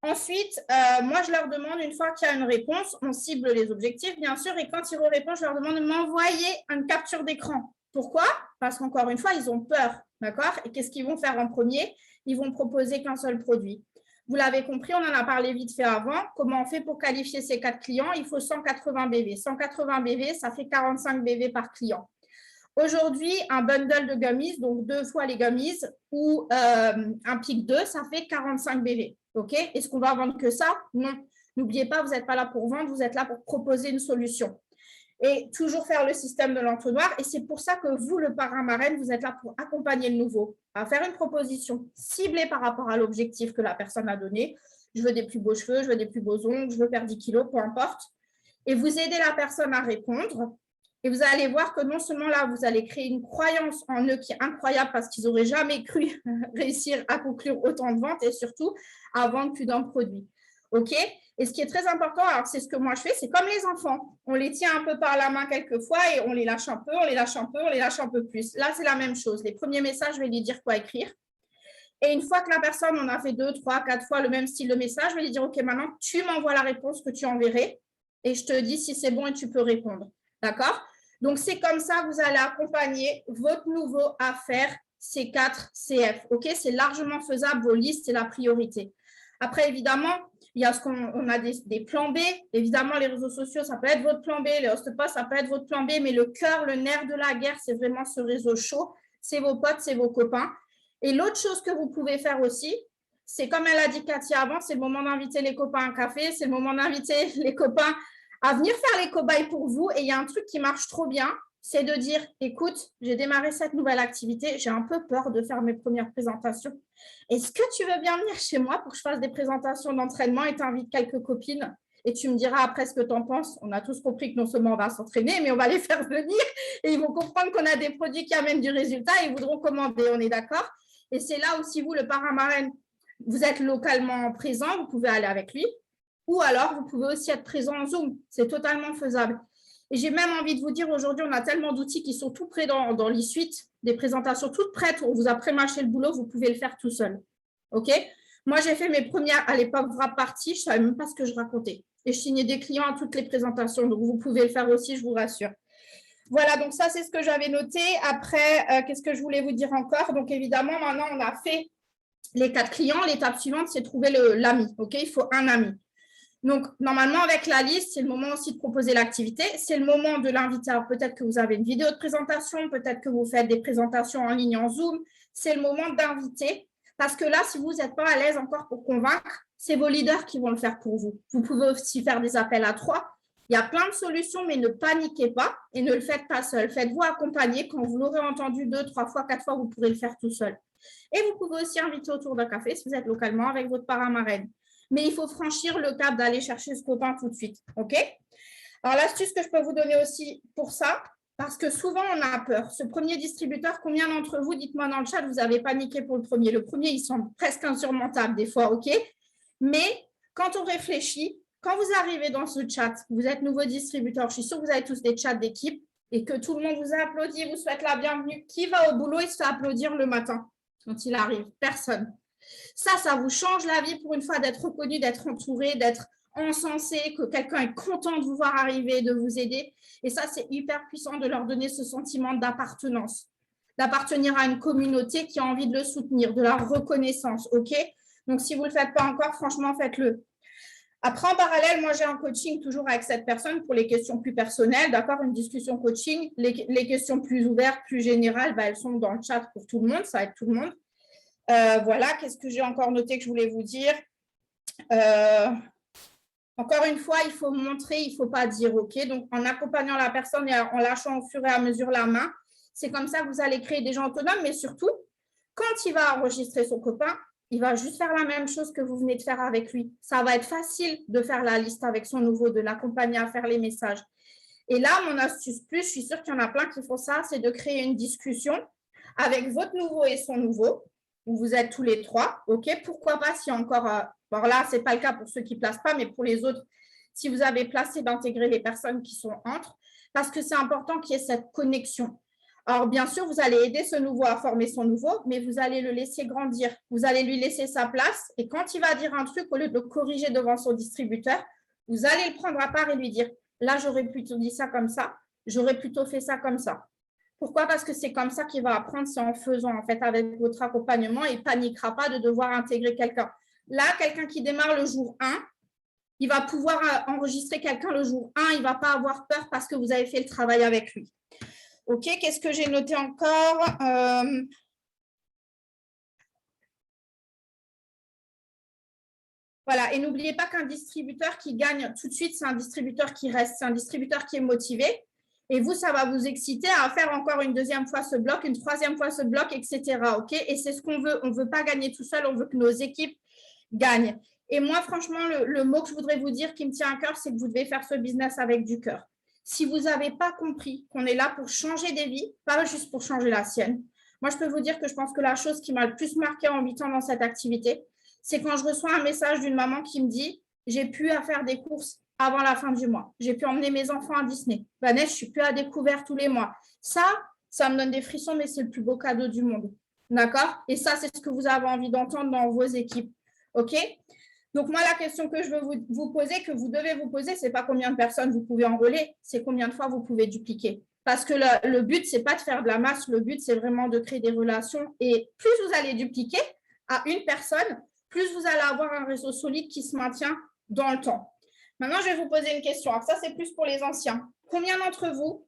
Ensuite, moi, je leur demande, une fois qu'il y a une réponse, on cible les objectifs, bien sûr, et quand ils répondent, je leur demande de m'envoyer une capture d'écran. Pourquoi? Parce qu'encore une fois, ils ont peur, d'accord? Et qu'est-ce qu'ils vont faire en premier? Ils vont proposer qu'un seul produit. Vous l'avez compris, on en a parlé vite fait avant. Comment on fait pour qualifier ces 4 clients? Il faut 180 BV. 180 BV, ça fait 45 BV par client. Aujourd'hui, un bundle de gummies, donc 2 fois les gummies, ou un pic 2, ça fait 45 BV. OK? Est-ce qu'on va vendre que ça? Non. N'oubliez pas, vous n'êtes pas là pour vendre, vous êtes là pour proposer une solution. Et toujours faire le système de l'entonnoir. Et c'est pour ça que vous, le parrain-marraine, vous êtes là pour accompagner le nouveau, à faire une proposition ciblée par rapport à l'objectif que la personne a donné. Je veux des plus beaux cheveux, je veux des plus beaux ongles, je veux perdre 10 kilos, peu importe. Et vous aidez la personne à répondre. Et vous allez voir que non seulement là, vous allez créer une croyance en eux qui est incroyable parce qu'ils n'auraient jamais cru réussir à conclure autant de ventes et surtout à vendre plus d'un produit. OK? Et ce qui est très important, alors c'est ce que moi je fais, c'est comme les enfants. On les tient un peu par la main quelquefois et on les lâche un peu, on les lâche un peu, on les lâche un peu plus. Là, c'est la même chose. Les premiers messages, je vais lui dire quoi écrire. Et une fois que la personne, on a fait 2, 3, 4 fois le même style de message, je vais lui dire, OK, maintenant, tu m'envoies la réponse que tu enverrais et je te dis si c'est bon et tu peux répondre. D'accord? Donc, c'est comme ça que vous allez accompagner votre nouveau à faire ces 4 CF. OK? C'est largement faisable, vos listes, c'est la priorité. Après, évidemment, il y a on a des plans B. Évidemment, les réseaux sociaux, ça peut être votre plan B. Les host-posts, ça peut être votre plan B. Mais le cœur, le nerf de la guerre, c'est vraiment ce réseau chaud. C'est vos potes, c'est vos copains. Et l'autre chose que vous pouvez faire aussi, c'est comme elle a dit Cathy avant, c'est le moment d'inviter les copains à un café. C'est le moment d'inviter les copains à venir faire les cobayes pour vous. Et il y a un truc qui marche trop bien, c'est de dire, écoute, j'ai démarré cette nouvelle activité, j'ai un peu peur de faire mes premières présentations. Est-ce que tu veux bien venir chez moi pour que je fasse des présentations d'entraînement et t'invites quelques copines et tu me diras après ce que tu en penses. On a tous compris que non seulement on va s'entraîner, mais on va les faire venir et ils vont comprendre qu'on a des produits qui amènent du résultat et ils voudront commander. On est d'accord? Et c'est là aussi, vous, le parrain marraine, vous êtes localement présent, vous pouvez aller avec lui. Ou alors, vous pouvez aussi être présent en Zoom. C'est totalement faisable. Et j'ai même envie de vous dire, aujourd'hui, on a tellement d'outils qui sont tout prêts dans l'e-suite, des présentations toutes prêtes, on vous a pré-mâché le boulot, vous pouvez le faire tout seul. OK? Moi, j'ai fait mes premières, à l'époque, wrap party, je ne savais même pas ce que je racontais. Et je signais des clients à toutes les présentations, donc vous pouvez le faire aussi, je vous rassure. Voilà, donc ça, c'est ce que j'avais noté. Après, qu'est-ce que je voulais vous dire encore? Donc, évidemment, maintenant, on a fait les 4 clients. L'étape suivante, c'est trouver l'ami. OK? Il faut un ami. Donc, normalement, avec la liste, c'est le moment aussi de proposer l'activité. C'est le moment de l'inviter. Peut-être que vous avez une vidéo de présentation, peut-être que vous faites des présentations en ligne en Zoom. C'est le moment d'inviter. Parce que là, si vous n'êtes pas à l'aise encore pour convaincre, c'est vos leaders qui vont le faire pour vous. Vous pouvez aussi faire des appels à 3. Il y a plein de solutions, mais ne paniquez pas et ne le faites pas seul. Faites-vous accompagner. Quand vous l'aurez entendu 2, 3 fois, 4 fois, vous pourrez le faire tout seul. Et vous pouvez aussi inviter autour d'un café si vous êtes localement avec votre parrain marraine. Mais il faut franchir le cap d'aller chercher ce copain tout de suite. OK? Alors, l'astuce que je peux vous donner aussi pour ça, parce que souvent, on a peur. Ce premier distributeur, combien d'entre vous, dites-moi dans le chat, vous avez paniqué pour le premier? Le premier, il semble presque insurmontable des fois, OK? Mais quand on réfléchit, quand vous arrivez dans ce chat, vous êtes nouveau distributeur, je suis sûre que vous avez tous des chats d'équipe et que tout le monde vous a applaudi, vous souhaite la bienvenue. Qui va au boulot et se fait applaudir le matin quand il arrive? Personne. Ça vous change la vie pour une fois d'être reconnu, d'être entouré, d'être encensé, que quelqu'un est content de vous voir arriver, de vous aider. Et ça, c'est hyper puissant de leur donner ce sentiment d'appartenance, d'appartenir à une communauté qui a envie de le soutenir, de la reconnaissance. OK? Donc, si vous ne le faites pas encore, franchement, faites-le. Après, en parallèle, moi, j'ai un coaching toujours avec cette personne pour les questions plus personnelles, d'accord, une discussion coaching. Les questions plus ouvertes, plus générales, elles sont dans le chat pour tout le monde, ça aide tout le monde. Voilà, qu'est-ce que j'ai encore noté que je voulais vous dire? Encore une fois, il faut montrer, il ne faut pas dire OK. Donc, en accompagnant la personne et en lâchant au fur et à mesure la main, c'est comme ça que vous allez créer des gens autonomes. Mais surtout, quand il va enregistrer son copain, il va juste faire la même chose que vous venez de faire avec lui. Ça va être facile de faire la liste avec son nouveau, de l'accompagner à faire les messages. Et là, mon astuce plus, je suis sûre qu'il y en a plein qui font ça, c'est de créer une discussion avec votre nouveau et son nouveau, où vous êtes tous les 3. OK, pourquoi pas s'il y a encore… alors là, ce n'est pas le cas pour ceux qui ne placent pas, mais pour les autres, si vous avez placé, d'intégrer les personnes qui sont entre, parce que c'est important qu'il y ait cette connexion. Alors, bien sûr, vous allez aider ce nouveau à former son nouveau, mais vous allez le laisser grandir. Vous allez lui laisser sa place. Et quand il va dire un truc, au lieu de le corriger devant son distributeur, vous allez le prendre à part et lui dire « Là, j'aurais plutôt dit ça comme ça. J'aurais plutôt fait ça comme ça. » Pourquoi? Parce que c'est comme ça qu'il va apprendre, c'est en faisant, en fait, avec votre accompagnement. Il ne paniquera pas de devoir intégrer quelqu'un. Là, quelqu'un qui démarre le jour 1, il va pouvoir enregistrer quelqu'un le jour 1. Il ne va pas avoir peur parce que vous avez fait le travail avec lui. OK, qu'est-ce que j'ai noté encore? Voilà, et n'oubliez pas qu'un distributeur qui gagne tout de suite, c'est un distributeur qui reste, c'est un distributeur qui est motivé. Et vous, ça va vous exciter à faire encore une deuxième fois ce bloc, une troisième fois ce bloc, etc. OK? Et c'est ce qu'on veut. On ne veut pas gagner tout seul, on veut que nos équipes gagnent. Et moi, franchement, le mot que je voudrais vous dire qui me tient à cœur, c'est que vous devez faire ce business avec du cœur. Si vous n'avez pas compris qu'on est là pour changer des vies, pas juste pour changer la sienne, moi, je peux vous dire que je pense que la chose qui m'a le plus marqué en 8 ans dans cette activité, c'est quand je reçois un message d'une maman qui me dit « J'ai plus à faire des courses avant la fin du mois. J'ai pu emmener mes enfants à Disney. Vanessa, je suis plus à découvert tous les mois. » Ça me donne des frissons, mais c'est le plus beau cadeau du monde. D'accord? Et ça, c'est ce que vous avez envie d'entendre dans vos équipes. OK? Donc, moi, la question que je veux vous poser, que vous devez vous poser, ce n'est pas combien de personnes vous pouvez enrôler, c'est combien de fois vous pouvez dupliquer. Parce que le but, ce n'est pas de faire de la masse, le but, c'est vraiment de créer des relations. Et plus vous allez dupliquer à une personne, plus vous allez avoir un réseau solide qui se maintient dans le temps. Maintenant, je vais vous poser une question. Alors, ça, c'est plus pour les anciens. Combien d'entre vous,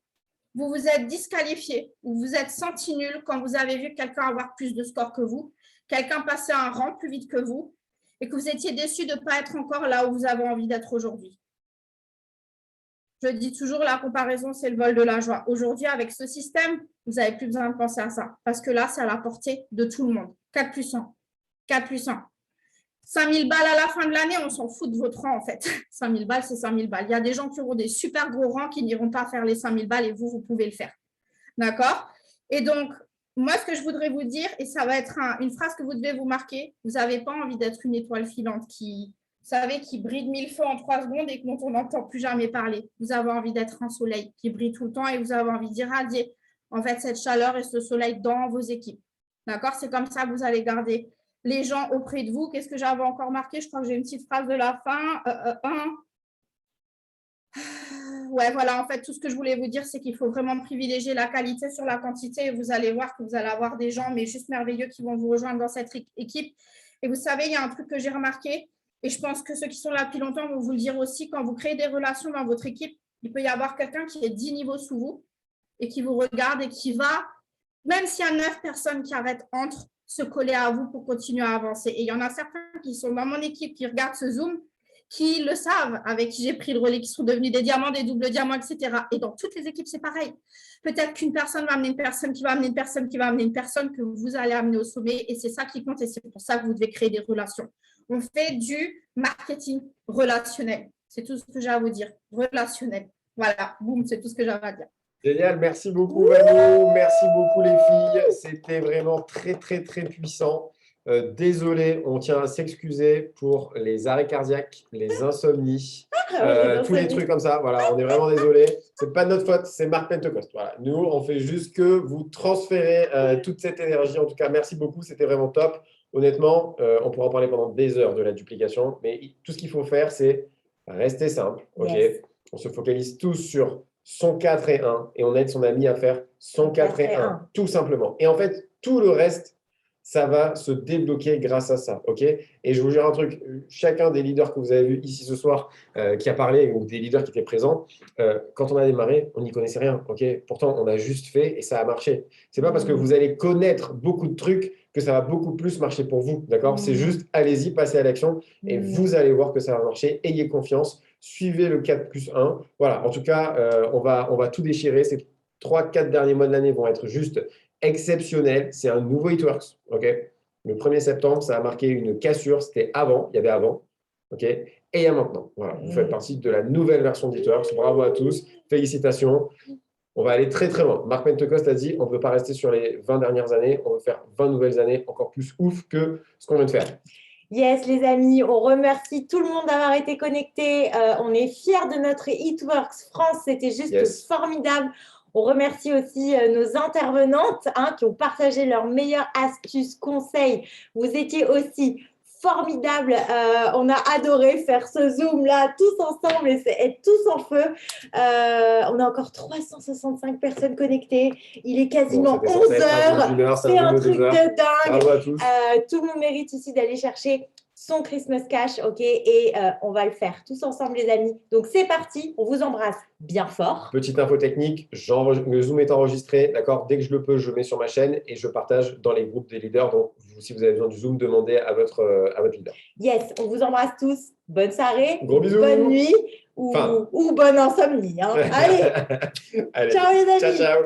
vous vous êtes disqualifié ou vous êtes senti nul quand vous avez vu quelqu'un avoir plus de score que vous, quelqu'un passer un rang plus vite que vous, et que vous étiez déçu de ne pas être encore là où vous avez envie d'être aujourd'hui? Je dis toujours, la comparaison, c'est le vol de la joie. Aujourd'hui, avec ce système, vous n'avez plus besoin de penser à ça. Parce que là, c'est à la portée de tout le monde. 4+1. 4+1. 5 000 balles à la fin de l'année, on s'en fout de votre rang, en fait. 5 000 balles, c'est 5 000 balles. Il y a des gens qui auront des super gros rangs qui n'iront pas faire les 5 000 balles et vous pouvez le faire. D'accord? Et donc, moi, ce que je voudrais vous dire, et ça va être une phrase que vous devez vous marquer, vous n'avez pas envie d'être une étoile filante qui, vous savez, qui brille de 1000 feux en 3 secondes et dont on n'entend plus jamais parler. Vous avez envie d'être un soleil qui brille tout le temps et vous avez envie d'irradier en fait cette chaleur et ce soleil dans vos équipes. D'accord? C'est comme ça que vous allez garder les gens auprès de vous. Qu'est-ce que j'avais encore marqué? Je crois que j'ai une petite phrase de la fin. Ouais, voilà, en fait, tout ce que je voulais vous dire, c'est qu'il faut vraiment privilégier la qualité sur la quantité et vous allez voir que vous allez avoir des gens, mais juste merveilleux, qui vont vous rejoindre dans cette équipe. Et vous savez, il y a un truc que j'ai remarqué et je pense que ceux qui sont là depuis longtemps vont vous le dire aussi, quand vous créez des relations dans votre équipe, il peut y avoir quelqu'un qui est 10 niveaux sous vous et qui vous regarde et qui va, même s'il y a 9 personnes qui arrêtent entre, se coller à vous pour continuer à avancer. Et il y en a certains qui sont dans mon équipe qui regardent ce Zoom, qui le savent, avec qui j'ai pris le relais, qui sont devenus des diamants, des doubles diamants, etc. Et dans toutes les équipes, c'est pareil. Peut-être qu'une personne va amener une personne, qui va amener une personne, qui va amener une personne que vous allez amener au sommet. Et c'est ça qui compte et c'est pour ça que vous devez créer des relations. On fait du marketing relationnel. C'est tout ce que j'ai à vous dire. Relationnel. Voilà, boum, c'est tout ce que j'avais à dire. Génial, merci beaucoup Manu, merci beaucoup les filles. C'était vraiment très, très, très puissant. Désolé, on tient à s'excuser pour les arrêts cardiaques, les insomnies, tous les trucs comme ça. Voilà, on est vraiment désolé. C'est pas de notre faute, c'est Marc Pentecost. Voilà. Nous, on fait juste que vous transférez toute cette énergie. En tout cas, merci beaucoup, c'était vraiment top. Honnêtement, on pourra en parler pendant des heures de la duplication, mais tout ce qu'il faut faire, c'est rester simple. Okay. Yes. On se focalise tous sur son 4 et 1 et on aide son ami à faire son 4 et 1, tout simplement. Et en fait, tout le reste, ça va se débloquer grâce à ça, ok? Et je vous jure un truc, chacun des leaders que vous avez vus ici ce soir qui a parlé, ou des leaders qui étaient présents, quand on a démarré, on n'y connaissait rien, ok? Pourtant, on a juste fait et ça a marché. C'est pas parce que vous allez connaître beaucoup de trucs que ça va beaucoup plus marcher pour vous, d'accord? C'est juste, allez-y, passez à l'action et vous allez voir que ça va marcher. Ayez confiance, suivez le 4+1. Voilà, en tout cas, on va tout déchirer. Ces 3-4 derniers mois de l'année vont être juste exceptionnel, c'est un nouveau It Works. Okay, le 1er septembre, ça a marqué une cassure. C'était avant, il y avait avant. Okay, et il y a maintenant. Voilà, vous faites partie de la nouvelle version d'It Works. Bravo à tous. Félicitations. On va aller très, très loin. Marc Pentecost a dit on ne veut pas rester sur les 20 dernières années. On veut faire 20 nouvelles années encore plus ouf que ce qu'on vient de faire. Yes, les amis, on remercie tout le monde d'avoir été connecté. On est fiers de notre It Works France. C'était juste formidable. On remercie aussi nos intervenantes qui ont partagé leurs meilleures astuces, conseils. Vous étiez aussi formidables. On a adoré faire ce Zoom-là tous ensemble et être tous en feu. On a encore 365 personnes connectées. Il est quasiment 11 heures. C'est un truc de dingue. Bravo à tous. Tout le monde mérite ici d'aller chercher son Christmas Cash, ok, et on va le faire tous ensemble, les amis. Donc, c'est parti, on vous embrasse bien fort. Petite info technique, le Zoom est enregistré, d'accord? Dès que je le peux, je le mets sur ma chaîne et je partage dans les groupes des leaders. Donc, si vous avez besoin du Zoom, demandez à votre leader. Yes, on vous embrasse tous. Bonne soirée, gros bisous. Bonne nuit ou bonne insomnie. Hein. Allez, Allez, ciao les amis. Ciao, ciao.